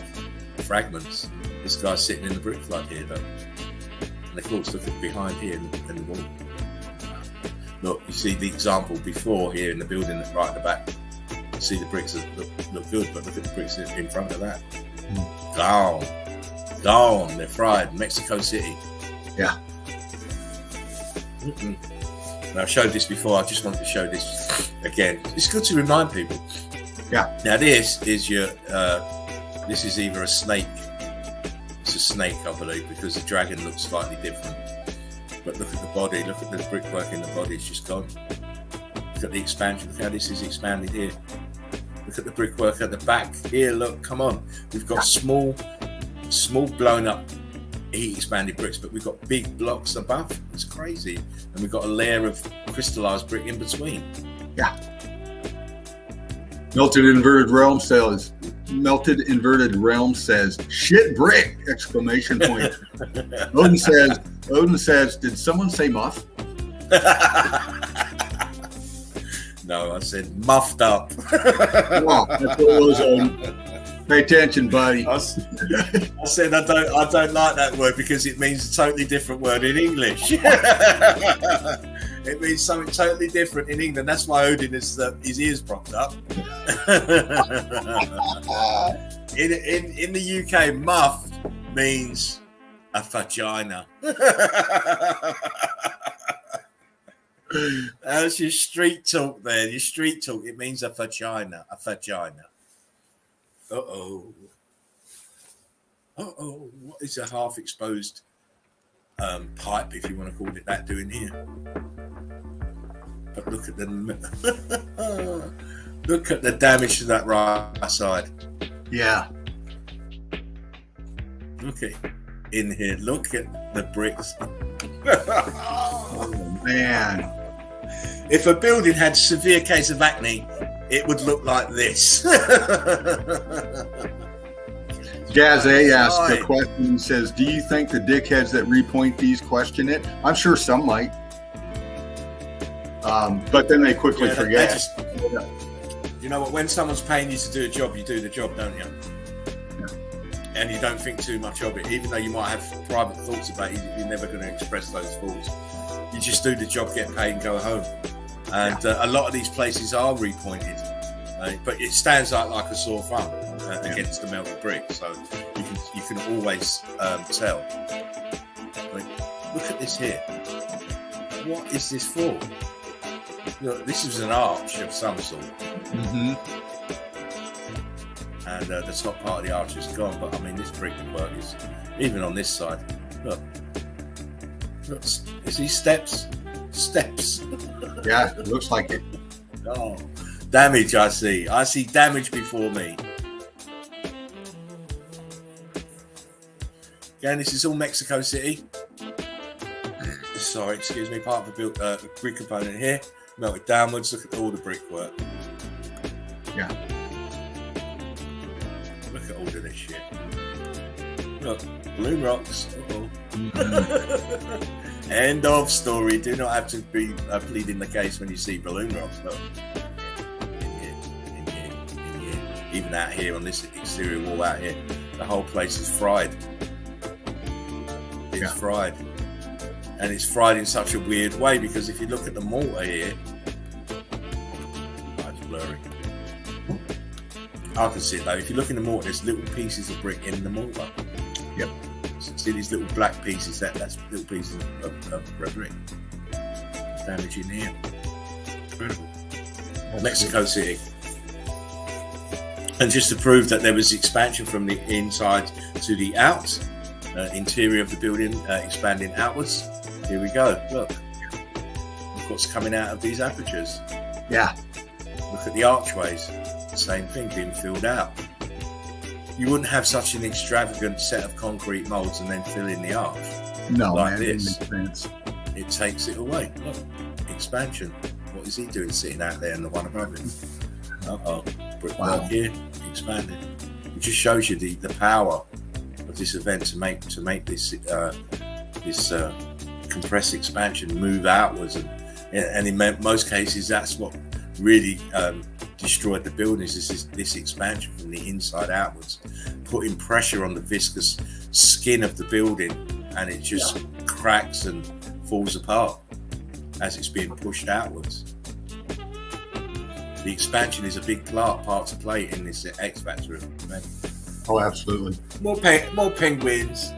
fragments. This guy's sitting in the brick flood here, look. And of course, look at behind here in the wall. Look, you see the example before here in the building right at the back. You see the bricks look good, but look at the bricks in front of that. Gone. They're fried. Mexico City. Yeah. Now, I showed this before. I just wanted to show this again. It's good to remind people. Yeah. Now this is your. This is either a snake. It's a snake, I believe, because the dragon looks slightly different. But look at the body. Look at the brickwork in the body. It's just gone. Look at the expansion. Look how this is expanded here. Look at the brickwork at the back here. Look, come on. We've got small blown up heat expanded bricks, but we've got big blocks above. It's crazy. And we've got a layer of crystallized brick in between. Yeah. Melted Inverted Realm says, shit brick! Exclamation point. Odin says, did someone say muff? No, I said muffed up. Wow, that's what it was, Odin. Pay attention, buddy. I said I don't like that word because it means a totally different word in English. It means something totally different in England. That's why Odin is his ears propped up. In the UK, muffed means a vagina. That's your street talk there. Your street talk. It means a vagina. A vagina. Uh-oh. What is a half-exposed pipe, if you want to call it that, doing here? But look at the damage to that right side. Yeah. Look at in here. Look at the bricks. Oh man. If a building had severe case of acne, it would look like this. Jazz A asked a question and says, do you think the dickheads that repoint these question it? I'm sure some might. But then they quickly forget. You know what? When someone's paying you to do a job, you do the job, don't you? Yeah. and you don't think too much of it, even though you might have private thoughts about it, you're never going to express those thoughts. You just do the job, get paid, and go home. And a lot of these places are repointed, but it stands out like a sore thumb against the melted brick, so you can always tell. I mean, look at this here. What is this for? Look, this is an arch of some sort. Mm-hmm. And the top part of the arch is gone, but I mean, this brickwork is, even on this side, look, is these steps? Yeah, it looks like it. Oh, damage. I see damage before me. Again, this is all Mexico City. Sorry, excuse me, part of the brick component here, melted downwards. Look at all the brickwork. Yeah. Look at all of this shit. Look, balloon rocks. End of story. Do not have to be pleading the case when you see balloon rocks. Look. In here. Even out here on this exterior wall out here, the whole place is fried. It's fried. And it's fried in such a weird way, because if you look at the mortar here, it's blurry. I can see it though. If you look in the mortar, there's little pieces of brick in the mortar. Yep. So see these little black pieces? That's little pieces of brick. Damage in here. Incredible. Mexico City. And just to prove that there was expansion from the inside to the out, interior of the building expanding outwards. Here we go. Look what's coming out of these apertures. Yeah. Look at the archways. Same thing, being filled out. You wouldn't have such an extravagant set of concrete molds and then fill in the arch. No, like man, this. it makes sense. It takes it away. Look, expansion. What is he doing sitting out there in the one above him? Brickwork here, expanded. It just shows you the power of this event to make this compressed expansion move outwards, and in most cases that's what really destroyed the buildings. This expansion from the inside outwards, putting pressure on the viscous skin of the building, and it just cracks and falls apart as it's being pushed outwards. The expansion is a big part to play in this X Factor event. Oh, absolutely. More penguins.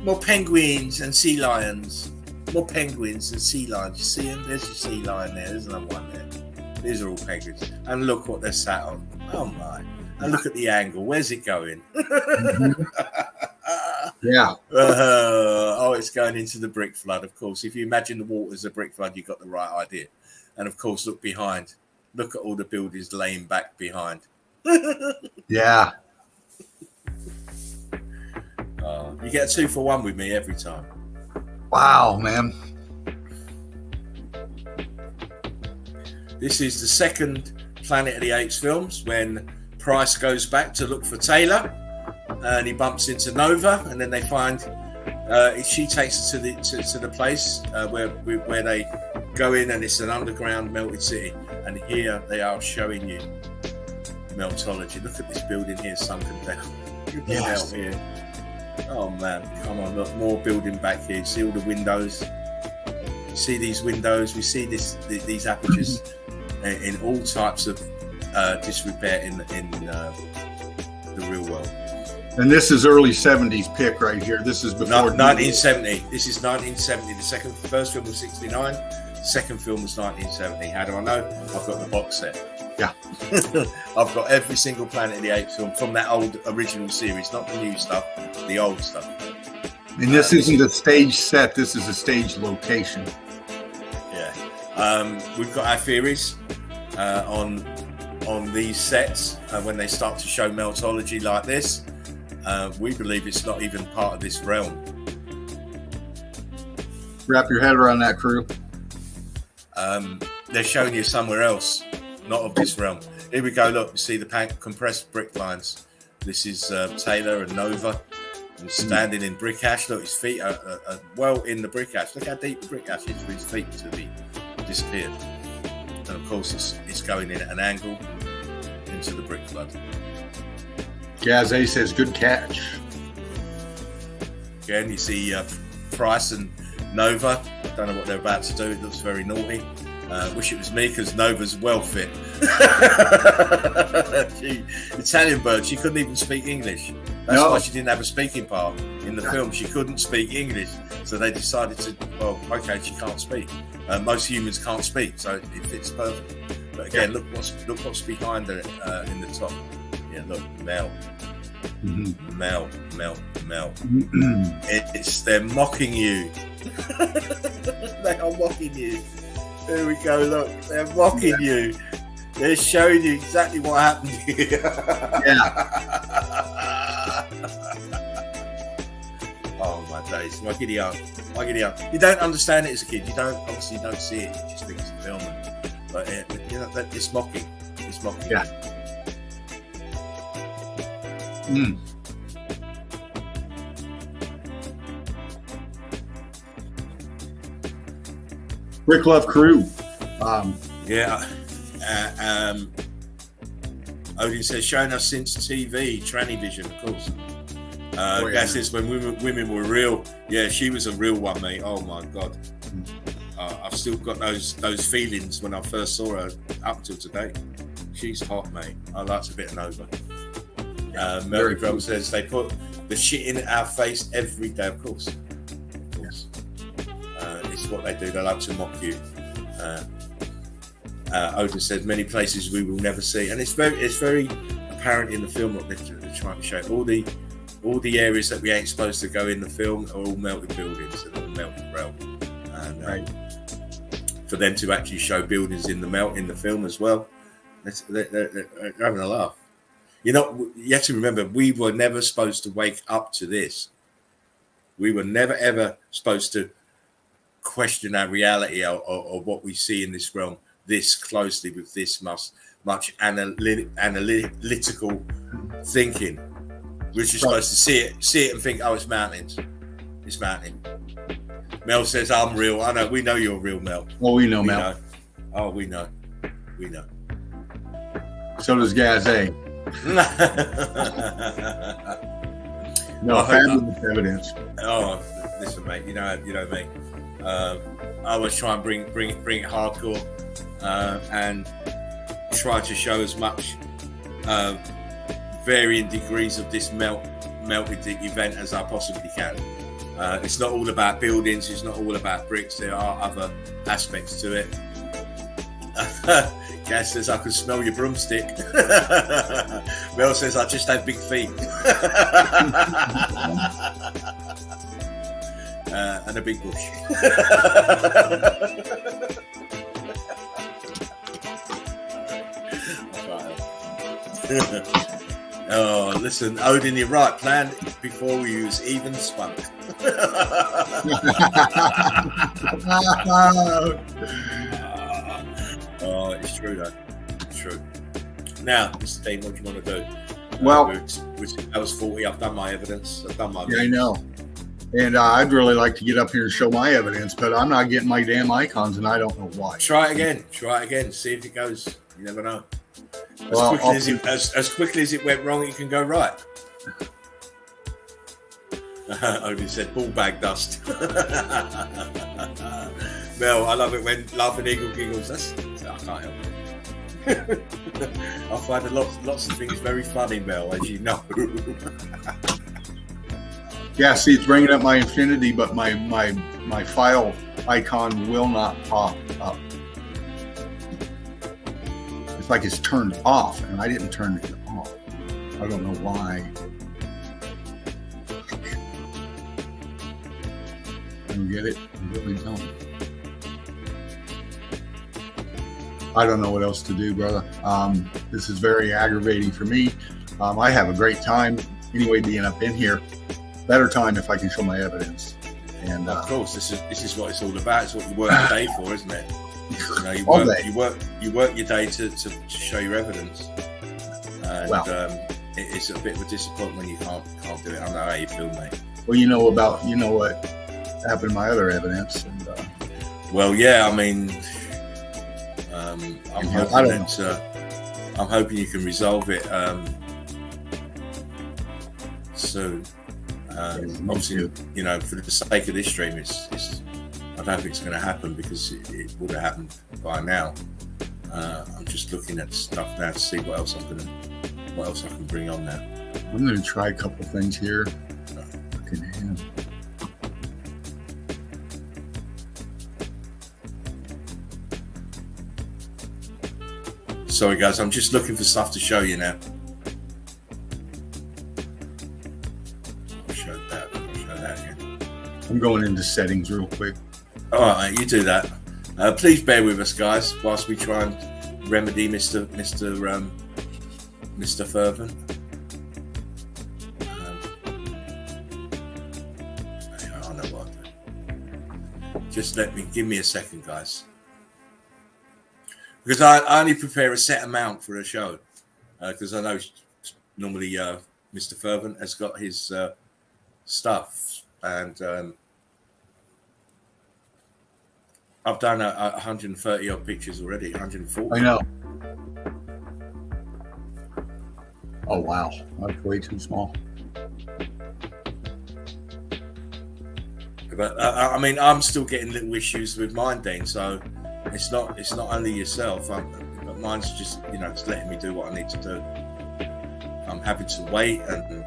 More penguins and sea lions. More penguins and sea lions. You see them? There's your sea lion there. There's another one there. These are all penguins. And look what they're sat on. Oh my. And look at the angle. Where's it going? Yeah. It's going into the brick flood, of course. If you imagine the water as a brick flood, you've got the right idea. And of course, look behind. Look at all the buildings laying back behind. Yeah. You get a 2-for-1 with me every time. Wow, man. This is the second Planet of the Apes films when Price goes back to look for Taylor, and he bumps into Nova, and then they find she takes her to the place where they go in, and it's an underground melted city. And here they are showing you Meltology. Look at this building here, sunken down. Look out here. Oh man, come on, look, more building back here. See all the windows. You see these windows. We see these apertures in all types of disrepair in the real world. And this is early 70s pick right here. This is before 1970. This is 1970. The first film was 69. The second film was 1970. How do I know? I've got the box set. Yeah. I've got every single Planet of the Apes film from that old original series, not the new stuff, the old stuff. And this isn't a stage set. This is a stage location. Yeah. We've got our theories on these sets when they start to show Meltology like this. We believe it's not even part of this realm. Wrap your head around that, crew. They're showing you somewhere else, not of this realm. Here we go. Look, you see the compressed brick lines. This is Taylor and Nova, and standing in brick ash. Look, his feet are well in the brick ash. Look how deep the brick ash is for his feet to be disappeared. And of course, it's going in at an angle into the brick flood. Gazé says, good catch. Again, you see Price and Nova. I don't know what they're about to do. It looks very naughty. Wish it was me, because Nova's well fit. Italian bird, she couldn't even speak English. That's why she didn't have a speaking part in the film. She couldn't speak English, so they decided to, well, okay, she can't speak. Most humans can't speak, so it fits perfect. But again, look what's behind her in the top. Yeah, look, Mel. Mm-hmm. Mel. They're mocking you. They are mocking you. There we go, look, they're mocking you. They're showing you exactly what happened here. Oh my days, my giddy aunt. You don't understand it as a kid. You don't see it. You just think it's a film. But it's mocking. It's mocking. Yeah. Rick Love Crew. Odin says, showing us since TV, Tranny Vision, of course. That says when women were real. Yeah, she was a real one, mate. Oh my God. I've still got those feelings when I first saw her up till today. She's hot, mate. I liked a bit of Nova. Mary Grump says they put the shit in our face every day, of course. It's what they do. They like to mock you. Odin says many places we will never see, and it's very apparent in the film what they're trying to show. All the areas that we ain't supposed to go in the film are all melted buildings and all melted rail. And for them to actually show buildings in the film as well, they're having a laugh. You have to remember, we were never supposed to wake up to this. We were never ever supposed to question our reality or what we see in this realm this closely with this much analytical thinking. We're just supposed to see it and think, oh, it's mountains. It's mountain. Mel says, I'm real. I know. We know you're real, Mel. Well, we know, Mel. Oh, we know. So does Gazé. No, fabulous evidence. Oh, listen, mate. You know me. I always try and bring it hardcore and try to show as much varying degrees of this melted event as I possibly can. It's not all about buildings. It's not all about bricks. There are other aspects to it. Gaz says, I can smell your broomstick. Mel says, I just have big feet. And a big bush. Oh, listen, Odin, you're right. Plan before we use even spunk. Oh, it's true though. It's true. Now, Mr. Dean, what do you want to do? Well, that was 40. I've done my evidence. I've done my. Yeah, I know. And I'd really like to get up here and show my evidence, but I'm not getting my damn icons, and I don't know why. Try it again. See if it goes. You never know. As quickly as it went wrong, it can go right. Odin said, ball bag dust. Mel, I love it when Laughing Eagle giggles. I can't help it. I find lots of things very funny, Mel, as you know. Yeah, see, it's bringing up my infinity, but my file icon will not pop up. It's like it's turned off, and I didn't turn it off. I don't know why. I don't get it. I really don't. I don't know what else to do, brother. This is very aggravating for me. I have a great time anyway being up in here. Better time if I can show my evidence. And of course, this is what it's all about. It's what you work your day for, isn't it? You work your day to show your evidence. And it's a bit of a disappointment when you can't do it. I don't know how you feel, mate. Well, you know what happened to my other evidence. And, well, yeah, I mean, I'm hoping you can resolve it. soon. Me Obviously, too. you know, for the sake of this stream, it's I don't think it's going to happen because it would have happened by now. I'm just looking at stuff now to see what else I can bring on now. I'm going to try a couple things here. Fucking hell. Sorry, guys, I'm just looking for stuff to show you now. I'll show that again. I'm going into settings real quick. All right, you do that. Please bear with us, guys, whilst we try and remedy Mr. Fervent. I know what I'll do. Just give me a second, guys. Because I only prepare a set amount for a show. Because I know normally Mr. Fervent has got his stuff. And I've done 130 odd pictures already, 140. I know. Oh, wow. That's way too small. But I mean, I'm still getting little issues with mine, Dean. So it's not only yourself, but mine's just, you know, it's letting me do what I need to do. I'm happy to wait, and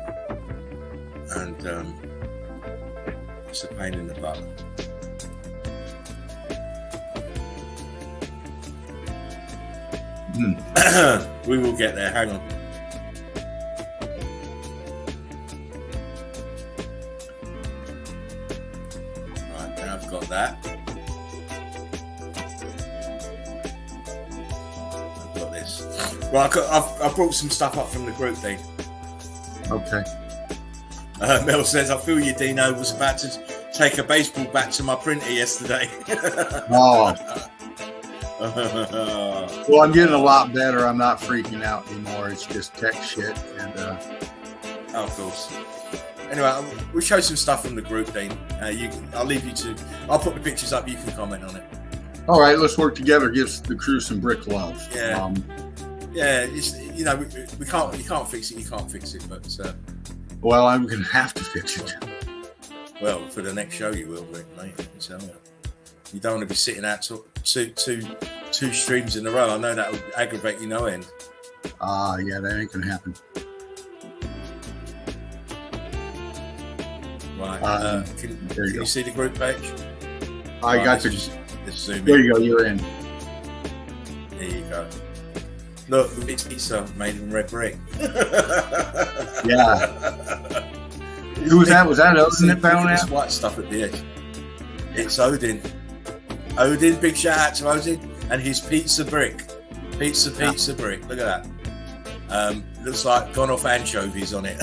it's a pain in the butt. We will get there. Hang on. Right, now I've got that. I've got this. Right, I've brought some stuff up from the group, Dean. Okay. Mel says, I feel you, Dino. Was about to take a baseball bat to my printer yesterday. Oh. Well, I'm getting a lot better. I'm not freaking out anymore. It's just tech shit. And oh, of course. Anyway, we'll show some stuff from the group, Dean. I'll leave you to. I'll put the pictures up. You can comment on it. all right, let's work together. Give the crew some brick love. Yeah. Yeah. It's, you know, we can't. You can't fix it. You can't fix it. But well, I'm gonna have to fix it. well, for the next show, you will, Rick, mate. Let me tell you. You don't want to be sitting out two streams in a row. I know that would aggravate you no end. Yeah, that ain't gonna happen. Right. Can you see the group page? I right, got the. Let's zoom There in. you go. You're in. There you go. Look, it's pizza made from red brick. Yeah. Who was that? Was that Odin that found this that? white stuff at the edge. It's Odin. Odin, big shout out to Odin and his pizza brick. Pizza brick. Look at that. Looks like gone off anchovies on it.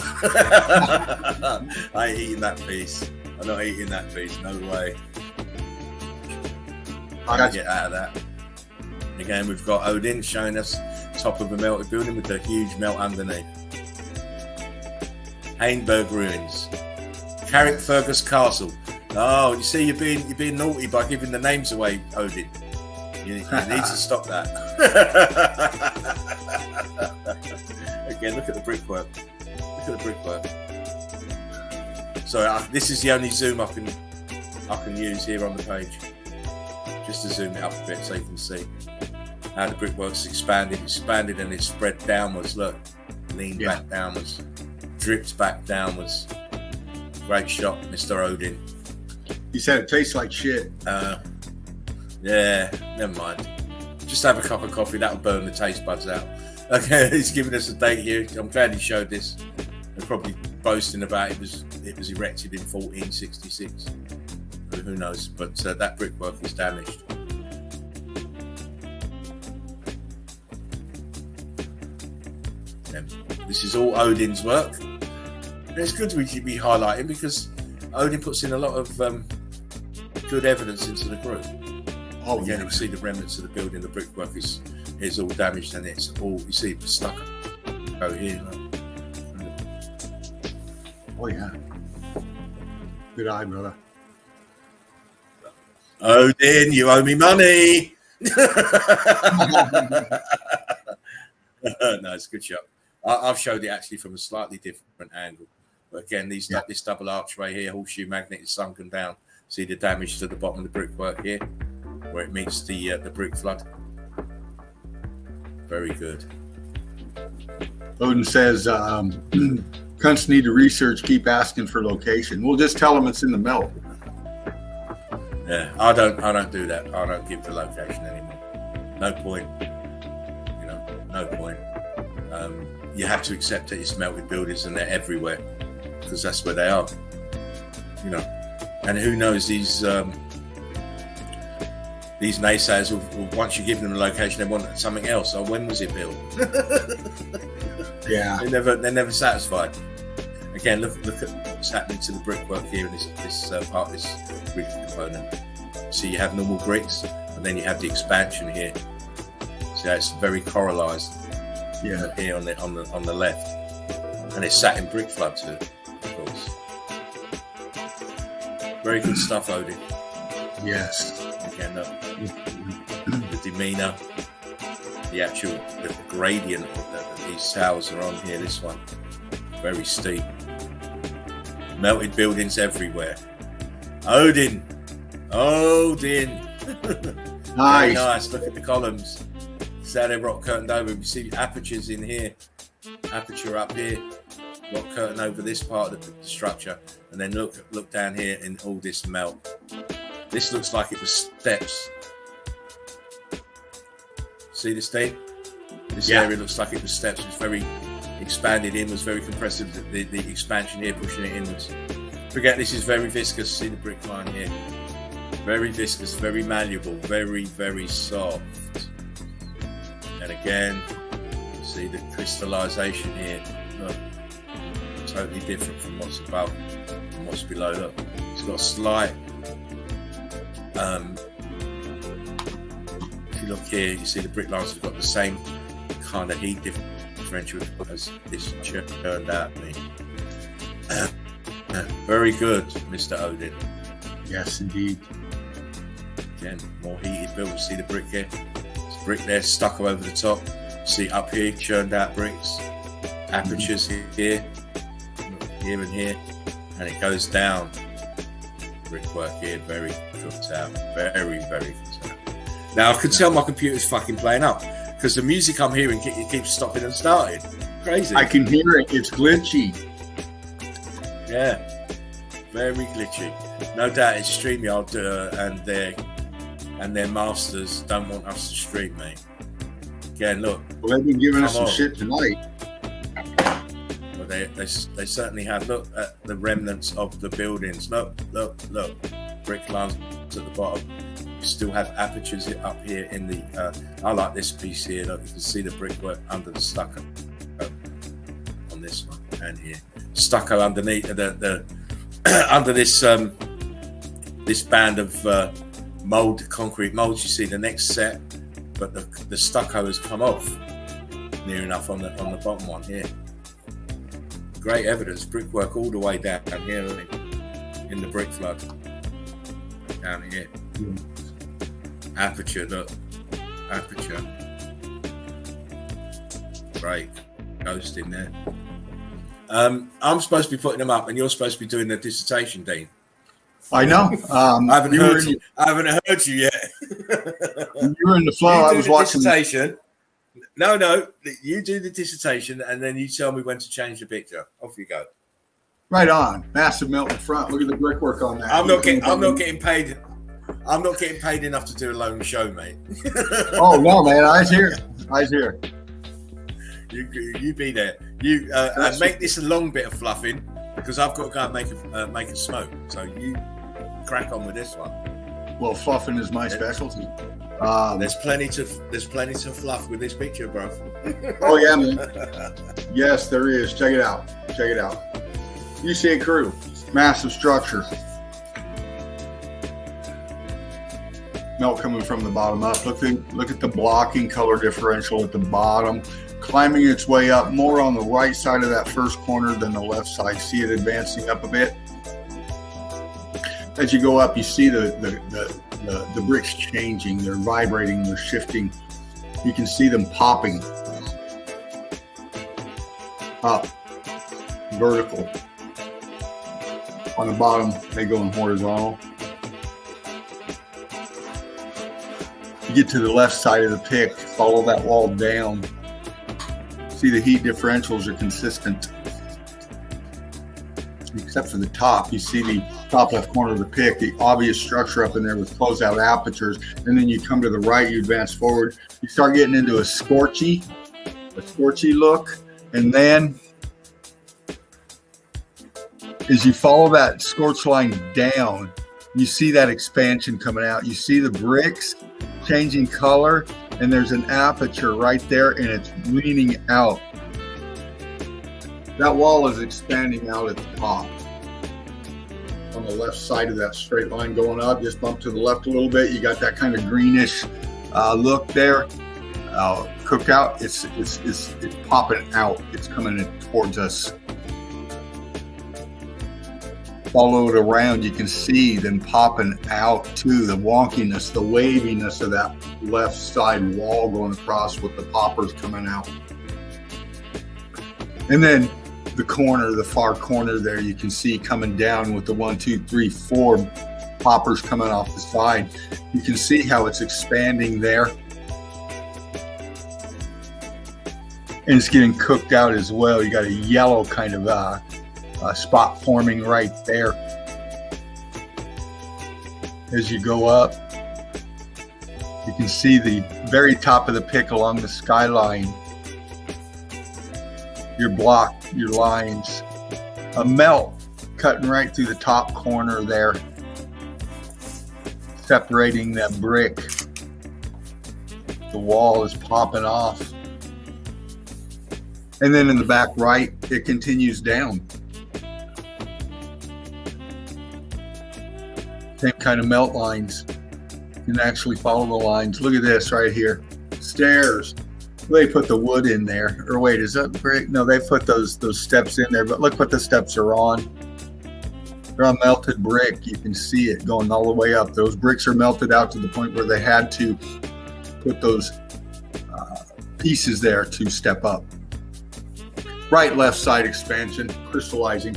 I ain't eating that piece. I'm not eating that piece. No way. I Gotta get out of that. Again, we've got Odin showing us top of a melted building with the huge melt underneath. Hainberg ruins. Carrickfergus Castle. Oh, you see, you're being naughty by giving the names away, Odin. You need to stop that. Again, look at the brickwork. Look at the brickwork. Sorry, this is the only zoom I can use here on the page. Just to zoom it up a bit so you can see how the brickwork's expanded, and it's spread downwards. Look, leaned back downwards, dripped back downwards. Great shot, Mr. Odin. You said it tastes like shit. Yeah, never mind. Just have a cup of coffee. That'll burn the taste buds out. Okay, he's giving us a date here. I'm glad he showed this. They're probably boasting about it was erected in 1466. Who knows? But that brickwork is damaged. Yeah. This is all Odin's work. And it's good we should be highlighting because Odin puts in a lot of good evidence into the group. Oh, again, you can see the remnants of the building. The brickwork is all damaged, and it's all, you see, stuck out here. Oh yeah. Good eye, brother. Odin, you owe me money. No, it's a good shot. I've showed it actually from a slightly different angle. But again, this double archway here, horseshoe magnet is sunken down. See the damage to the bottom of the brickwork here, where it meets the brick flood. Very good. Odin says, cunts need to research, keep asking for location. We'll just tell them it's in the melt. Yeah, I don't do that. I don't give the location anymore. No point. You know, no point. You have to accept that it's melted buildings and they're everywhere because that's where they are. You know, and who knows, these naysayers will once you give them the location, they want something else. Oh, when was it built? Yeah, they're never satisfied. Again, look at what's happening to the brickwork here in this part of this brick component. So you have normal bricks, and then you have the expansion here. So it's very coralized. Yeah, here on the left, and it's sat in brick flood too, of course. Very good stuff, Odin. Yes. Again, the demeanor, the actual the gradient that these towers are on here. This one, very steep. Melted buildings everywhere. Odin. Nice. Nice. Look at the columns. See how they're rock curtained over. You see apertures in here. Aperture up here. Rock curtain over this part of the structure. And then look down here in all this melt. This looks like it was steps. See this thing? This area looks like it was steps. It's very expanded in, was very compressive. The expansion here pushing it inwards. Forget this is very viscous. See the brick line here. Very viscous, very malleable, very, very soft. And again, see the crystallization here. Look, totally different from what's above and what's below. Look, it's got a slight. If you look here, you see the brick lines have got the same kind of heat differential as this turned out. Very good, Mr. Odin. Yes, indeed. Again, more heated build. See the brick here? There's brick there, stucco over the top. See up here, churned out bricks. Apertures here and here. And it goes down. Brickwork here, very cooked out. Very, very cooked out. Now, I can tell my computer's fucking playing up because the music I'm hearing it keeps stopping and starting. Crazy. I can hear it. It's glitchy. Yeah. Very glitchy. No doubt it's StreamYard and their masters don't want us to stream, mate. Again, look. Well, they've been giving us some shit tonight. Well, they certainly have. Look at the remnants of the buildings. Look. Brick lines at the bottom. You still have apertures up here in the. I like this piece here. Look, you can see the brickwork under the stucco on this one and here. Stucco underneath the under this this band of concrete molds. You see the next set, but the stucco has come off near enough on the bottom one here. Great evidence, brickwork all the way down here in the brick flood. Down here. Aperture, look. Aperture. Great. Ghost in there. I'm supposed to be putting them up and you're supposed to be doing the dissertation, Dean. I know. I haven't heard you yet. You were in the flow. I was watching. Dissertation. No. You do the dissertation and then you tell me when to change the picture. Off you go. Right on. Massive melt in front. Look at the brickwork on that. I'm not getting paid. I'm not getting paid enough to do a lone show, mate. Oh no, man! Eyes here. You be there. You make this a long bit of fluffing because I've got to go and make a smoke. So you crack on with this one. Well, fluffing is my specialty. There's plenty to fluff with this picture, bro. Oh yeah, man. Yes, there is. Check it out. You see a crew, massive structure. Melt coming from the bottom up. Look at the blocking color differential at the bottom, climbing its way up more on the right side of that first corner than the left side. See it advancing up a bit. As you go up, you see the bricks changing. They're vibrating. They're shifting. You can see them popping up, vertical, On the bottom, they go in horizontal. You get to the left side of the pick, follow that wall down. See the heat differentials are consistent. Except for the top, you see the top left corner of the pick, the obvious structure up in there with closeout apertures. And then you come to the right, you advance forward, you start getting into a scorchy look. And then as you follow that scorch line down, you see that expansion coming out. You see the bricks changing color, and there's an aperture right there, and it's leaning out. That wall is expanding out at the top. On the left side of that straight line going up, just bump to the left a little bit. You got that kind of greenish look there. Cookout, it's popping out. It's coming in towards us. Follow it around, you can see them popping out too. The wonkiness, the waviness of that left side wall going across with the poppers coming out. And then the corner, the far corner there, you can see coming down with the 1, 2, 3, 4 poppers coming off the side. You can see how it's expanding there. And it's getting cooked out as well. You got a yellow kind of spot forming right there. As you go up, you can see the very top of the pick along the skyline. Your block, your lines, a melt cutting right through the top corner there, separating that brick. The wall is popping off. And then in the back right, it continues down. Same kind of melt lines. You can actually follow the lines. Look at this right here. Stairs. They put the wood in there. Or wait, is that brick? No, they put those steps in there. But look what the steps are on. They're on melted brick. You can see it going all the way up. Those bricks are melted out to the point where they had to put those pieces there to step up. Right, left side expansion, crystallizing.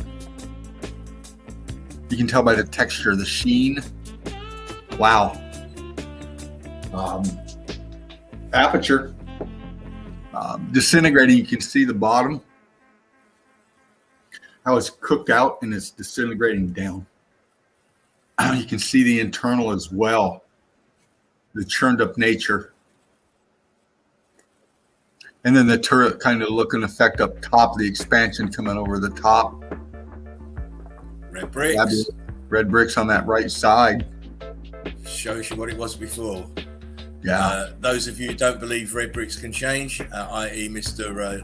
You can tell by the texture, the sheen. Wow. Aperture. Disintegrating, you can see the bottom. How it's cooked out and it's disintegrating down. You can see the internal as well. The churned up nature. And then the turret kind of look and effect up top, the expansion coming over the top. Red bricks. Red bricks on that right side. Shows you what it was before. Yeah. Those of you who don't believe red bricks can change, i.e. Mr.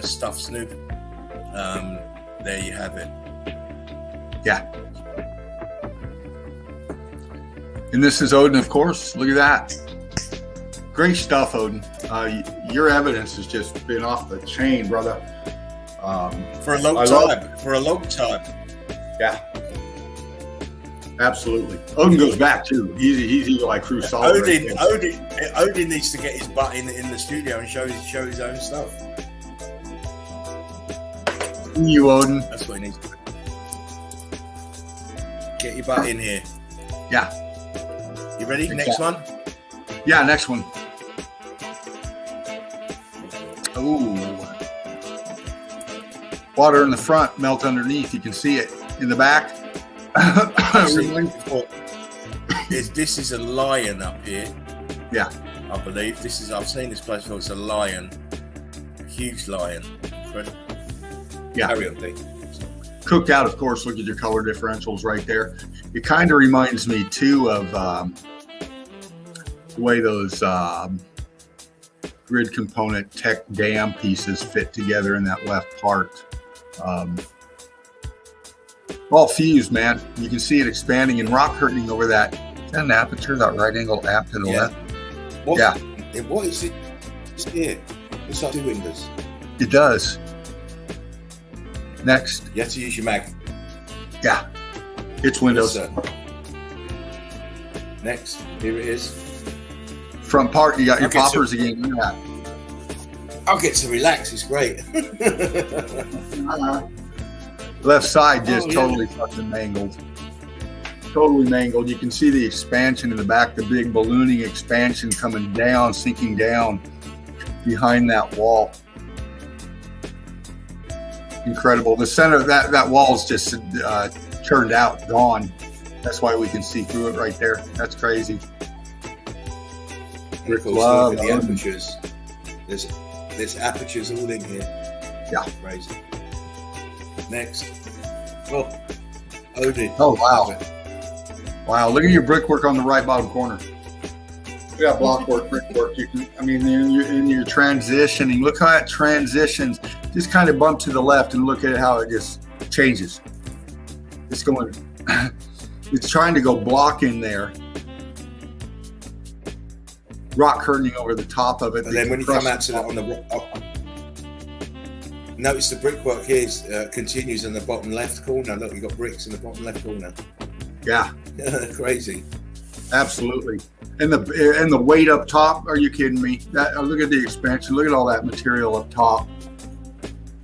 Stuff Snoop, there you have it. Yeah. And this is Odin, of course. Look at that. Great stuff, Odin. Your evidence has just been off the chain, brother. For a long time. Yeah. Absolutely. Odin goes back too. He's like Cruz Solid. Odin needs to get his butt in the studio and show his own stuff. You, Odin. That's what he needs to do. Get your butt in here. Yeah. You ready? Exactly. Next one? Yeah, next one. Ooh. Water in the front, melt underneath. You can see it in the back. This is a lion up here. Yeah. I believe. I've seen this place before. It's a lion. A huge lion. Yeah. Carry on, Dave. Cooked out, of course. Look at your color differentials right there. It kind of reminds me too of the way those grid component tech dam pieces fit together in that left part. All fused, man. You can see it expanding and rock curtaining over that. Is that an aperture, that right angle app to the left? What? Yeah. What is it? It's here. It's like 2 windows. It does. Next. You have to use your mag. Yeah. It's Windows. Yes, next. Here it is. Front part, you got your poppers again. Look at that. I'll get to relax. It's great. Left side just Oh, yeah. totally fucking mangled. Totally mangled. You can see the expansion in the back, the big ballooning expansion coming down, sinking down behind that wall. Incredible. The center of that wall is just turned out, gone. That's why we can see through it right there. That's crazy. And of course, look at the apertures. There's apertures all in here. Yeah. Crazy. Next. Oh, Odin. Oh, wow. Wow, look at your brickwork on the right bottom corner. We got blockwork, brickwork. You can, I mean, in your transitioning, look how it transitions. Just kind of bump to the left and look at how it just changes. It's going, it's trying to go block in there. Rock curtaining over the top of it. And then when you come out to that on the notice the brickwork here continues in the bottom left corner. Look, you've got bricks in the bottom left corner. Yeah. Crazy. Absolutely. And the weight up top, are you kidding me? Look at the expansion. Look at all that material up top.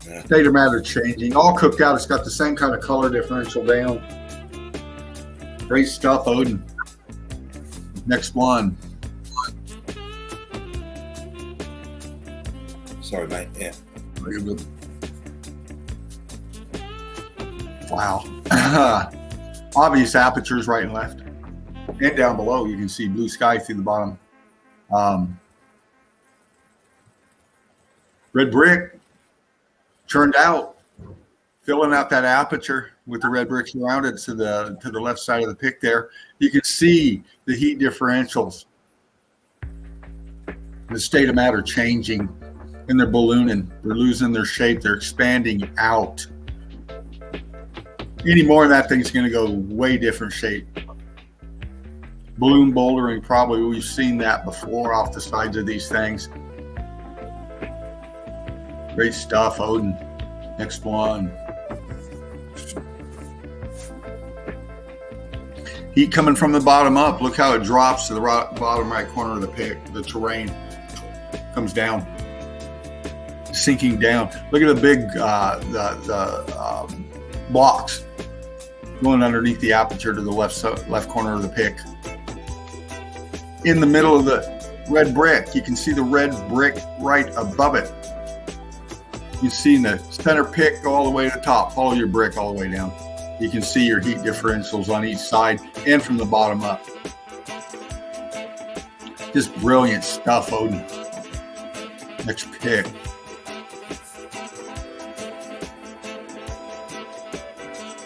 Yeah. State of matter changing. All cooked out. It's got the same kind of color differential down. Great stuff, Odin. Next one. Sorry, mate. Yeah. Wow. Obvious apertures right and left. And down below, you can see blue sky through the bottom. Red brick churned out, filling out that aperture with the red bricks around it to the left side of the pick there. You can see the heat differentials, the state of matter changing, and they're ballooning. They're losing their shape. They're expanding out. Any more of that thing's going to go way different shape. Balloon bouldering, probably we've seen that before off the sides of these things. Great stuff, Odin. Next one. Heat coming from the bottom up. Look how it drops to the bottom right corner of the pick. The terrain comes down, sinking down. Look at the big blocks going underneath the aperture to the left corner of the pick. In the middle of the red brick, you can see the red brick right above it. You've seen the center pick go all the way to the top. Follow your brick all the way down. You can see your heat differentials on each side and from the bottom up. Just brilliant stuff, Odin. Next pick.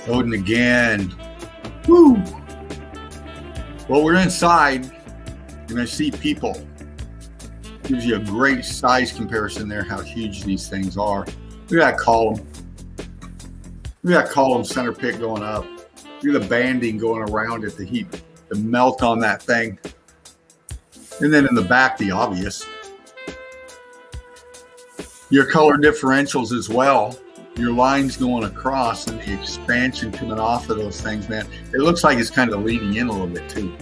Odin again. Woo! Well, we're inside. You're going to see people. Gives you a great size comparison there, how huge these things are. Look at that column. Look at that column center pick going up. Look at the banding going around it, the heat, the melt on that thing. And then in the back, the obvious. Your color differentials as well. Your lines going across and the expansion coming off of those things, man. It looks like it's kind of leaning in a little bit too.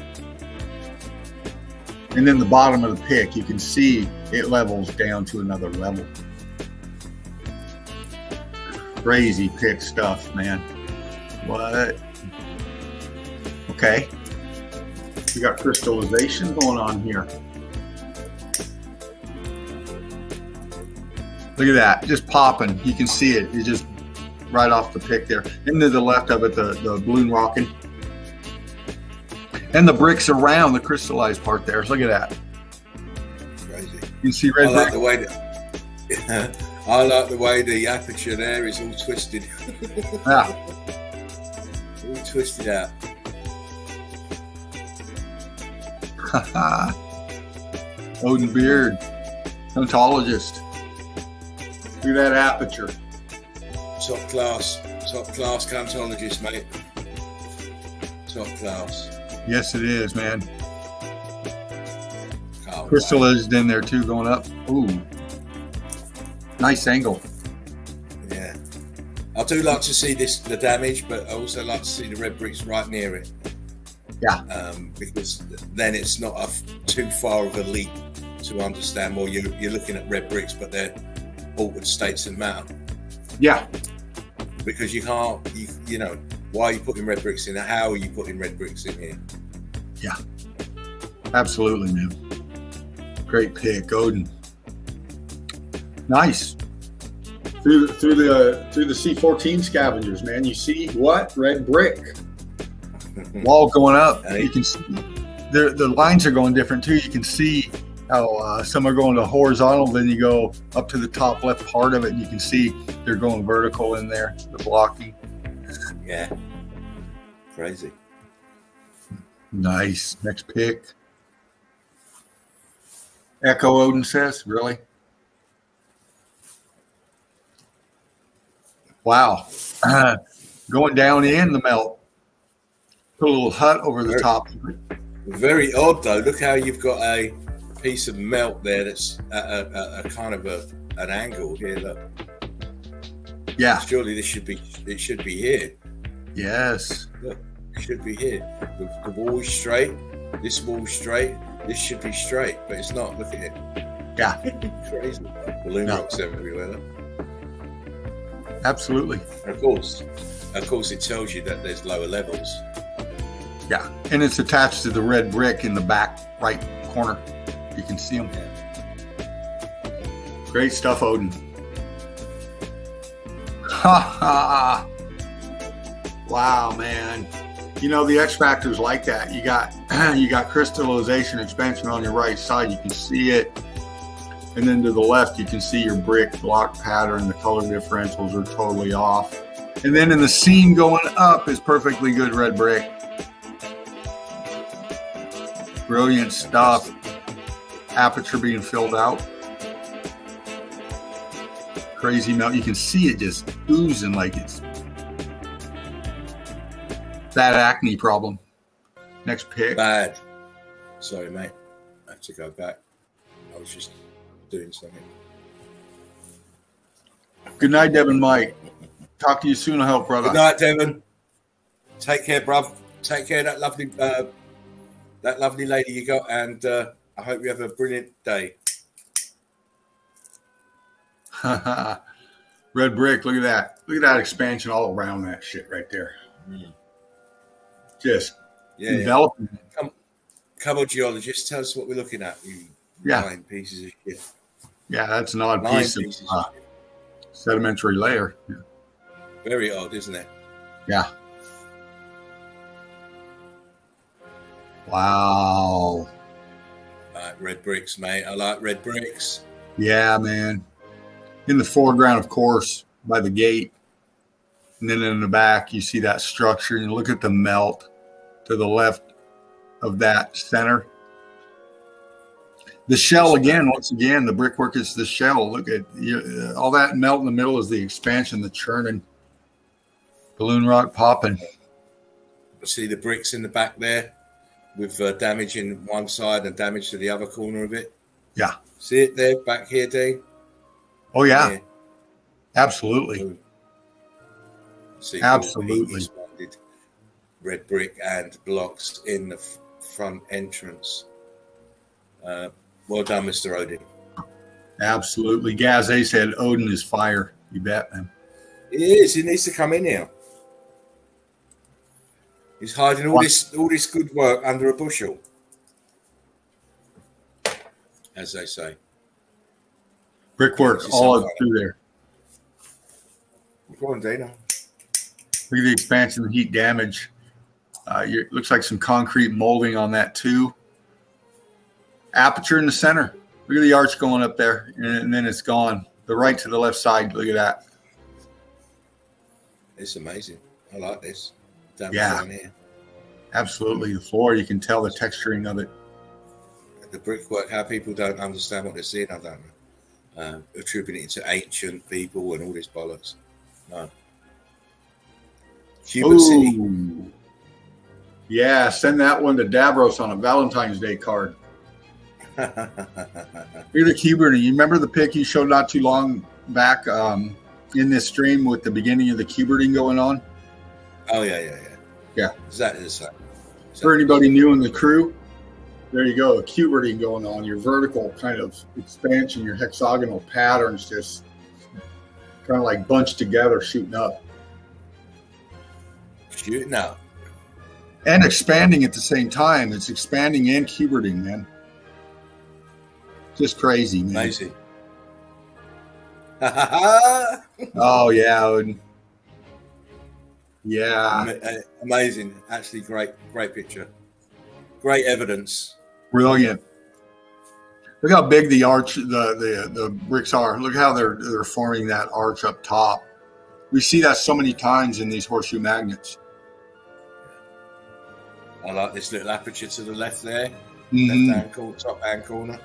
And then the bottom of the pick, you can see it levels down to another level. Crazy pick stuff, man. What? Okay. We got crystallization going on here. Look at that, just popping. You can see it. It's just right off the pick there. And to the left of it, the balloon rocking. And the bricks around the crystallized part there. Look at that. Crazy. You can see red brick. I like the way the aperture there is all twisted. Yeah. All twisted out. Odin Beard, ontologist. Look at that aperture. Top class cantologist, mate. Top class. Yes, it is, man. Oh, Crystallized in there too, going up. Ooh, nice angle. Yeah, I do like to see the damage, but I also like to see the red bricks right near it. Yeah. Because then it's not too far of a leap to understand. Well, you're looking at red bricks, but they're altered states of matter. Yeah. because you can't, you know, why are you putting red bricks in? How are you putting red bricks in here? Yeah, absolutely, man. Great pick, Odin. Nice. Through the C14 scavengers, man. You see what? Red brick. Wall going up. You can see the lines are going different too. You can see how some are going to horizontal, then you go up to the top left part of it, and you can see they're going vertical in there, the blocking. Yeah. Crazy. Nice. Next pick. Echo, Odin says, really? Wow. Going down in the melt. Put a little hut over the top of it. Very odd though. Look how you've got a piece of melt there that's at a kind of an angle here. Look. Yeah. Surely it should be here. Yes. Look, it should be here. The wall is straight. This wall is straight. This should be straight, but it's not. Look at it. Yeah. Crazy. Balloon rocks everywhere. Look. Absolutely. Of course, it tells you that there's lower levels. Yeah, and it's attached to the red brick in the back right corner. You can see them. Yeah. Great stuff, Odin. Ha ha! Wow, man. You know, the X Factor's like that. You got crystallization expansion on your right side. You can see it. And then to the left, you can see your brick block pattern. The color differentials are totally off. And then in the seam going up is perfectly good red brick. Brilliant stuff. Aperture being filled out. Crazy melt. You can see it just oozing like it's that acne problem. Next pick. Bad. Sorry, mate. I have to go back. I was just doing something. Good night, Devin Mike. Talk to you soon, I hope, brother. Good night, Devin. Take care, bruv. Take care of that lovely lady you got, and I hope you have a brilliant day. Red brick, look at that. Look at that expansion all around that shit right there. Just enveloping. Yeah. Come on, geologist, tell us what we're looking at, you nine pieces of shit. Yeah, that's an odd piece of sedimentary layer. Yeah. Very odd, isn't it? Yeah. Wow. I like red bricks, mate. I like red bricks. Yeah, man. In the foreground, of course, by the gate. And then in the back, you see that structure. And look at the melt to the left of that center. The shell again, once again, the brickwork is the shell. Look at all that melt in the middle is the expansion, the churning. Balloon rock popping. See the bricks in the back there with damage in one side and damage to the other corner of it? Yeah. See it there, back here, Dean? Oh, yeah. Absolutely. See, absolutely. Red brick and blocks in the front entrance. Well done, Mr. Odin. Absolutely. Gaze said Odin is fire. You bet, man. He is. He needs to come in here. He's hiding all this good work under a bushel, as they say. Brickwork all up through there. Go on, Dana. Look at the expansion, heat damage. Looks like some concrete molding on that too. Aperture in the center. Look at the arch going up there, and then it's gone. The right to the left side. Look at that. It's amazing. I like this. Down here. Absolutely. The floor, you can tell the texturing of it. The brickwork, how people don't understand what they're seeing, I don't know. Attributing it to ancient people and all this bollocks. No. Cuban City. Yeah, send that one to Davros on a Valentine's Day card. Look at the Cuberty. You remember the pic you showed not too long back in this stream with the beginning of the Cuberty going on? Oh, yeah. Yeah. Exactly the same. For anybody new in the crew, there you go. A Cuberty going on. Your vertical kind of expansion, your hexagonal patterns just kind of like bunched together, shooting up. Shooting out. And expanding at the same time. It's expanding and cubiting, man. Just crazy, man. Amazing. Oh, yeah, Odin. Yeah. Amazing. Actually, great picture. Great evidence. Brilliant. Look how big the arch, the bricks are. Look how they're forming that arch up top. We see that so many times in these horseshoe magnets. I like this little aperture to the left there. Mm-hmm. Left hand corner, top hand corner.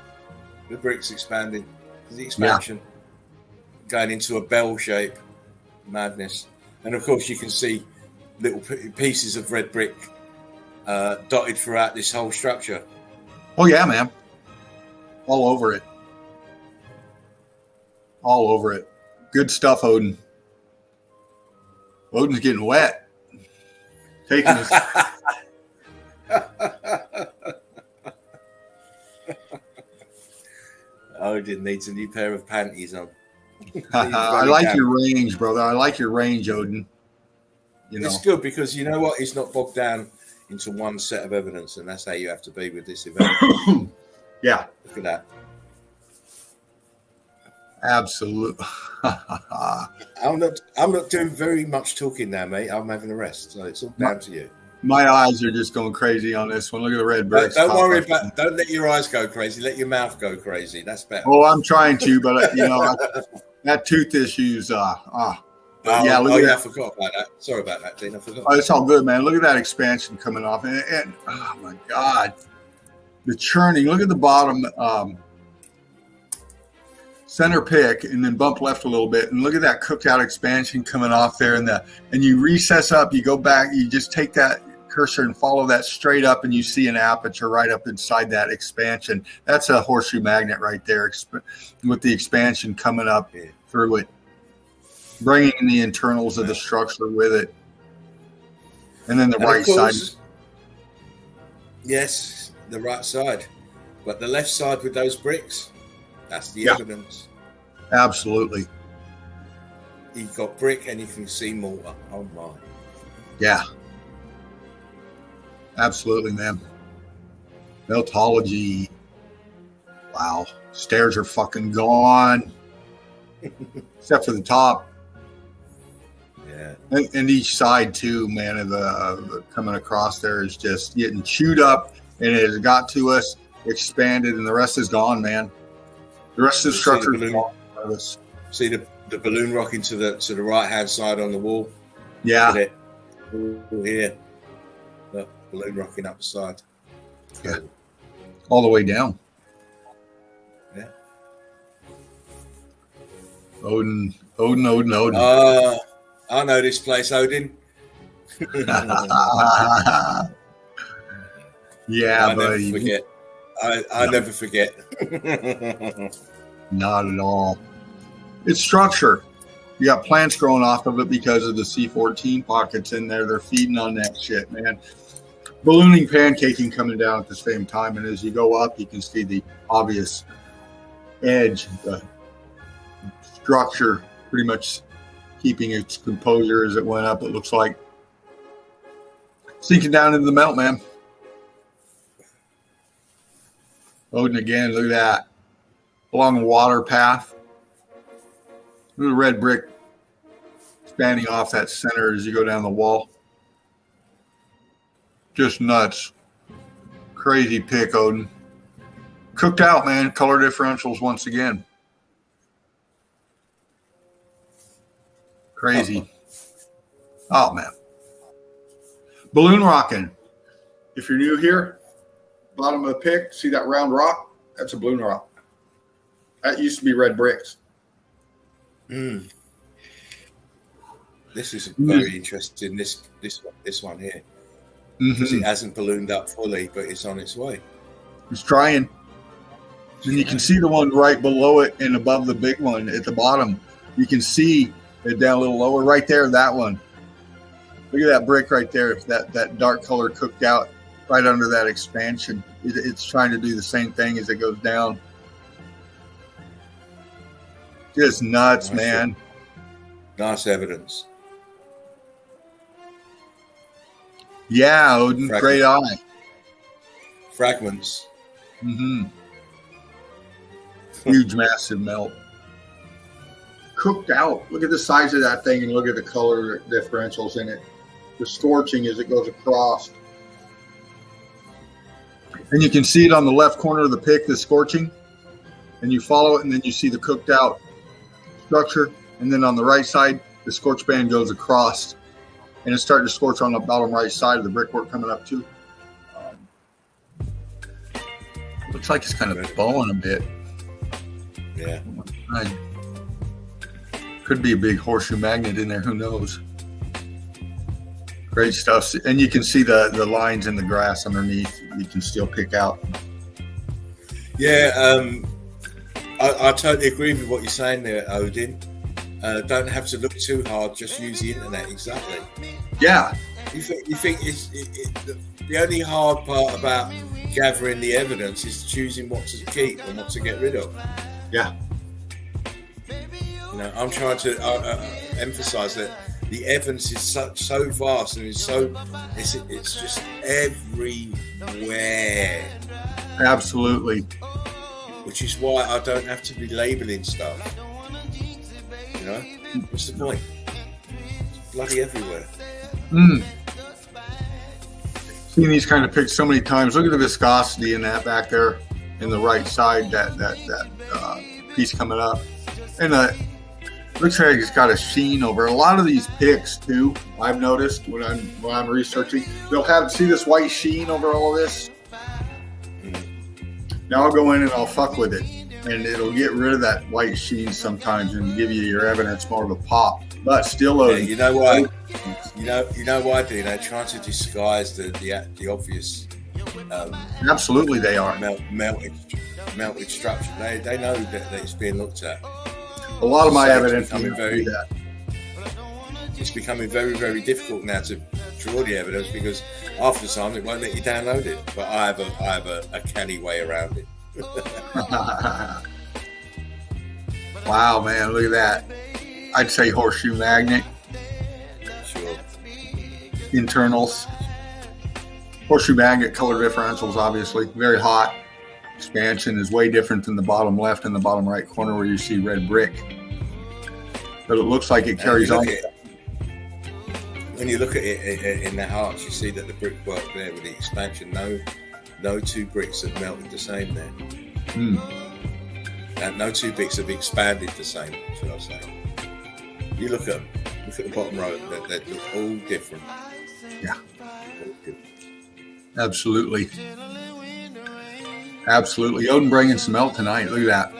The bricks expanding. The expansion going into a bell shape. Madness. And of course, you can see little pieces of red brick dotted throughout this whole structure. Oh, yeah, man. All over it. All over it. Good stuff, Odin. Odin's getting wet. Taking his... Odin needs a new pair of panties on. I like your range, brother. I like your range, Odin. You know. It's good because you know what? It's not bogged down into one set of evidence, and that's how you have to be with this event. Yeah. Look at that. Absolutely. I'm not doing very much talking now, mate. I'm having a rest, so it's all down to you. My eyes are just going crazy on this one. Look at the red bricks. Don't worry about. Don't let your eyes go crazy. Let your mouth go crazy. That's better. Oh, I'm trying to, but you know, that tooth issues. Yeah, I forgot about that. Sorry about that, Dean. I forgot. Oh, it's all good, man. Look at that expansion coming off, and oh my God, the churning. Look at the bottom center pick, and then bump left a little bit, and look at that cooked out expansion coming off there, and you recess up. You go back. You just take that cursor and follow that straight up, and you see an aperture right up inside that expansion. That's a horseshoe magnet right there, with the expansion coming up through it, bringing in the internals of the structure with it. And then the right side. Yes, the right side. But the left side with those bricks, that's the evidence. Absolutely. You've got brick and you can see mortar. Oh, my. Yeah. Absolutely, man. Meltology. Wow. Stairs are fucking gone. Except for the top. Yeah. And each side, too, man, of the coming across there is just getting chewed up, and it has got to us, expanded, and the rest is gone, man. The rest of the structure is gone. See the balloon rocking to the right-hand side on the wall? Yeah. Look at it. Here. Look, balloon rocking up the side. Yeah. All the way down. Yeah. Odin. I know this place, Odin. Yeah, I buddy. never forget. I never forget. Not at all. It's structure. You got plants growing off of it because of the C14 pockets in there. They're feeding on that shit, man. Ballooning, pancaking coming down at the same time. And as you go up, you can see the obvious edge, the structure pretty much keeping its composure as it went up. It looks like sinking down into the melt, man. Odin again, look at that. Along the water path. Look at the red brick expanding off that center as you go down the wall. Just nuts. Crazy pick, Odin. Cooked out, man. Color differentials once again. Crazy. Oh, man. Balloon rocking. If you're new here, bottom of the pick, see that round rock? That's a balloon rock. That used to be red bricks. This is very interesting. This one here, because it hasn't ballooned up fully, but it's on its way. It's trying. And you can see the one right below it and above the big one at the bottom. You can see it down a little lower right there, that one. Look at that brick right there. That dark color cooked out right under that expansion. It's trying to do the same thing as it goes down. Just nuts, man. Nice evidence. Yeah, Odin, great eye. Fragments. Mm-hmm. Huge, massive melt. Cooked out. Look at the size of that thing and look at the color differentials in it. The scorching as it goes across. And you can see it on the left corner of the pick, the scorching. And you follow it, and then you see the cooked out structure. And then on the right side, the scorch band goes across. And it's starting to scorch on the bottom right side of the brickwork coming up too. Looks like it's kind of bowing a bit. Yeah. Could be a big horseshoe magnet in there. Who knows? Great stuff. And you can see the lines in the grass underneath. You can still pick out. Yeah. I totally agree with what you're saying there, Odin. Don't have to look too hard. Just use the internet. Exactly. Yeah. You think the only hard part about gathering the evidence is choosing what to keep and what to get rid of. Yeah. You know, I'm trying to emphasize that the evidence is so vast and it's just everywhere. Absolutely. Which is why I don't have to be labeling stuff. You know, what's the point? It's bloody everywhere. Seen these kind of picks so many times. Look at the viscosity in that back there in the right side, that piece coming up. And looks like it's got a sheen over it. A lot of these picks too, I've noticed when I'm researching, they'll see this white sheen over all of this. Now I'll go in and I'll fuck with it, and it'll get rid of that white sheen sometimes and give you your evidence more of a pop. But still, you know why? You know why, Dean? They're trying to disguise the obvious. Absolutely, they are melted structure. They know that it's being looked at. A lot of my evidence is it's becoming very, very difficult now to draw the evidence because half the time it won't let you download it. But I have a canny way around it. Wow, man, look at that. I'd say horseshoe magnet. Sure. Internals. Horseshoe magnet color differentials, obviously. Very hot. Expansion is way different than the bottom left and the bottom right corner where you see red brick. But it looks like it carries on. When you look at it in that arch, you see that the brickwork there with the expansion, no two bricks have melted the same there. And no two bricks have expanded the same, should I say. You look at the bottom row, they look all different. Yeah. Absolutely. Absolutely. Odin bringing some melt tonight. Look at that.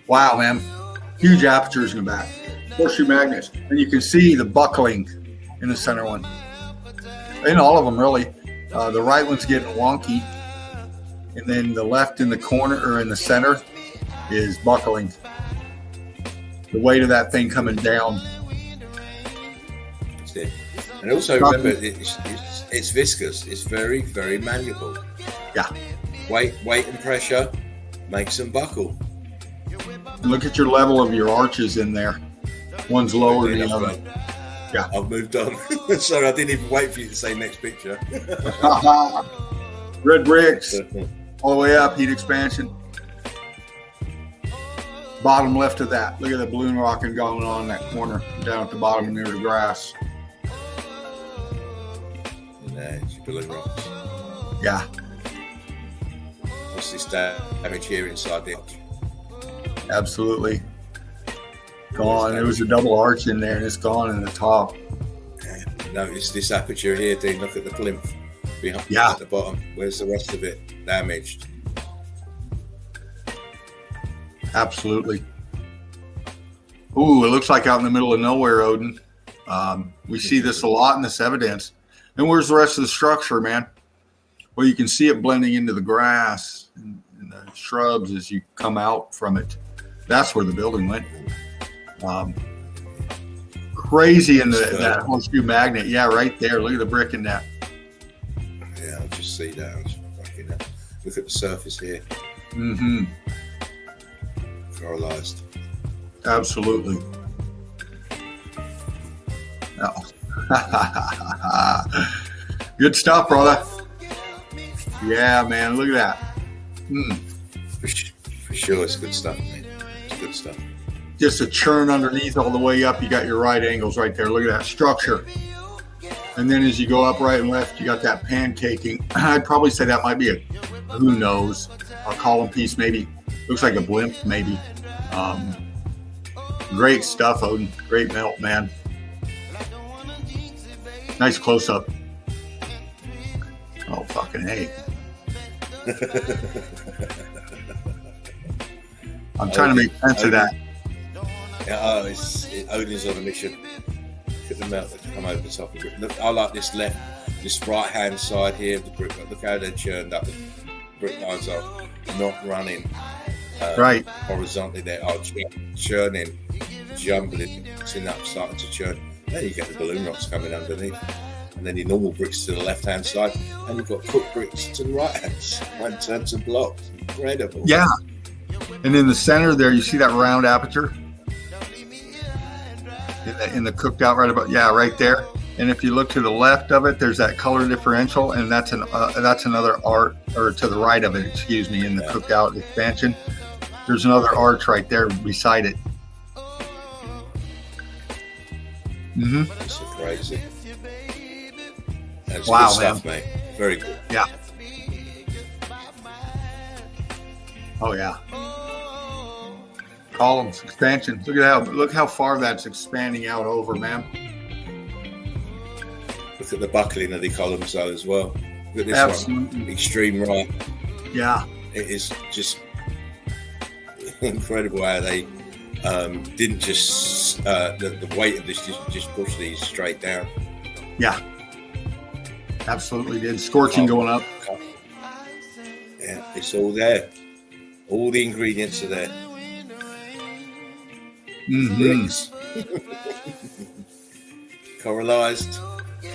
Wow, man. Huge apertures in the back. Horseshoe magnets. And you can see the buckling in the center one. In all of them, really. The right one's getting wonky. And then the left in the corner or in the center is buckling. The weight of that thing coming down. That's it. And also remember, it's viscous. It's very, very malleable. Yeah. Weight and pressure makes them buckle. Look at your level of your arches in there. One's lower than the other. Yeah. I've moved on. Sorry, I didn't even wait for you to say next picture. Red bricks. All the way up, heat expansion. Bottom left of that. Look at the balloon rocking going on in that corner down at the bottom near the grass. It's balloon rocks. Yeah. What's this damage here inside the arch? Absolutely. Gone. There was a double arch in there and it's gone in the top. Notice this aperture here, Dean. Look at the plinth behind at the bottom. Where's the rest of it? Damaged. Absolutely. Ooh, it looks like out in the middle of nowhere, Odin. We see this a lot in this evidence. And where's the rest of the structure, man? Well, you can see it blending into the grass and the shrubs as you come out from it. That's where the building went. Crazy in that horseshoe magnet. Yeah, right there. Look at the brick in that. Yeah, I'll just see that. Look at the surface here. Mm-hmm. Coralized. Absolutely. Now, Good stuff, brother. Yeah, man. Look at that. For sure, it's good stuff, man. It's good stuff. Just a churn underneath all the way up. You got your right angles right there. Look at that structure. And then as you go up right and left, you got that pancaking. I'd probably say that might be who knows, a column piece maybe. Looks like a blimp maybe. Great stuff, Odin. Great melt, man. Nice close-up. Oh, fucking hey. I'm trying to make sense of that. Yeah, Odin's on a mission. Look at the melt that's come over the top of it. Look, I like this right-hand side here of the brick. Look how they're churned up. The brick lines are not running right horizontally. They are churning, jumbling, sitting up, starting to churn. Then you get the balloon rocks coming underneath. And then your normal bricks to the left-hand side. And you've got cooked bricks to the right-hand side in terms of blocks. Incredible. Yeah. And in the center there, you see that round aperture? In the cooked out right about, yeah, right there. And if you look to the left of it, there's that color differential, and that's another arch, or to the right of it, excuse me, in the cooked out expansion. There's another arch right there beside it. This is crazy. That's wow, good stuff, man. Very good. Yeah. Oh yeah. Columns expansion. Look how far that's expanding out over, man. Look at the buckling of the columns though as well. Look at this Absolutely. one. Extreme right. Yeah. It is just incredible how they didn't just the weight of this just push these straight down. Yeah. Absolutely did. Scorching going up. Yeah, it's all there. All the ingredients are there. Bricks. Coralized.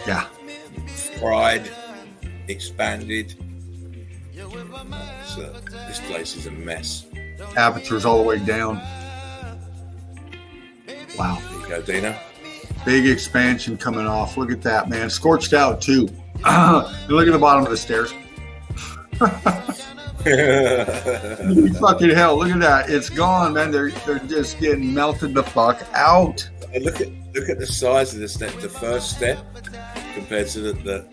Yeah. Fried. Expanded. So this place is a mess. Apertures all the way down. Wow. There you go, Dino. Big expansion coming off. Look at that, man. Scorched out too. Look at the bottom of the stairs. Fucking hell! Look at that. It's gone, man. They're just getting melted the fuck out. And look at the size of the step. The first step compared to the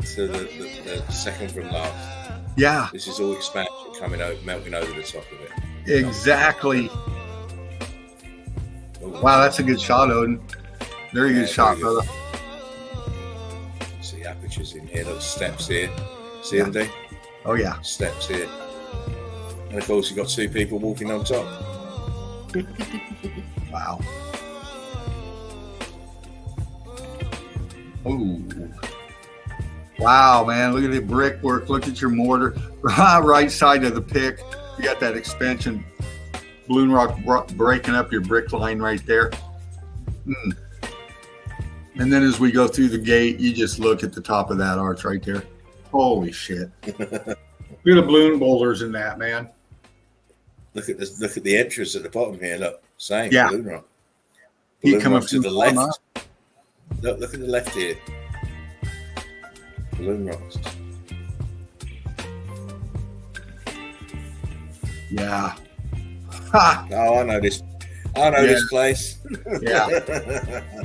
second from last. Yeah. This is all expansion coming over, melting over the top of it. Exactly. Wow, that's a good shot, Odin. Very good shot, brother. See apertures in here, those steps here. See them, D? Oh, yeah. Steps here. And of course, you've got two people walking on top. Wow. Ooh. Wow, man. Look at the brickwork. Look at your mortar. Right side of the pick. You got that expansion balloon rock breaking up your brick line right there. And then as we go through the gate, you just look at the top of that arch right there. Holy shit. Look at the balloon boulders in that, man. Look at this. Look at the entrance at the bottom here. Look, same balloon rock. Heat coming to the left. Look at the left here. Balloon rocks. Yeah. Ha! Oh, I know this. I know this place. Yeah.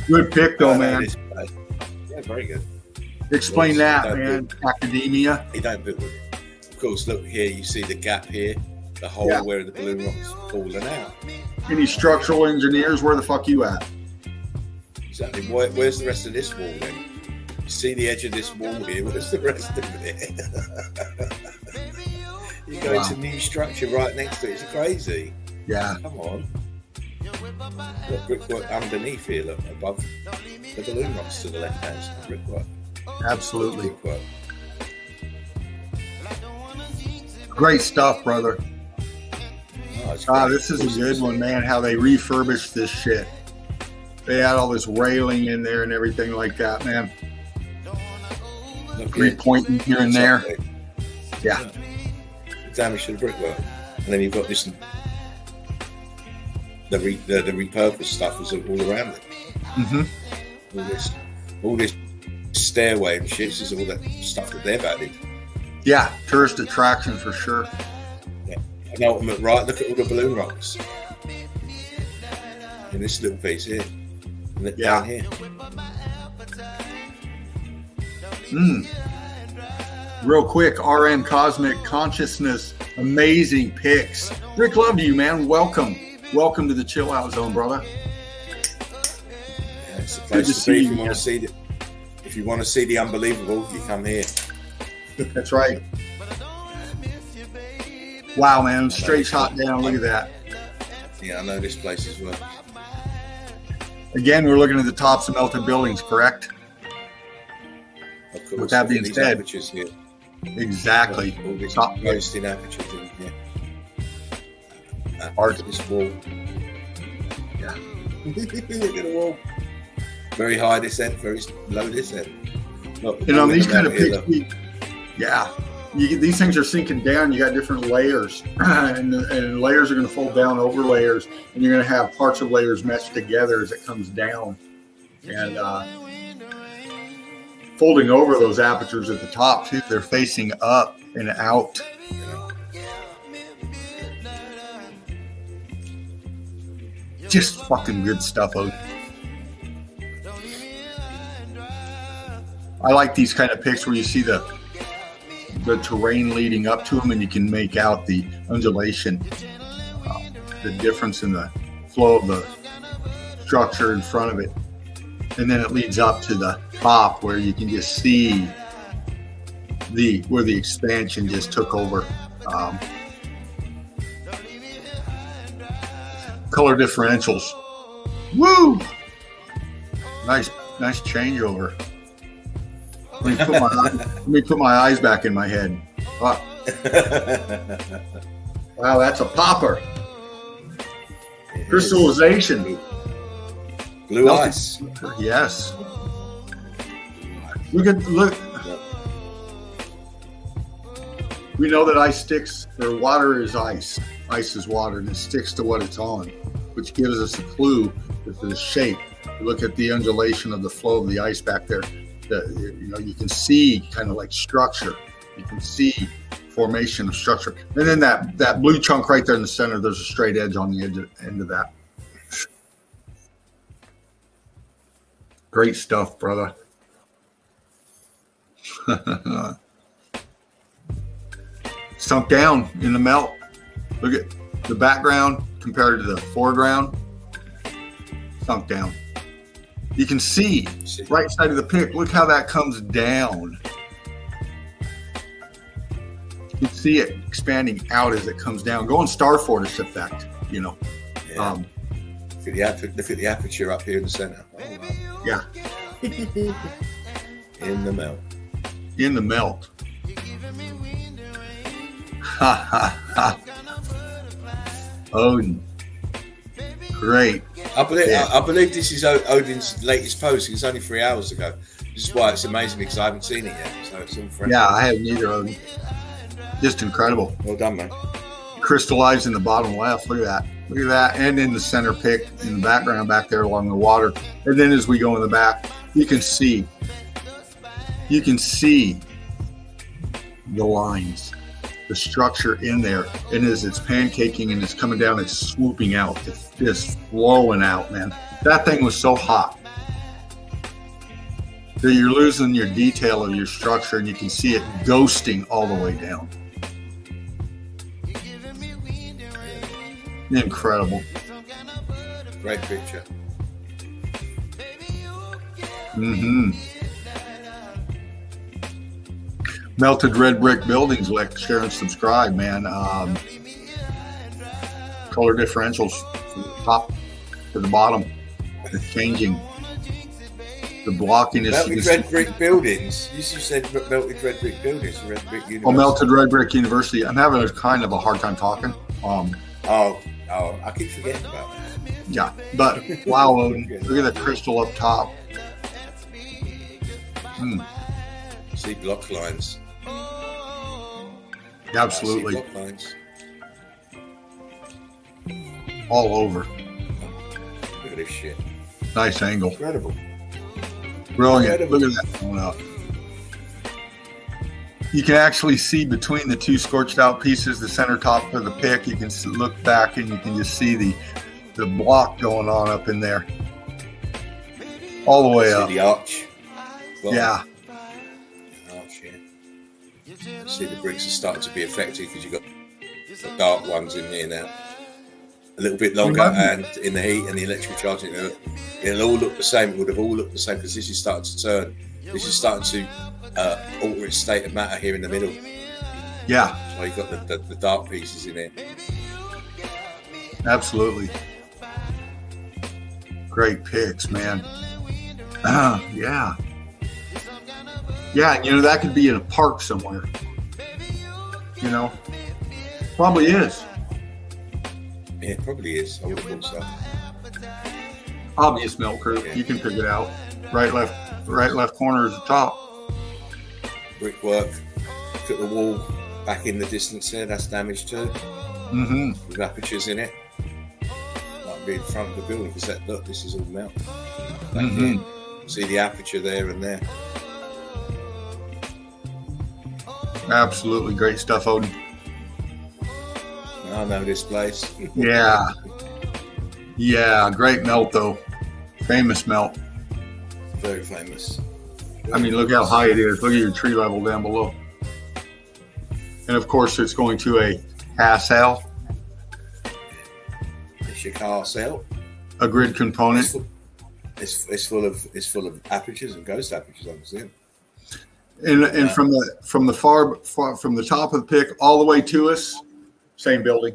Good pick, though, man. Yeah, very good. Explain that, man. Academia. You don't do it. Of course, look here. You see the gap here, the hole where the balloon rock's falling out. Any structural engineers? Where the fuck you at? Exactly. Where's the rest of this wall then? You see the edge of this wall here. Where's the rest of it? You go into new structure right next to it. It's crazy. Yeah. Come on. Look, brickwork underneath here. Look, above the balloon rocks to the left hand side. Brickwork. Absolutely. Brickwork. Great stuff, brother. Oh, this is a good one, man. How they refurbished this shit. They had all this railing in there and everything like that, man. Repointing here and there. Yeah. Damage to the brickwork. And then you've got this, the repurposed stuff is all around it. Mm-hmm. All this stairway and shit. This is all that stuff that they've added. Yeah, tourist attraction for sure. Yeah. An ultimate right. Look at all the balloon rocks. And this little piece here. And down here. Real quick, RN Cosmic Consciousness, amazing pics. Rick, love you, man. Welcome to the Chill Out Zone, brother. Yeah, it's a place to be if you want to see it. If you want to see the unbelievable, you come here. That's right. Wow, man, straight shot down. Look at that. Yeah, I know this place as well. Again, we're looking at the tops of melted buildings, correct? Of course, with that being these said, apertures here. Exactly. All these Top roasting apertures in here. Art. Look at this wall. Yeah. Look at the wall. Very high descent, very low descent. Look, These kind of pics, these things are sinking down. You got different layers, and layers are going to fold down over layers, and you're going to have parts of layers meshed together as it comes down. And folding over those apertures at the top, too, they're facing up and out. Just fucking good stuff, Odin. I like these kind of pics where you see the terrain leading up to them, and you can make out the undulation, the difference in the flow of the structure in front of it. And then it leads up to the top where you can just see where the expansion just took over. Color differentials. Woo! Nice changeover. Let me put my eyes back in my head. Oh. Wow, that's a popper. Crystallization. Blue ice. Yes. Look. We know that ice sticks, or water is ice. Ice is water, and it sticks to what it's on, which gives us a clue as to the shape. You look at the undulation of the flow of the ice back there. You can see kind of like structure. You can see formation of structure. And then that blue chunk right there in the center, there's a straight edge on the end of that. Great stuff, brother. Sunk down in the melt. Look at the background compared to the foreground. Sunk down. You can see right side of the pic. Look how that comes down. You can see it expanding out as it comes down. Go on Starfortress effect, Yeah. Look at the aperture up here in the center. Oh, wow. Yeah. In the melt. In the melt. Ha ha ha. Odin. Great. I believe this is Odin's latest post. It's only 3 hours ago. This is why it's amazing because I haven't seen it yet. So it's all fresh. Yeah, I haven't either, Odin. Just incredible. Well done, man. Crystallized in the bottom left. Look at that. Look at that. And in the center pic in the background back there along the water. And then as we go in the back, you can see the lines, the structure in there. And as it's pancaking and it's coming down, it's swooping out. It's just flowing out, man. That thing was so hot that you're losing your detail of your structure, and you can see it ghosting all the way down. Incredible. Great picture. Melted red brick buildings. Like, share, and subscribe, man. Color differentials from the top to the bottom. It's changing. The blockiness. Melted red brick buildings. You said melted red brick buildings. Red brick university. Oh, melted red brick university. I'm having a kind of a hard time talking. I keep forgetting about that. Yeah, but wow, Odin, look at the crystal up top. See block lines. Absolutely. Block lines. All over. Look at this shit. Nice angle. Incredible. Brilliant. Look at that going up. You can actually see between the two scorched out pieces, the center top of the pick. You can look back and you can just see the block going on up in there. All the way up. See the arch? Well, yeah. Arch, yeah. See the bricks are starting to be affected because you've got the dark ones in here now. A little bit longer and in the heat and the electrical charging, it'll all look the same. It would have all looked the same because this is starting to turn. This is starting to alter its state of matter here in the middle. Yeah. So you've got the dark pieces in here. Absolutely. Great picks, man. Yeah. Yeah, that could be in a park somewhere. Probably is. Yeah, it probably is. I would have thought so. Obvious melt curve. Yeah. You can pick it out. Right, left corner is the top. Brickwork. Look at the wall back in the distance there. That's damaged too. Mm-hmm. With apertures in it. Might be in front of the building because look, this is all melt. Back here. See the aperture there and there. Absolutely great stuff, Odin. I know this place. Yeah. Yeah, great melt though. Famous melt. Very famous. I mean, look how high it is. Look at your tree level down below. And of course, it's going to a Hassel. It's your car cell. A grid component. It's full of apertures and ghost apertures, I'm assuming. And from the top of the pick all the way to us, same building.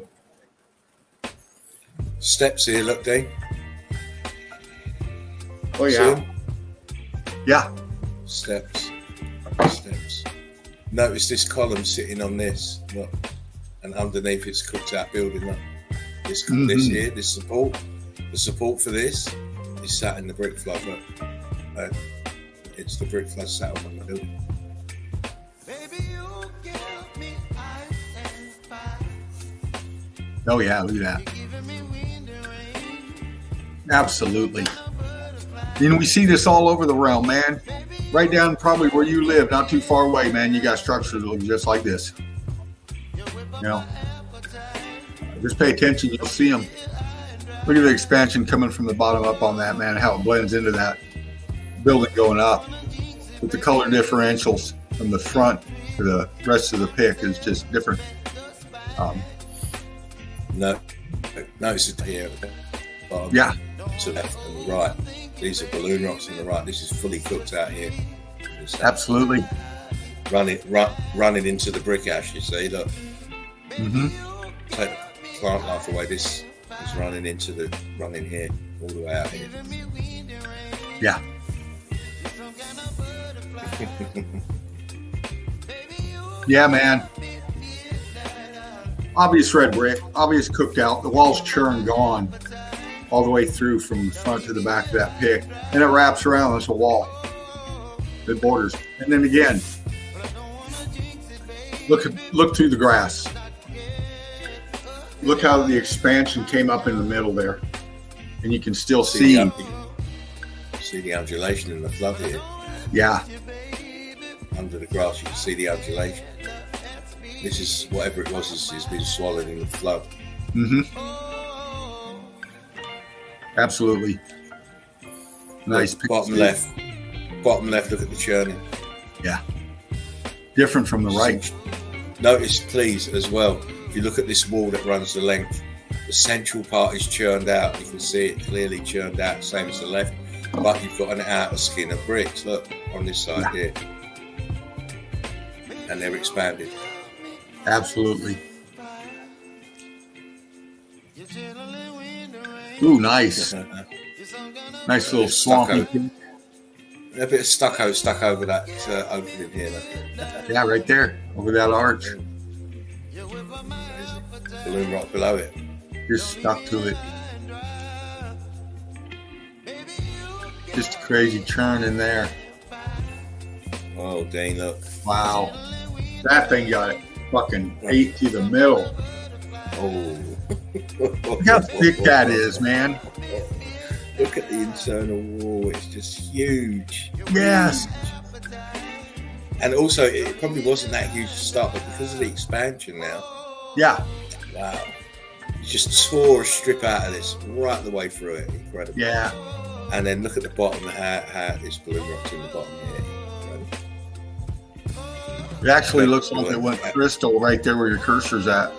Steps here, look, Dean. Oh yeah. Yeah. Steps. Notice this column sitting on this, look, and underneath it's cooked out building. Look. This here, this support, the support for this is sat in the brick flood. Look, it's the brick flood sat on the building. Oh yeah, look at that. Absolutely. We see this all over the realm, man. Right down probably where you live, not too far away, man. You got structures that look just like this. Just pay attention, you'll see them. Look at the expansion coming from the bottom up on that, man, how it blends into that building going up. With the color differentials from the front to the rest of the pick is just different. Notice it here. Yeah. To the left and the right. These are balloon rocks on the right. This is fully cooked out here. Absolutely. Running into the brick ash, you see, look. Mm-hmm. Take the plant life away. This is running here, all the way out here. Yeah. Yeah, man. Obvious red brick, obvious cooked out. The wall's churned, gone all the way through from the front to the back of that pick. And it wraps around as a wall. It borders. And then again, look through the grass. Look how the expansion came up in the middle there. And you can still see the undulation in the flood here. Yeah. Under the grass, you can see the undulation. This is whatever it was has been swallowed in the flood. Mm-hmm. Absolutely. Nice. Bottom left. Look at the churning. Yeah. Different from the right. Notice, please, as well. If you look at this wall that runs the length, the central part is churned out. You can see it clearly churned out, same as the left. But you've got an outer skin of bricks. Look on this side here, and they're expanded. Absolutely. Ooh, nice. Nice little swampy. A bit of stucco stuck over that opening here. Yeah, right there, over that arch. Balloon rock below it. Just stuck to it. Just a crazy churn in there. Oh, Dane, look. Wow. That thing got it fucking ate to the middle. Oh. Look how thick that is, man. Look at the internal wall. It's just huge. Yes. And also, it probably wasn't that huge to start, but because of the expansion now. Yeah. Wow. You just tore a strip out of this right the way through it. Incredible. Yeah. And then look at the bottom, how this blue rock's in the bottom here. It actually looks like it went crystal right there where your cursor's at.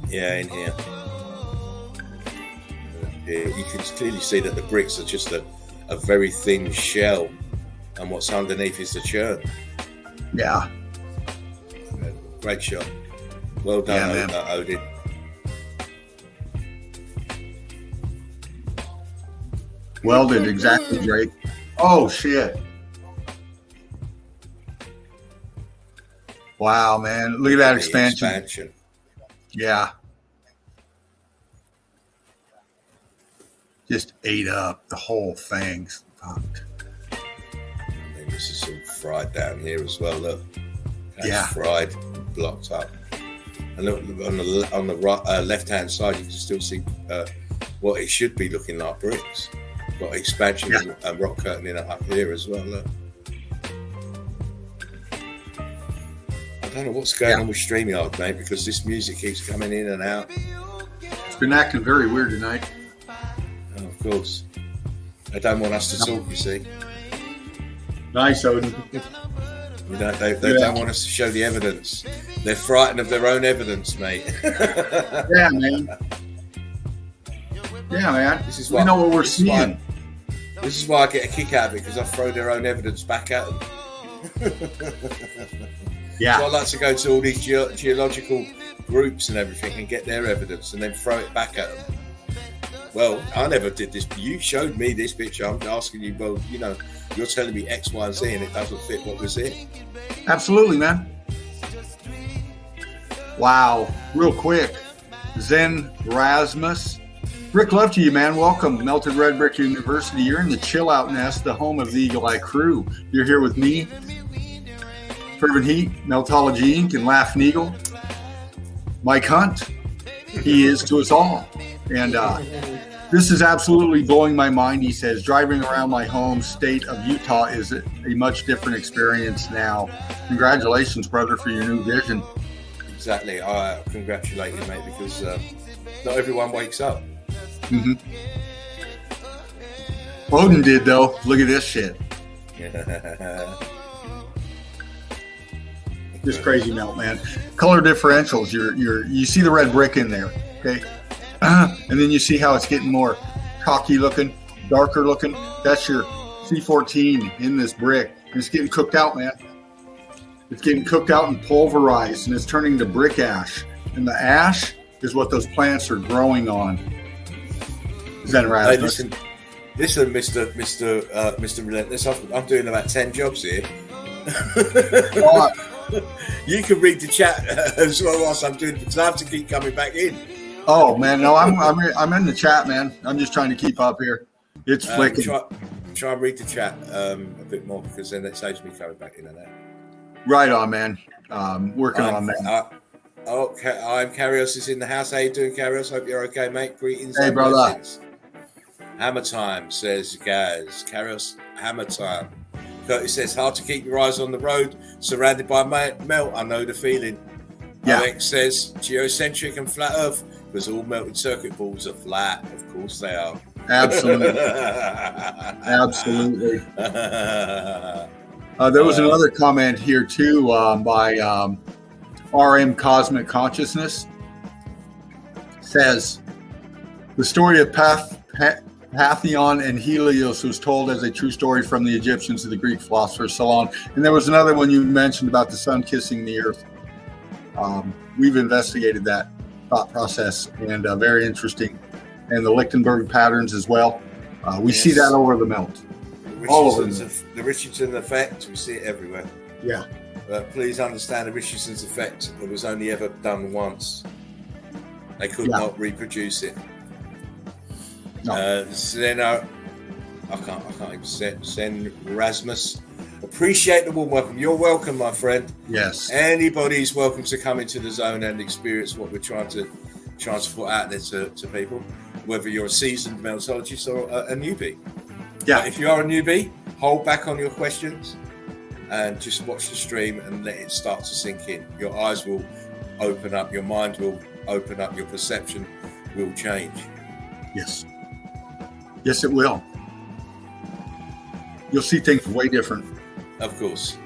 Yeah, in here. You can clearly see that the bricks are just a very thin shell, and what's underneath is the churn. Yeah. Great shot. Well done, Odin. Welded, exactly, Drake. Oh, shit. Wow, man. Look at that expansion. Yeah. Just ate up the whole thing. Fucked. And this is all fried down here as well, look. Yeah. Fried, blocked up. And look, on the right, left-hand side, you can still see what it should be looking like bricks. Got expansion and rock curtaining up here as well, look. I don't know what's going on with StreamYard, mate, because this music keeps coming in and out. It's been acting very weird tonight. Oh, of course. They don't want us to talk, you see. Nice, Odin. They don't want us to show the evidence. They're frightened of their own evidence, mate. Yeah, man. Yeah, man. This is we know what we're seeing. This is why I get a kick out of it, because I throw their own evidence back at them. Yeah. So I like to go to all these geological groups and everything and get their evidence and then throw it back at them. Well, I never did this. You showed me this picture. I'm asking you, well, you know, you're telling me X, Y, and Z, and it doesn't fit what was it. Absolutely, man. Wow. Real quick. Zen Rasmus. Rick, love to you, man. Welcome. Melted Red Brick University. You're in the Chill Out Nest, the home of the Eagle Eye crew. You're here with me, Fervent Heat, Meltology Inc., and Laughing Eagle. Mike Hunt. He is to us all. And this is absolutely blowing my mind. He says, driving around my home state of Utah is a much different experience now. Congratulations, brother, for your new vision. Exactly. I congratulate you, mate, because not everyone wakes up. Mm-hmm. Odin did, though. Look at this shit. This crazy melt, man. Color differentials. You see the red brick in there, okay? And then you see how it's getting more cocky looking, darker looking. That's your C14 in this brick. And it's getting cooked out, man. It's getting cooked out and pulverized, and it's turning to brick ash. And the ash is what those plants are growing on. Zen Rasmus. Hey, listen, Mr. Relentless. I'm doing about 10 jobs here. You can read the chat as well whilst I'm doing it, because I have to keep coming back in. Oh man, no, I'm in the chat, man. I'm just trying to keep up here. It's flicking. Try and read the chat a bit more, because then it saves me coming back in and out. Right on, man. Working on that. Okay, I'm Carrios is in the house. How you doing, Carrios? Hope you're okay, mate. Greetings. Hey, brother. Blessings. Hammer time, says Gaz. Carrios, hammer time. Curtis says, hard to keep your eyes on the road, surrounded by melt. I know the feeling. Yeah. Alex says, geocentric and flat earth, because all melted circuit boards are flat. Of course they are. Absolutely. Absolutely. There was another comment here, too, by RM Cosmic Consciousness. Says, the story of Pantheon and Helios was told as a true story from the Egyptians to the Greek philosopher Solon. And there was another one you mentioned about the sun kissing the earth. We've investigated that thought process, and very interesting. And the Lichtenberg patterns as well. We see that over the melt. All over the Richardson effect, we see it everywhere. Yeah. But please understand the Richardson's effect, it was only ever done once. They could not reproduce it. No. Zeno, I can't even send Rasmus. Appreciate the warm welcome. You're welcome, my friend. Yes. Anybody's welcome to come into the zone and experience what we're trying to put out there to people. whether you're a seasoned meltologist or a newbie. Yeah. But if you are a newbie, hold back on your questions and just watch the stream and let it start to sink in. Your eyes will open up, your mind will open up, your perception will change. Yes. Yes, it will. You'll see things way different. Of course.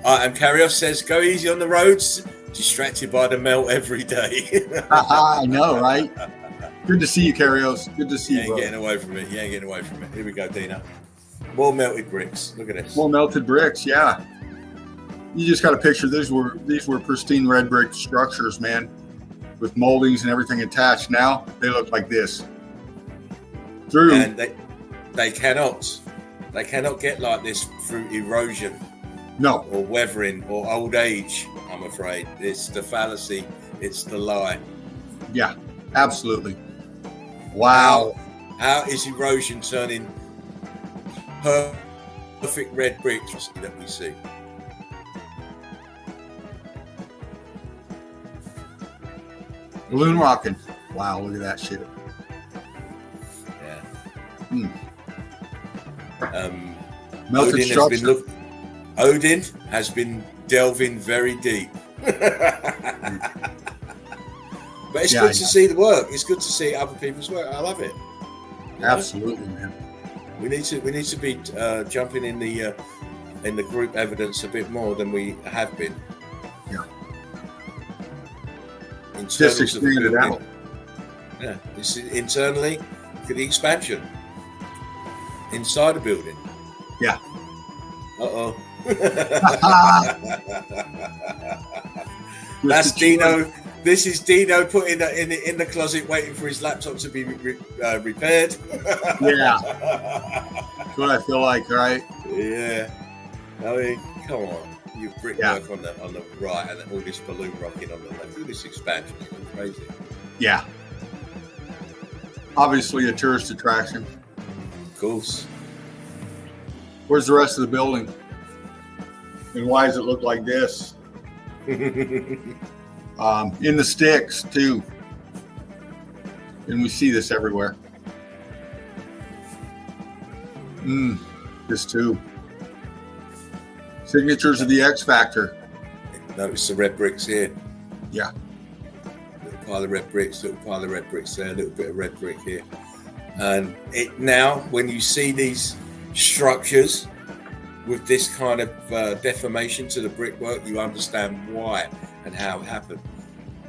And Carrios says, go easy on the roads, distracted by the melt every day. I know, right? Good to see you, Carrios. Good to see you, You ain't getting away from it. You ain't getting away from it. Here we go, Dina. More melted bricks. Look at this. More melted bricks, yeah. You just got to picture these were pristine red brick structures, man, with moldings and everything attached. Now they look like this. Through. And they cannot get like this through erosion. No. Or weathering or old age, I'm afraid. It's the fallacy. It's the lie. Yeah, absolutely. Wow. How is erosion turning perfect red bricks that we see? Balloon rocking. Wow, look at that shit. Yeah. Melted structure. Odin has been delving very deep. But it's good to see the work. It's good to see other people's work. I love it. Absolutely, man. We need to be jumping in the group evidence a bit more than we have been. Yeah. Just expand it out. Yeah. This is internally for the expansion inside the building. Yeah. Uh-oh. That's Dino. This is Dino put in the closet waiting for his laptop to be repaired. Yeah. That's what I feel like, right? Yeah. I mean, come on. You brickwork on the right and all this balloon rocking on the left. All this expansion. It's crazy. Yeah. Obviously a tourist attraction. Of course. Where's the rest of the building? And why does it look like this? In the sticks too. And we see this everywhere. This too. Signatures of the X Factor. Notice the red bricks here. Yeah. Little pile of red bricks, little pile of red bricks there, a little bit of red brick here. And it now, when you see these structures with this kind of deformation to the brickwork, you understand why and how it happened.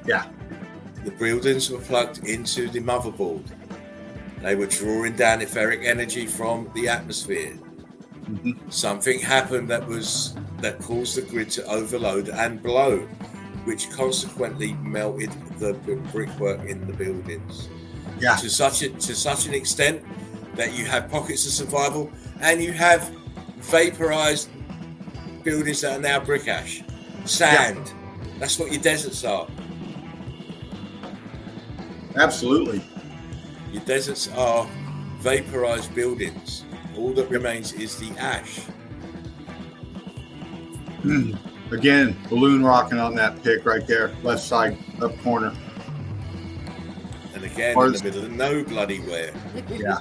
Yeah. The buildings were plugged into the motherboard. They were drawing down etheric energy from the atmosphere. Mm-hmm. Something happened that caused the grid to overload and blow, which consequently melted the brickwork in the buildings. Yeah. To such an extent that you have pockets of survival and you have vaporized buildings that are now brick ash, sand. Yeah. That's what your deserts are. Absolutely. Your deserts are vaporized buildings. All that remains is the ash. Again, balloon rocking on that pick right there, left side up corner. And again, in the middle of no bloody where. Yeah.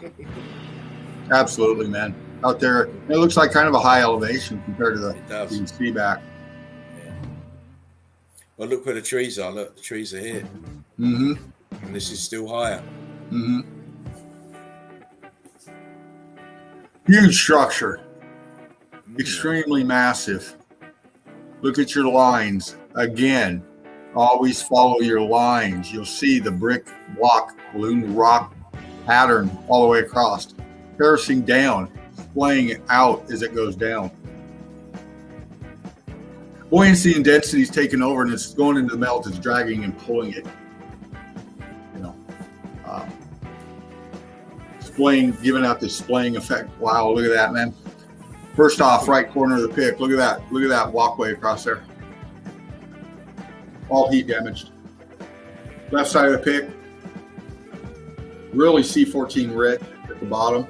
Absolutely, man. Out there, it looks like kind of a high elevation compared to the sea back. Yeah. Well, look where the trees are. Look, the trees are here. Mm-hmm. And this is still higher. Mm-hmm. Huge structure. Extremely massive. Look at your lines. Again, always follow your lines. You'll see the brick block, balloon rock pattern all the way across. Terracing down, splaying it out as it goes down. Buoyancy and density is taking over and it's going into the melt. It's dragging and pulling it. Splaying, giving out this splaying effect. Wow, look at that, man. First off, right corner of the pick. Look at that. Look at that walkway across there. All heat damaged. Left side of the pick. Really C14 red at the bottom.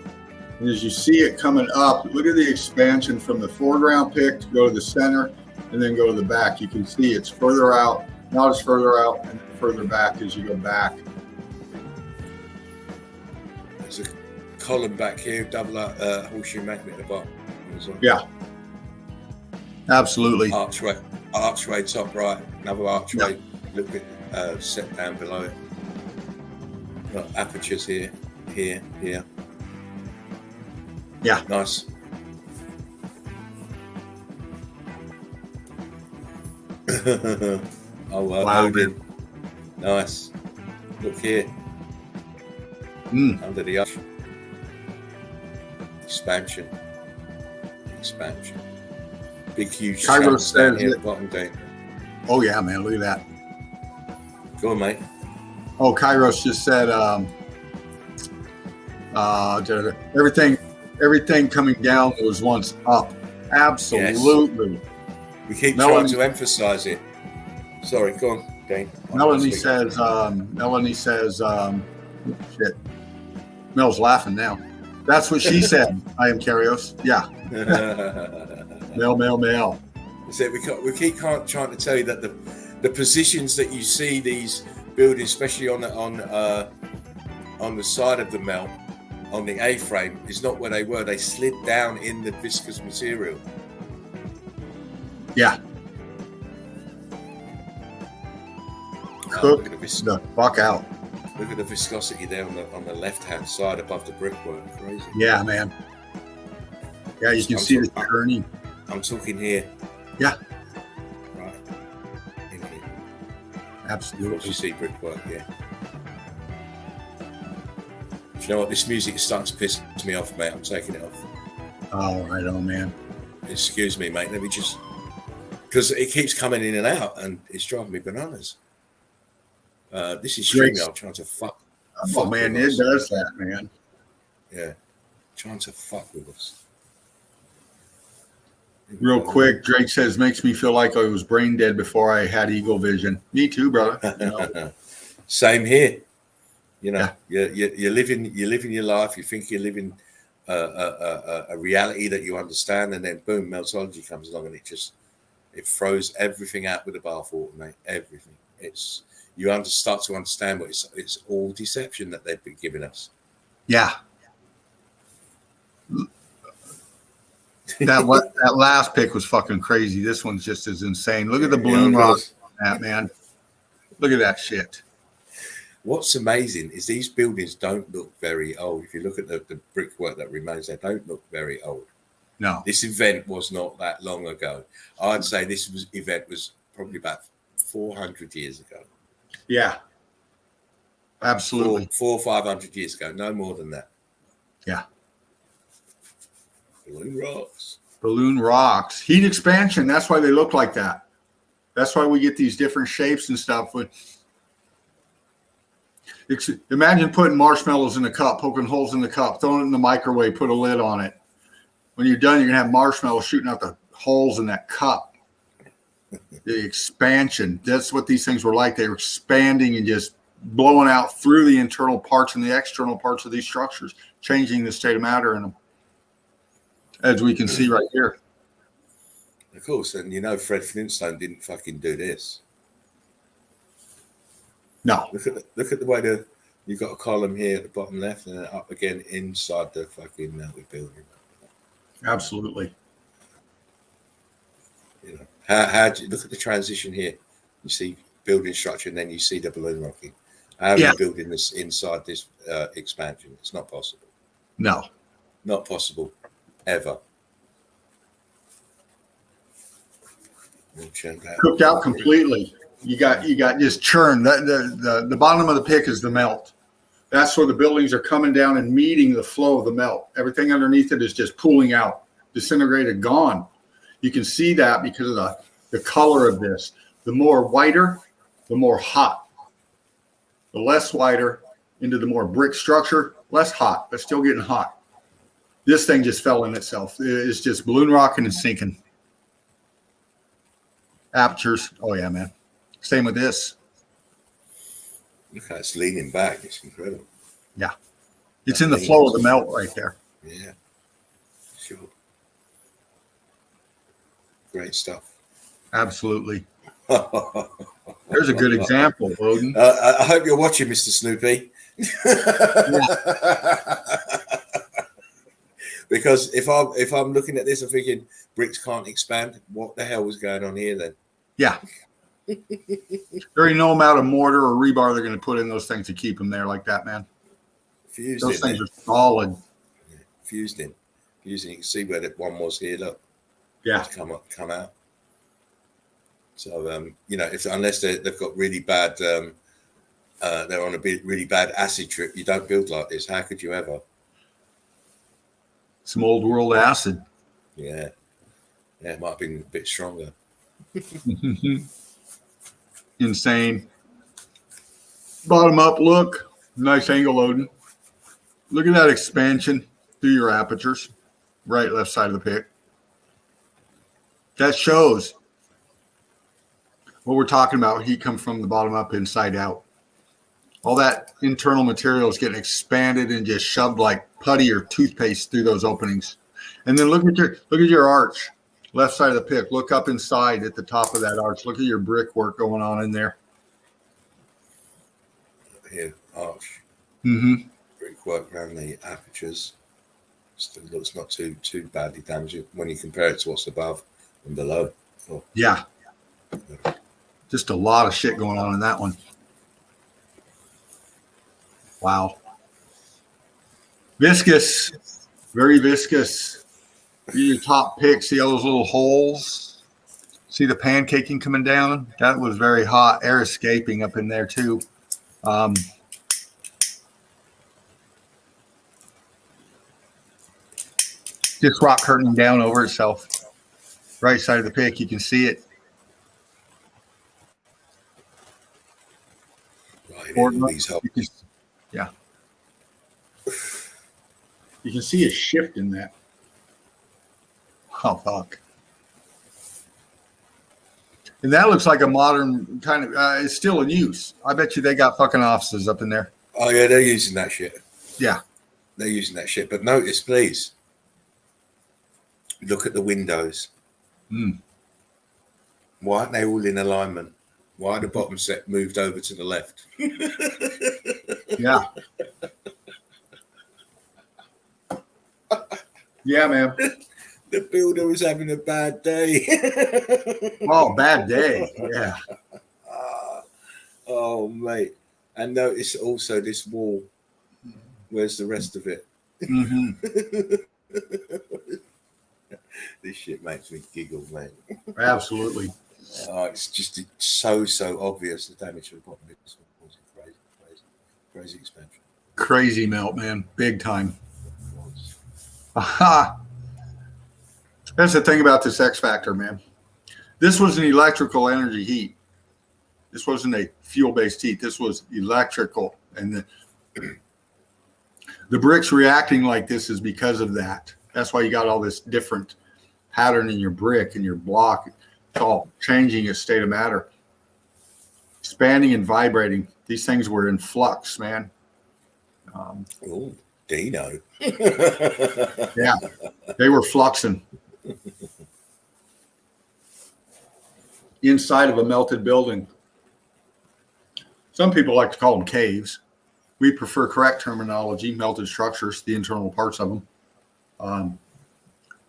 And as you see it coming up, look at the expansion from the foreground pick to go to the center and then go to the back. You can see it's further out, not as further out, and further back as you go back. column back here, double up horseshoe magnet at the bottom as well. Yeah. Absolutely. Archway top right, another archway. Yeah. Look at set down below it. Got apertures here. Yeah. Nice. Wow. Odin. Nice. Look here. Under the arch. Expansion. Big, huge Kairos down here at the bottom, Dave. Oh, yeah, man. Look at that. Go on, mate. Oh, Kairos just said everything coming down was once up. Absolutely. Yes. We keep trying to emphasize it. Sorry, go on, Dane. Melanie says, shit. Mel's laughing now. That's what she said. I am Kairos. Yeah. Mel. So we keep trying to tell you that the positions that you see these buildings, especially on the side of the melt, on the A-frame, is not where they were. They slid down in the viscous material. Yeah. Cook the fuck out. Look at the viscosity there on the left-hand side above the brickwork. Crazy. Yeah, man. Yeah, you can see the journey. I'm talking here. Yeah. Right. In here. Absolutely. You see brickwork, yeah. Do you know what? This music is starting to piss me off, mate. I'm taking it off. Oh, right on, man. Excuse me, mate. Let me just... Because it keeps coming in and out, and it's driving me bananas. This is StreamYard trying to fuck. Oh, man, it does that, man. Yeah. Trying to fuck with us. Real quick, Drake says, makes me feel like I was brain dead before I had eagle vision. Me too, brother. You know? Same here. You know, you're living your life. You think you're living a reality that you understand, and then boom, Meltology comes along and it throws everything out with a bathwater, mate. Everything. You start to understand what it's all deception that they've been giving us. Yeah. That last pick was fucking crazy. This one's just as insane. Look at the balloon rock, that man. Look at that shit. What's amazing is these buildings don't look very old. If you look at the brickwork that remains, they don't look very old. No. This event was not that long ago. I'd say this event was probably about 400 years ago. Yeah. Absolutely. 400 or 500 years ago. No more than that. Yeah. Balloon rocks. Heat expansion. That's why they look like that. That's why we get these different shapes and stuff. Imagine putting marshmallows in a cup, poking holes in the cup, throwing it in the microwave, put a lid on it. When you're done, you're going to have marshmallows shooting out the holes in that cup. The expansion. That's what these things were like. They were expanding and just blowing out through the internal parts and the external parts of these structures, changing the state of matter in them. As we can see right here. Of course, and you know Fred Flintstone didn't fucking do this. No. Look at the way you've got a column here at the bottom left and then up again inside the fucking melted building. Absolutely. You know, how do you look at the transition here? You see building structure and then you see the balloon rocking. How are you building this inside this expansion? It's not possible. No. Not possible. Ever. Cooked out completely. You got just churn. The bottom of the pick is the melt. That's where the buildings are coming down and meeting the flow of the melt. Everything underneath it is just pooling out, disintegrated, gone. You can see that because of the color of this. The more whiter, the more hot. The less whiter into the more brick structure, less hot, but still getting hot. This thing just fell in itself. It's just balloon rocking and sinking. Apertures. Oh, yeah, man. Same with this. Look how it's leaning back. It's incredible. Yeah. It's in the flow of the melt right there. Yeah. Sure. Great stuff. Absolutely. There's a good example, Odin. I hope you're watching, Mr. Snoopy. Because if I'm looking at this, I'm thinking bricks can't expand. What the hell was going on here then? Yeah. There ain't no amount of mortar or rebar they're going to put in those things to keep them there like that, man. Fused Those in things there. are solid. Yeah, fused in. You can see where that one was here. Look, Yeah. it's come out. So unless they've got really bad, they're on a really bad acid trip. You don't build like this. How could you ever? Some old world acid. Yeah, it might have been a bit stronger. Insane. Bottom up look. Nice angle loading. Look at that expansion through your apertures. Right, left side of the pick. That shows what we're talking about. Heat comes from the bottom up, inside out. All that internal material is getting expanded and just shoved like putty or toothpaste through those openings. And then look at your arch, left side of the pick. Look up inside at the top of that arch. Look at your brickwork going on in there. Here, arch. Mm-hmm. Brickwork around the apertures. Still looks not too badly damaged when you compare it to what's above and below. Oh. Yeah. Just a lot of shit going on in that one. Wow. Viscous. Very viscous. Your top pick, see all those little holes? See the pancaking coming down? That was very hot. Air escaping up in there too. Just rock curtaining down over itself. Right side of the pick, you can see it. Right, yeah. You can see a shift in that. Oh, fuck. And that looks like a modern kind of, it's still in use. I bet you they got fucking offices up in there. Oh, yeah, they're using that shit. Yeah. They're using that shit. But notice, please, look at the windows. Why aren't they all in alignment? Why are the bottom set moved over to the left? Yeah. Yeah, man. The builder was having a bad day. Oh, bad day. Yeah. Oh, mate. And notice also this wall. Where's the rest of it? Mm-hmm. This shit makes me giggle, man. Absolutely. It's just so obvious the damage to the bottom of this one was crazy expansion. Crazy melt, man. Big time. Aha. That's the thing about this X Factor, man. This was an electrical energy heat. This wasn't a fuel-based heat. This was electrical. And the bricks reacting like this is because of that. That's why you got all this different pattern in your brick and your block. It's all changing its state of matter. Expanding and vibrating. These things were in flux, man. Oh, Dino. Yeah, they were fluxing. Inside of a melted building. Some people like to call them caves. We prefer correct terminology, melted structures, the internal parts of them.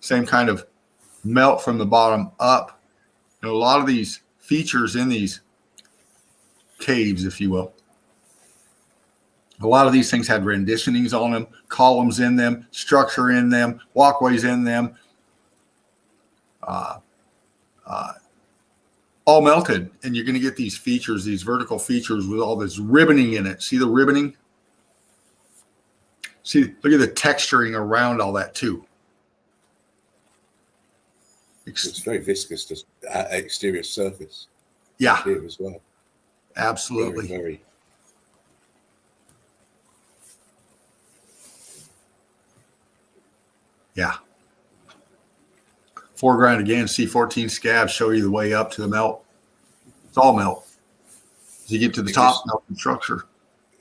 Same kind of melt from the bottom up. And a lot of these features in these caves, if you will. A lot of these things had renditionings on them, columns in them, structure in them, walkways in them. All melted, and you're going to get these features, these vertical features with all this ribboning in it. See the ribboning? See, look at the texturing around all that too. It's very viscous, this exterior surface. Yeah, here as well. Absolutely. Very. Yeah. $4,000 again. C14 scabs show you the way up to the melt. It's all melt. As you get to the top, melted structure.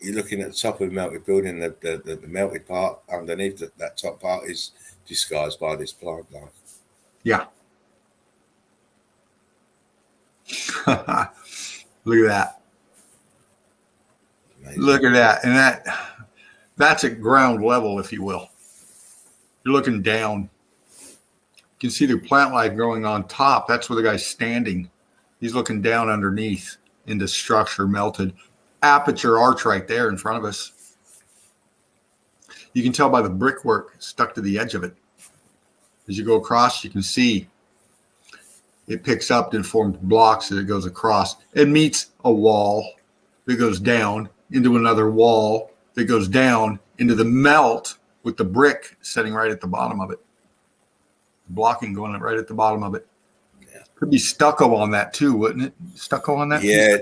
You're looking at the top of the melted building. The melted part underneath that top part is disguised by this plant life. Yeah. Look at that. Amazing. Look at that. And that's at ground level, if you will. You're looking down. You can see the plant life growing on top. That's where the guy's standing. He's looking down underneath into structure melted. Aperture arch right there in front of us. You can tell by the brickwork stuck to the edge of it. As you go across, you can see it picks up and forms blocks as it goes across. It meets a wall that goes down into another wall that goes down into the melt with the brick sitting right at the bottom of it. Blocking going right at the bottom of it. Yeah. Could be stucco on that too, wouldn't it? Stucco on that? Yeah.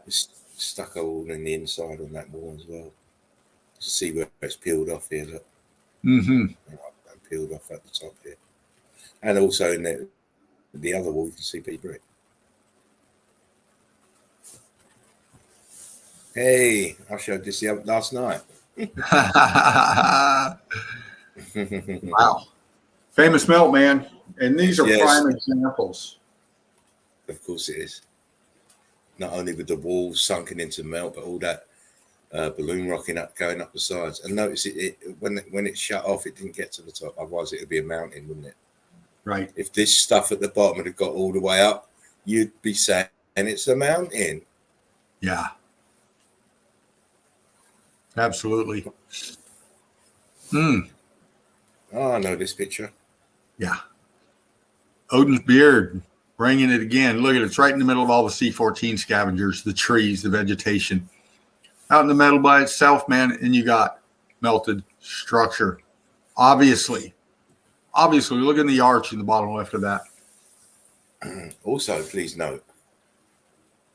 It's stucco all in the inside on that wall as well. See where it's peeled off here. Look. Mm-hmm. And peeled off at the top here. And also in the other wall, you can see pea brick. Hey, I showed this last night. Wow. Famous melt, man. And these are prime examples. Of course it is. Not only with the walls sunken into melt, but all that balloon rocking up, going up the sides. And notice when it shut off, it didn't get to the top. Otherwise, it would be a mountain, wouldn't it? Right. If this stuff at the bottom had got all the way up, you'd be saying it's a mountain. Yeah. Absolutely. Oh, I know this picture. Yeah. Odin's beard, bringing it again. Look at it. It's right in the middle of all the C14 scavengers, the trees, the vegetation. Out in the middle by itself, man, and you got melted structure. Obviously, look in the arch in the bottom left of that. Also, please note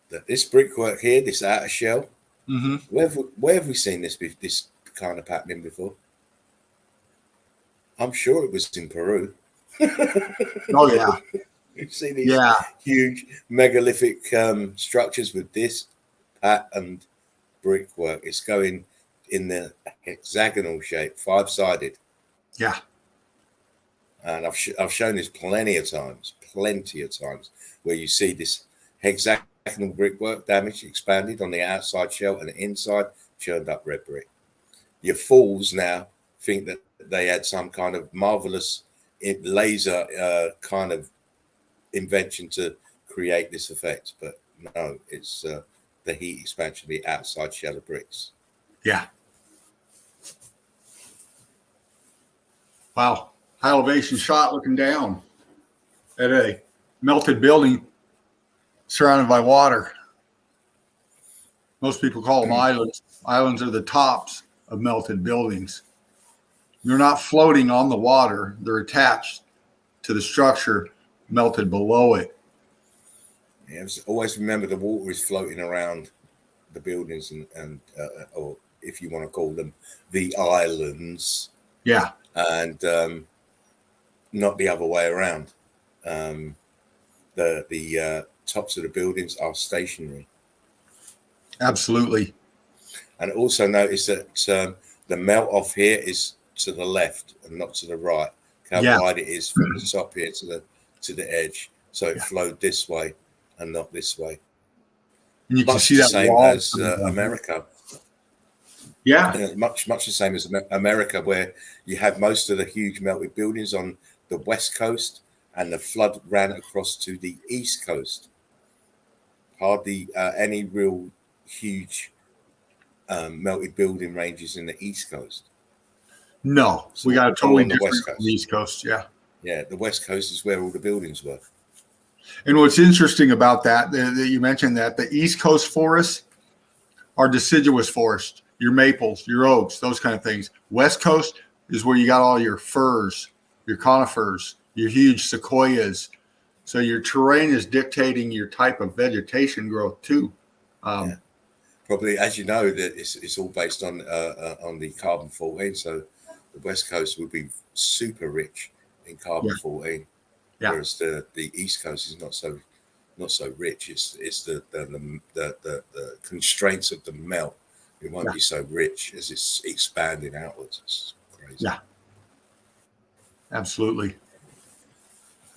that this brickwork here, this outer shell, where have we seen this kind of pattern before? I'm sure it was in Peru. Oh, yeah. You've seen these huge megalithic structures with this patterned brickwork. It's going in the hexagonal shape, 5-sided. Yeah. And I've shown this plenty of times, where you see this hexagonal brickwork damaged, expanded on the outside shell and the inside churned up red brick. Your fools now think that they had some kind of marvelous laser kind of invention to create this effect, but no, it's the heat expansion of the outside shell of bricks. Yeah. Wow. High elevation shot looking down at a melted building surrounded by water. Most people call them islands. Islands are the tops of melted buildings. They're not floating on the water. They're attached to the structure melted below it. Yeah, always remember the water is floating around the buildings and or if you want to call them the islands. Yeah. And not the other way around. The tops of the buildings are stationary. Absolutely. And also notice that the melt off here is to the left and not to the right. How wide it is from the top here to the edge. So it flowed this way and not this way. And you can see the that same wall as America. Yeah. Much the same as America, where you have most of the huge melted buildings on the west coast, and the flood ran across to the east coast. Hardly any real huge melted building ranges in the east coast. No, So we got a totally on the different west coast. from the East Coast. Yeah. Yeah, the west coast is where all the buildings were. And what's interesting about that you mentioned that the East Coast forests are deciduous forests, your maples, your oaks, those kind of things. West Coast is where you got all your firs, your conifers, your huge sequoias. So your terrain is dictating your type of vegetation growth too. Probably, as you know, that it's all based on the carbon-14. So the west coast would be super rich in carbon-14. Yeah. Whereas the east coast is not so rich. It's the constraints of the melt. It won't be so rich as it's expanding outwards. It's crazy. Yeah, absolutely.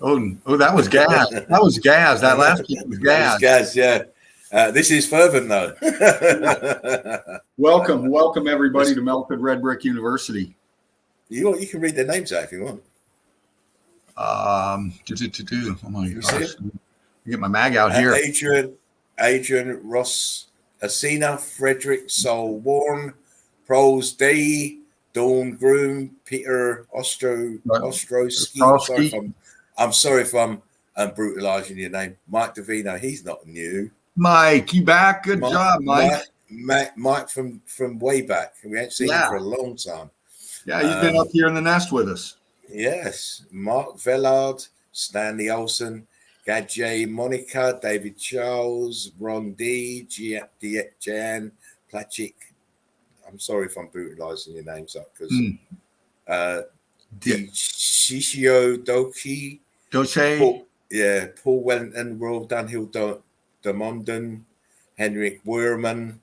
Oh, that was gas. That was gas. That last piece was gas. Gas, yeah. This is fervent though. Welcome everybody to Melted Red Brick University. You can read their names out if you want. Oh my You gosh. see it? Get my mag out here. Adrian Ross, Asina, Frederick, Sol Warren, Proles Day, Dawn Groom, Peter Ostrowski. I'm sorry if I'm brutalizing your name. Mike Davino, he's not new. Mike, you back? Good job, Mike. Mike from way back. We ain't seen him for a long time. Yeah, he's been up here in the nest with us. Yes. Mark Vellard, Stanley Olson, Gadjay Monica, David Charles, Ron D, Jan Plachik. I'm sorry if I'm brutalizing your names up because Shishio Doki. Paul Wellington, Royal Dunhill Damonden, Henrik Werman,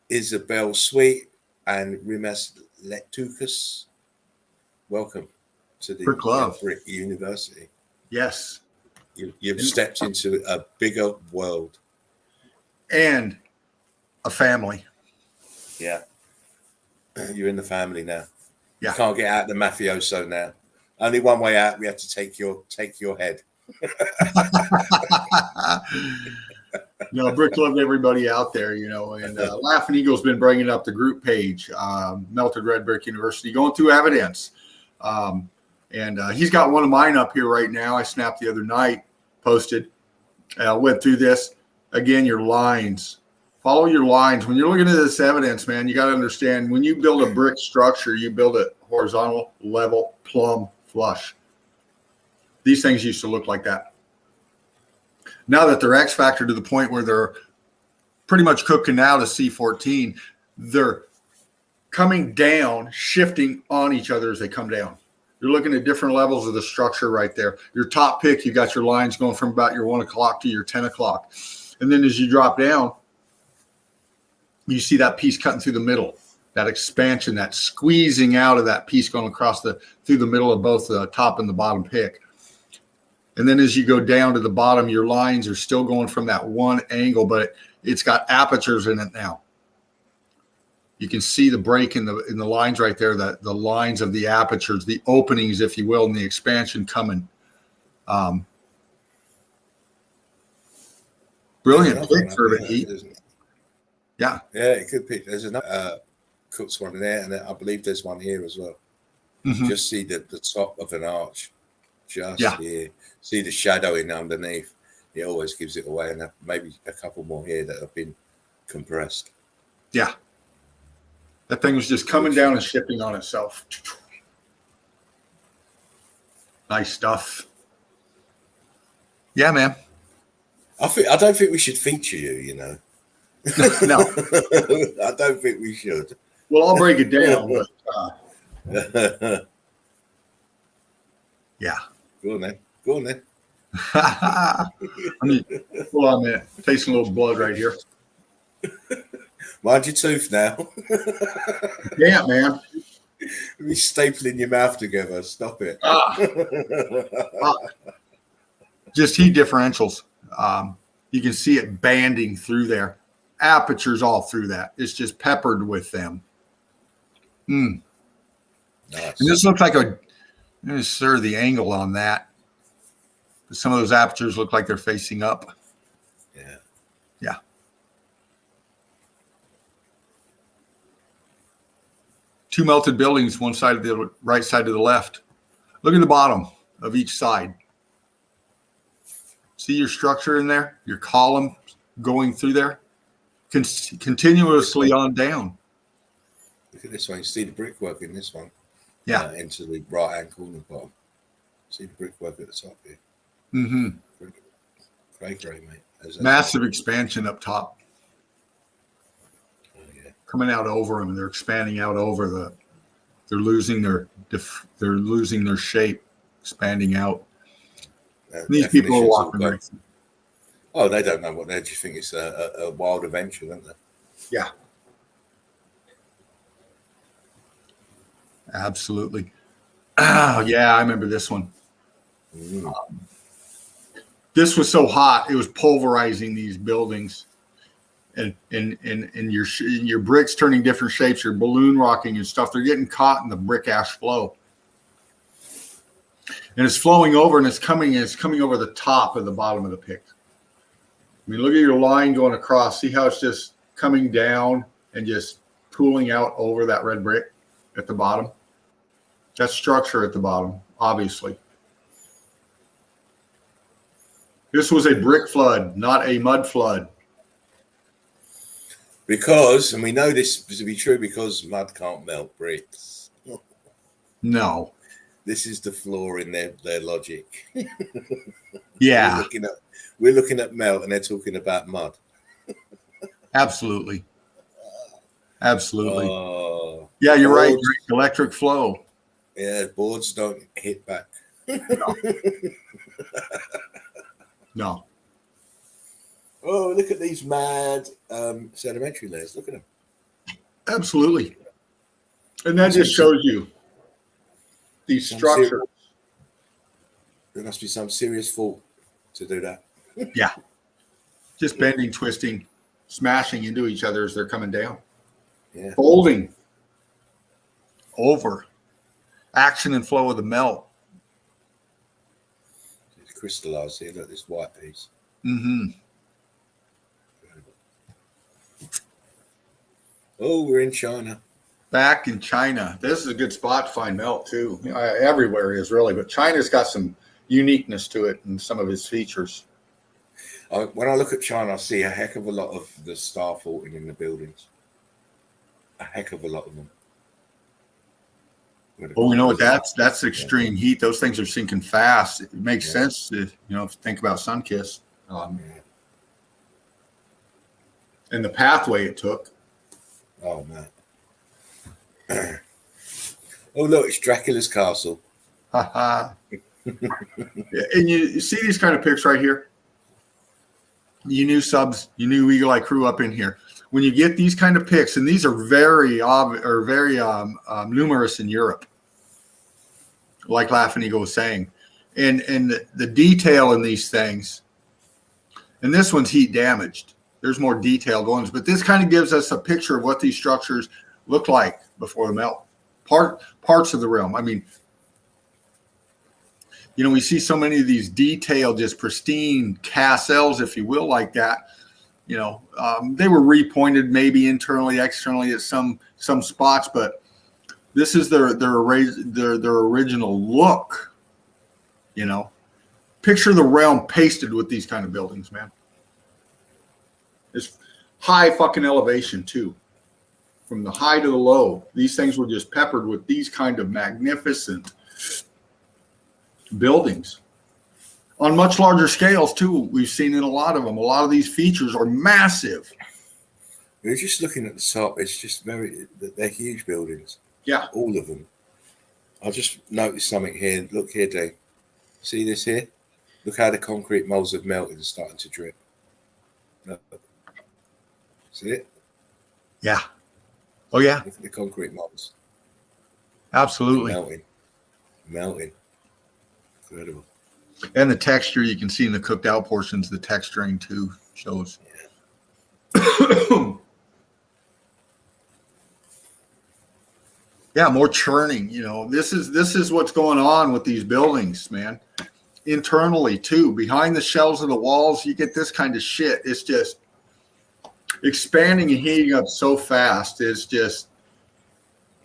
Isabel Sweet, and Rimas Letukas. Welcome to the Brick University. Yes. You've stepped into a bigger world. And a family. Yeah. You're in the family now. Yeah. You can't get out the mafioso now. Only one way out. We have to take your head. Brick loved everybody out there, and Laughing Eagle's been bringing up the group page, Melted Red Brick University, going through evidence. And he's got one of mine up here right now. I snapped the other night, posted, went through this. Again, your lines. Follow your lines. When you're looking at this evidence, man, you got to understand when you build a brick structure, you build it horizontal, level, plumb, flush. These things used to look like that. Now that they're X factor to the point where they're pretty much cooking now to C14, they're coming down, shifting on each other as they come down. You're looking at different levels of the structure right there. Your top pick, you got your lines going from about your 1 o'clock to your 10 o'clock. And then as you drop down, you see that piece cutting through the middle, that expansion, that squeezing out of that piece going across through the middle of both the top and the bottom pick. And then as you go down to the bottom, your lines are still going from that one angle, but it's got apertures in it now. You can see the break in the lines right there, the lines of the apertures, the openings, if you will, and the expansion coming. Brilliant picture of it. Yeah. Yeah, good picture. There's another Cook's one there, and I believe there's one here as well. Mm-hmm. Just see the top of an arch. Just here. See the shadowing underneath. It always gives it away, and maybe a couple more here that have been compressed. Yeah. That thing was just coming down and shifting on itself. Nice stuff. Yeah, man. I don't think we should feature you, No. I don't think we should. Well, I'll break it down. But, yeah. Go on then. I mean, hold on a minute. Tasting a little blood right here. Mind your tooth now. Yeah, man. Be stapling your mouth together. Stop it. Just heat differentials. You can see it banding through there. Apertures all through that. It's just peppered with them. Nice. And this looks like let me stir the angle on that. Some of those apertures look like they're facing up. Yeah. Yeah. Two melted buildings, one side of the right side to the left. Look at the bottom of each side. See your structure in there? Your column going through there? Continuously on down. Look at this one. You see the brickwork in this one. Yeah. Into the right-hand corner bottom. See the brickwork at the top here. Mm-hmm. Great, mate. Massive expansion up top. Oh, yeah. Coming out over them. They're expanding out over they're losing their shape, expanding out. These people are walking right through. Oh, they don't know what they just think it's a wild adventure, don't they? Yeah. Absolutely. Oh, yeah, I remember this one. This was so hot, it was pulverizing these buildings. and your bricks turning different shapes, your balloon rocking and stuff. They're getting caught in the brick ash flow, and it's flowing over, and it's coming over the top of the bottom of the pick. I mean, look at your line going across. See how it's just coming down and just pooling out over that red brick at the bottom. That's structure at the bottom, obviously. This was a brick flood, not a mud flood. Because, and we know this to be true, because mud can't melt bricks. No. This is the flaw in their logic. Yeah. We're looking at melt, and they're talking about mud. Absolutely. Absolutely. Yeah, you're right. Electric flow. Yeah, boards don't hit back. No. No. Oh, look at these mad sedimentary layers. Look at them. Absolutely. And that just shows you these structures. There must be some serious fault to do that. Yeah. Just bending, twisting, smashing into each other as they're coming down. Yeah. Folding over. Action and flow of the melt. It's crystallized here. Look, this white piece. Mm-hmm. Oh, we're in China. Back in China. This is a good spot to find melt, too. Everywhere is really, but China's got some uniqueness to it and some of its features. When I look at China, I see a heck of a lot of the star faulting in the buildings. A heck of a lot of them. Well, we know what that's extreme heat. Those things are sinking fast. It makes sense to, think about Sunkist. And the pathway it took. Oh, man. Oh, look, it's Dracula's castle. Yeah, and you see these kind of pics right here? You knew Eagle Eye Crew up in here. When you get these kind of pics, and these are very numerous in Europe, like Laughing Eagle was saying, and the detail in these things, and this one's heat damaged. There's more detail going, but this kind of gives us a picture of what these structures look like before the melt. Parts of the realm. I mean, we see so many of these detailed, just pristine castles, if you will, like that. They were repointed maybe internally, externally at some spots, but this is their original look. Picture the realm pasted with these kind of buildings, man. It's high fucking elevation too. From the high to the low, these things were just peppered with these kind of magnificent buildings. On much larger scales too, we've seen in a lot of them. A lot of these features are massive. We're just looking at the top. It's just they're huge buildings. Yeah. All of them. I just noticed something here. Look here, Dave. See this here? Look how the concrete molds have melted and starting to drip. Look. See it? Yeah. Oh, yeah. Look at the concrete molds. Absolutely. Melting. Incredible. And the texture you can see in the cooked out portions, the texturing too shows. Yeah. Yeah, more churning. This is what's going on with these buildings, man. Internally too, behind the shells of the walls, you get this kind of shit. It's just expanding and heating up so fast. It's just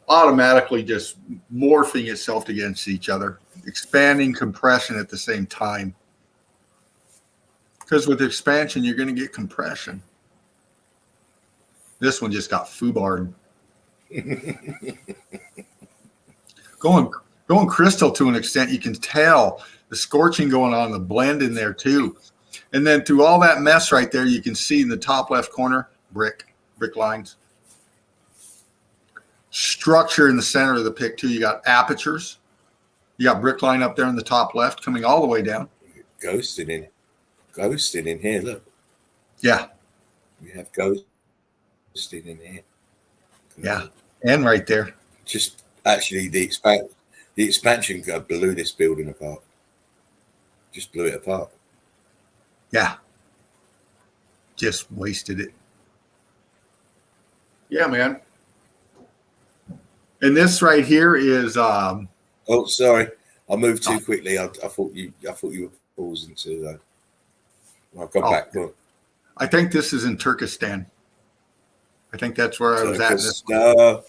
automatically just morphing itself against each other, expanding, compression at the same time. Because with expansion, you're going to get compression. This one just got foobarred. Going crystal to an extent, you can tell the scorching going on, the blend in there too. And then through all that mess right there, you can see in the top left corner, brick lines. Structure in the center of the pic too. You got apertures. You got brick line up there in the top left coming all the way down. Ghosting in here, look. Yeah. We have ghosting in here. Yeah. And right there. Just actually the expansion blew this building apart. Just blew it apart. Yeah. Just wasted it. Yeah, man. And this right here is Oh, sorry, I moved too quickly. I thought you were pausing to. I've gone back. Go on. I think this is in Turkestan. I think that's where I was at.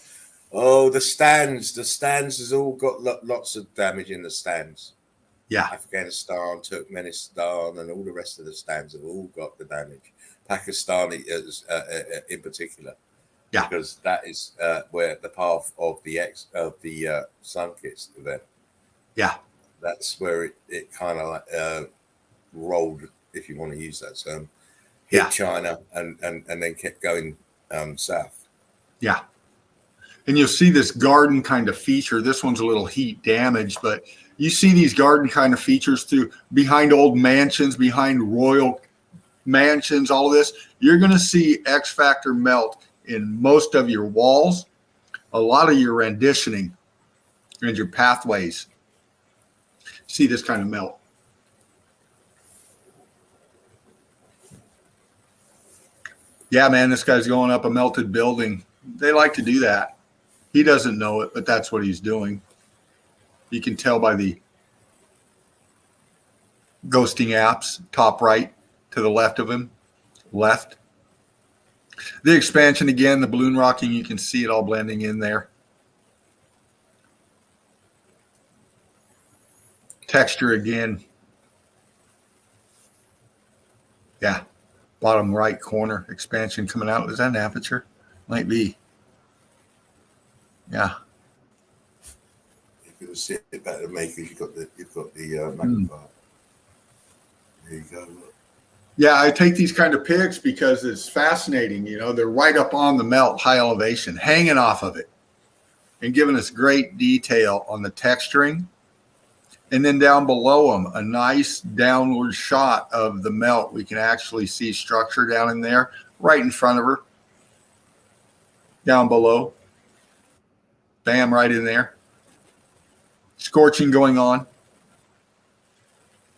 Oh, the stands. The stands has all got lots of damage in the stands. Yeah. Afghanistan, Turkmenistan, and all the rest of the stands have all got the damage. Pakistan in particular. Yeah. Because that is where the path of the Sun Kiss event. Yeah. That's where it kind of rolled, if you want to use that term, hit China and then kept going south. Yeah. And you'll see this garden kind of feature. This one's a little heat damaged, but you see these garden kind of features through behind old mansions, behind royal mansions, all of this. You're going to see X Factor melt in most of your walls, a lot of your renditioning and your pathways. See this kind of melt. Yeah, man, this guy's going up a melted building. They like to do that. He doesn't know it, but that's what he's doing. You can tell by the ghosting apps, top right to the left of him, left. The expansion again, the balloon rocking, you can see it all blending in there. Texture again. Yeah, bottom right corner, expansion coming out. Is that an aperture? Might be. Yeah. You can see it better than me because you've got the magnifier. There you go. Yeah, I take these kind of pics because it's fascinating. You know, they're right up on the melt, high elevation, hanging off of it, and giving us great detail on the texturing. And then down below them, a nice downward shot of the melt. We can actually see structure down in there, right in front of her. Down below. Bam, right in there. Scorching going on.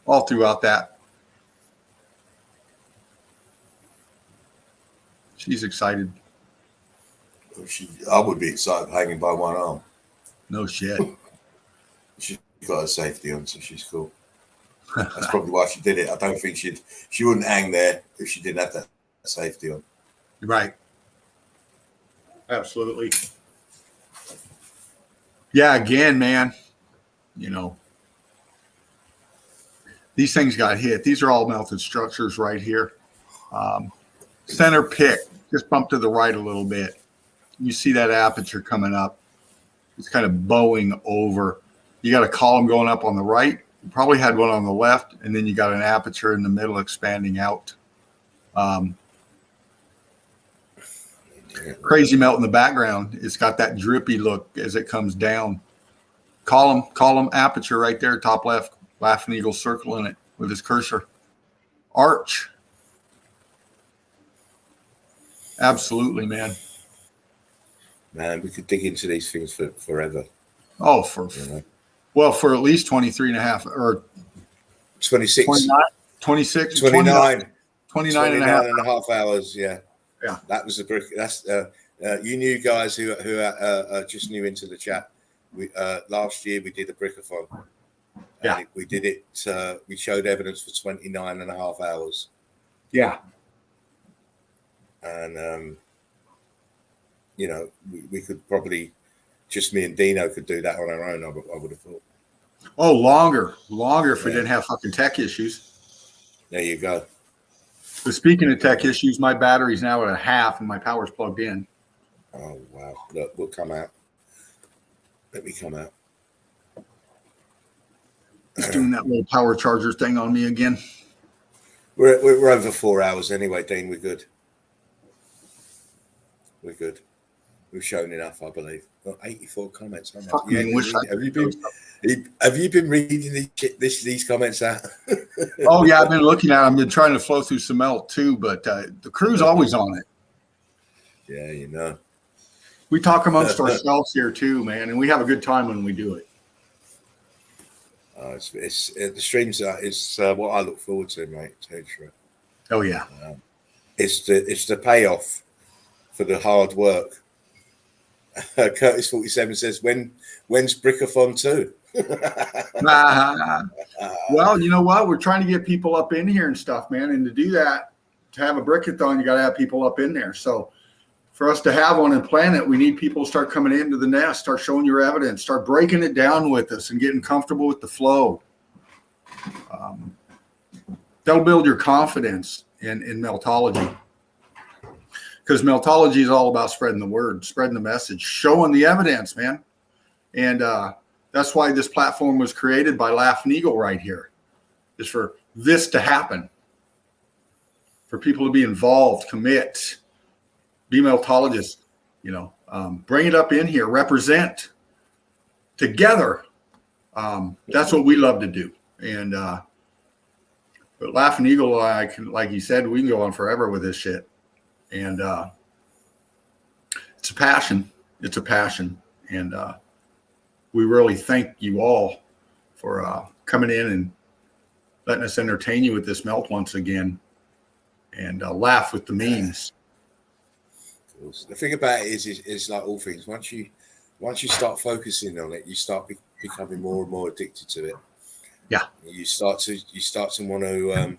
All throughout that. She's excited. I would be excited hanging by one arm. No shit. She's got her safety on, so she's cool. That's probably why she did it. I don't think she wouldn't hang there if she didn't have that safety on. Right. Absolutely. Yeah, again, man, you know, these things got hit. These are all melted structures right here. Center pick, just bump to the right a little bit. You see that aperture coming up. It's kind of bowing over. You got a column going up on the right. You probably had one on the left, and then you got an aperture in the middle expanding out. Crazy melt in the background. It's got that drippy look as it comes down. Column aperture right there, top left, laughing eagle circle in it with his cursor. Arch. Absolutely, man. Man, we could dig into these things for forever. Oh, for at least 23 and a half or 26. 26, 29 and a half hours. Yeah. Yeah. That was the brick. That's you new guys who are just new into the chat. We last year we did a brickathon. Yeah. We did it. We showed evidence for 29 and a half hours. Yeah. And you know, we could probably, just me and Dino could do that on our own. I would have thought. Oh, longer if we didn't have fucking tech issues. There you go. But speaking of tech issues, my battery's now at a half and my power's plugged in. Oh wow! Look, we'll come out. Let me come out. It's doing that little power charger thing on me again. We're over 4 hours anyway, Dean. We're good. We're good. We've shown enough, I believe. Got 84 comments. Have you been reading these comments out? Oh yeah, I've been looking at them. I've been trying to flow through some melt too, but the crew's always on it. Yeah, you know. We talk amongst ourselves here too, man, and we have a good time when we do it. It's the streams is what I look forward to, mate. Oh yeah. It's the payoff for the hard work. Curtis 47 says, when's Brickathon 2? Well, you know what? We're trying to get people up in here and stuff, man. And to do that, to have a Brickathon, you got to have people up in there. So for us to have one and plan it, we need people to start coming into the nest, start showing your evidence, start breaking it down with us and getting comfortable with the flow. That'll build your confidence in meltology. Because meltology is all about spreading the word, spreading the message, showing the evidence, man. And that's why this platform was created by Laughing Eagle right here, is for this to happen, for people to be involved, commit, be meltologists, bring it up in here, represent together. That's what we love to do. And but Laughing Eagle, like you said, we can go on forever with this shit. And it's a passion. It's a passion. And we really thank you all for coming in and letting us entertain you with this melt once again and laugh with the memes. The thing about it is like all things. Once you start focusing on it, you start becoming more and more addicted to it. Yeah. You start to want to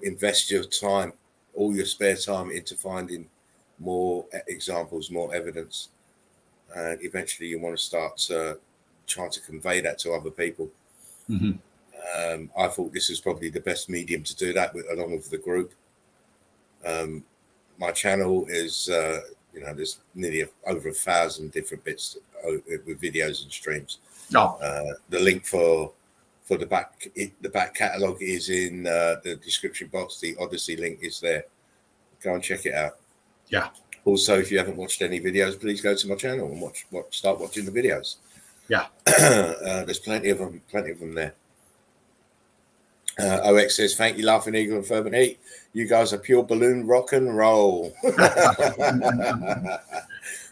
invest your time, all your spare time, into finding more examples, more evidence, and eventually you want to start trying to convey that to other people. Mm-hmm. I thought this was probably the best medium to do that along with the group. My channel is, there's nearly over 1,000 different bits with videos and streams. Oh. The link for the back catalogue is in the description box. The Odyssey link is there. Go and check it out. Yeah. Also, if you haven't watched any videos, please go to my channel and start watching the videos. Yeah. There's plenty of them there. OX says, thank you, Laughing Eagle and Fervent Heat. You guys are pure balloon rock and roll.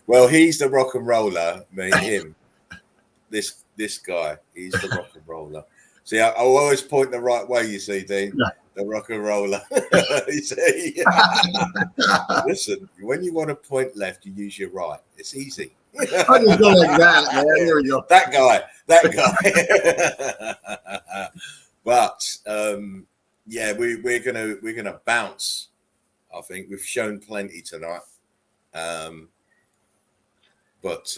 Well, he's the rock and roller, him. This guy, he's the rock and roller. See, I always point the right way, you see, Dean. Yeah. The rock and roller. You see? Listen, when you want to point left, you use your right. It's easy. I just go like that, man. Here we go. That guy. But we're gonna bounce. I think we've shown plenty tonight. But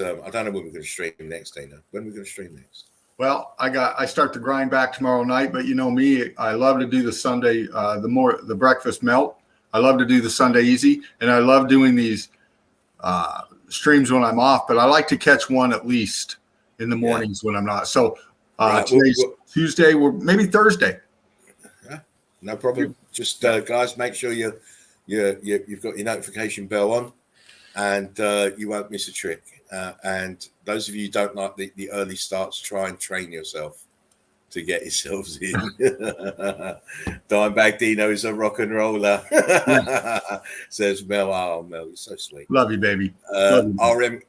I don't know when we're going to stream next, Dana. When are we going to stream next? Well, I start to grind back tomorrow night, but you know me, I love to do the Sunday, the breakfast melt. I love to do the Sunday easy, and I love doing these streams when I'm off, but I like to catch one at least in the mornings when I'm not. So today's Tuesday, or maybe Thursday. Yeah, no problem. Just guys, make sure you've got your notification bell on, and you won't miss a trick. And those of you who don't like the early starts, try and train yourself to get yourselves in. Dimebag Dino is a rock and roller. Says Mel. Oh, Mel, you're so sweet. Love you, baby. RM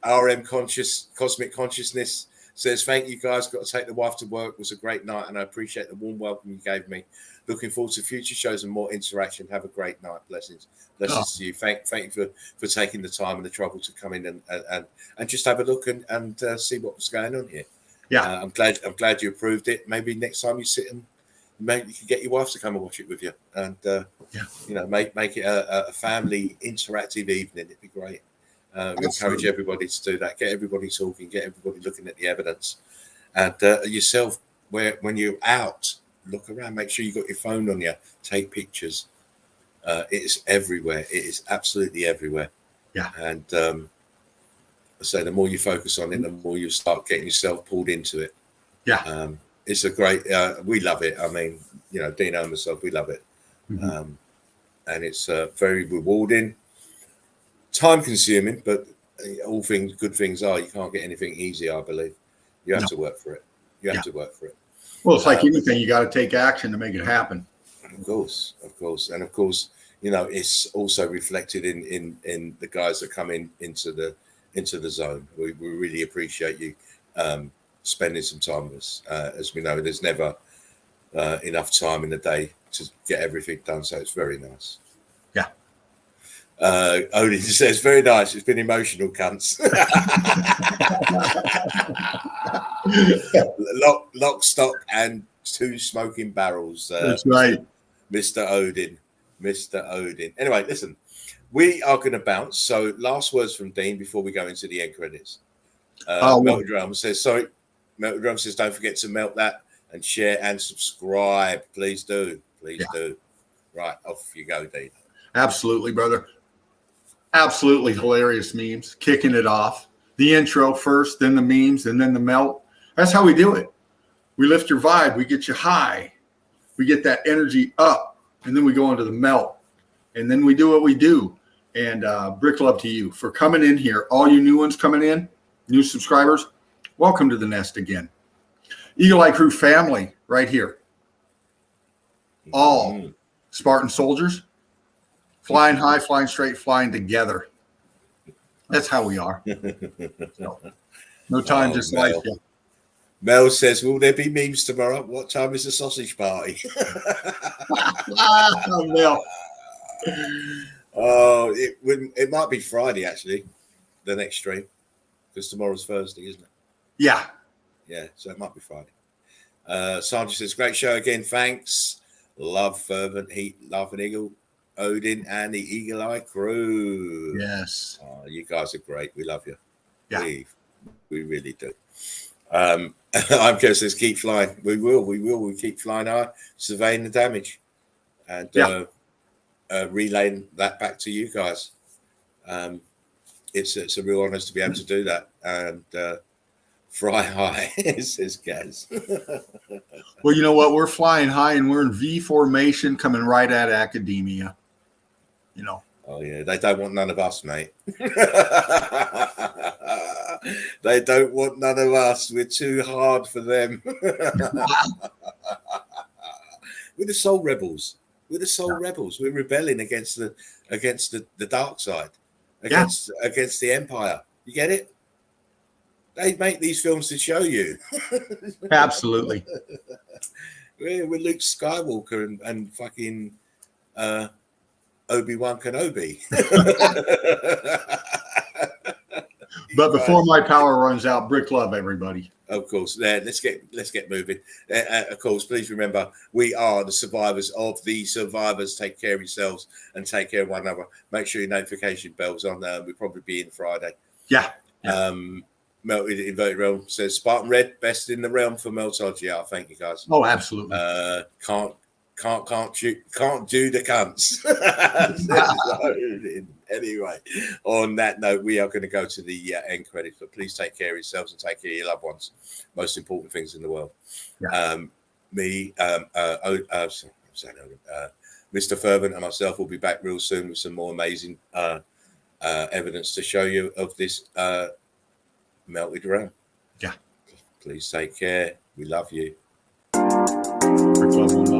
Cosmic Consciousness says, thank you guys. Got to take the wife to work. It was a great night, and I appreciate the warm welcome you gave me. Looking forward to future shows and more interaction. Have a great night. Blessings to you. Thank you for taking the time and the trouble to come in and just have a look and see what was going on here. Yeah, I'm glad you approved it. Maybe next time you sit and maybe you can get your wife to come and watch it with you, and make it a family interactive evening. It'd be great. Encourage everybody to do that. Get everybody talking. Get everybody looking at the evidence, and yourself when you're out. Look around, make sure you got your phone on you, take pictures. It's everywhere. It is absolutely everywhere. Yeah. And so the more you focus on it, the more you start getting yourself pulled into it. Yeah. It's a great, we love it. I mean, Dino and myself, we love it. Mm-hmm. And it's very rewarding, time consuming, but all good things are. You can't get anything easy, I believe. You have to work for it. You have to work for it. Well, it's like anything, you got to take action to make it happen. Of course. And of course, it's also reflected in the guys that come into the zone. We really appreciate you spending some time with us. As we know, there's never enough time in the day to get everything done. So it's very nice. Yeah. Odin says, very nice. It's been emotional, cunts. lock, stock, and 2 smoking barrels. That's right. Mr. Odin. Anyway, listen, we are going to bounce. So last words from Dean before we go into the end credits. Melted Drum says, Melted Drum says, don't forget to melt that and share and subscribe. Please do. Please do. Right, off you go, Dean. Absolutely, brother. Absolutely hilarious memes, kicking it off. The intro first, then the memes, and then the melt. That's how we do it. We lift your vibe. We get you high. We get that energy up, and then we go into the melt. And then we do what we do. And brick love to you for coming in here. All you new ones coming in, new subscribers, welcome to the nest again. Eagle Eye Crew family right here. All Spartan soldiers. Flying high, flying straight, flying together. That's how we are. So, no time, just Mel. life. Yeah. Mel says, will there be memes tomorrow? What time is the sausage party? Mel. Oh, it might be Friday, actually, the next stream, because tomorrow's Thursday, isn't it? Yeah. Yeah, so it might be Friday. Sandra says, great show again, thanks. Love, fervent heat, laughing eagle. Odin and the Eagle Eye Crew. Yes. Oh, you guys are great. We love you. Yeah. We really do. I'm Kev says, keep flying. We will. We keep flying high, surveying the damage, and relaying that back to you guys. It's a real honor to be able to do that. And fly high, says Gaz. Well, you know what? We're flying high and we're in V formation coming right at academia. You know. Oh, yeah. They don't want none of us, mate. They don't want none of us. We're too hard for them. We're the soul rebels. We're rebelling against the dark side, against the empire. You get it? They make these films to show you. Absolutely. We're Luke Skywalker and fucking Obi-Wan Kenobi. But before my power runs out, brick love, everybody. Of course. Let's get moving. Of course, please remember, we are the survivors of the survivors. Take care of yourselves and take care of one another. Make sure your notification bell's on. We'll probably be in Friday. Yeah. Melted Inverted Realm says Spartan Red, best in the realm for Meltology. Yeah, thank you guys. Oh, absolutely. Can't do the cunts. Anyway, on that note, we are going to go to the end credits, but please take care of yourselves and take care of your loved ones. Most important things in the world. Yeah. Mr. Fervent and myself will be back real soon with some more amazing evidence to show you of this melted realm. Yeah. Please take care. We love you. Brick love, one love.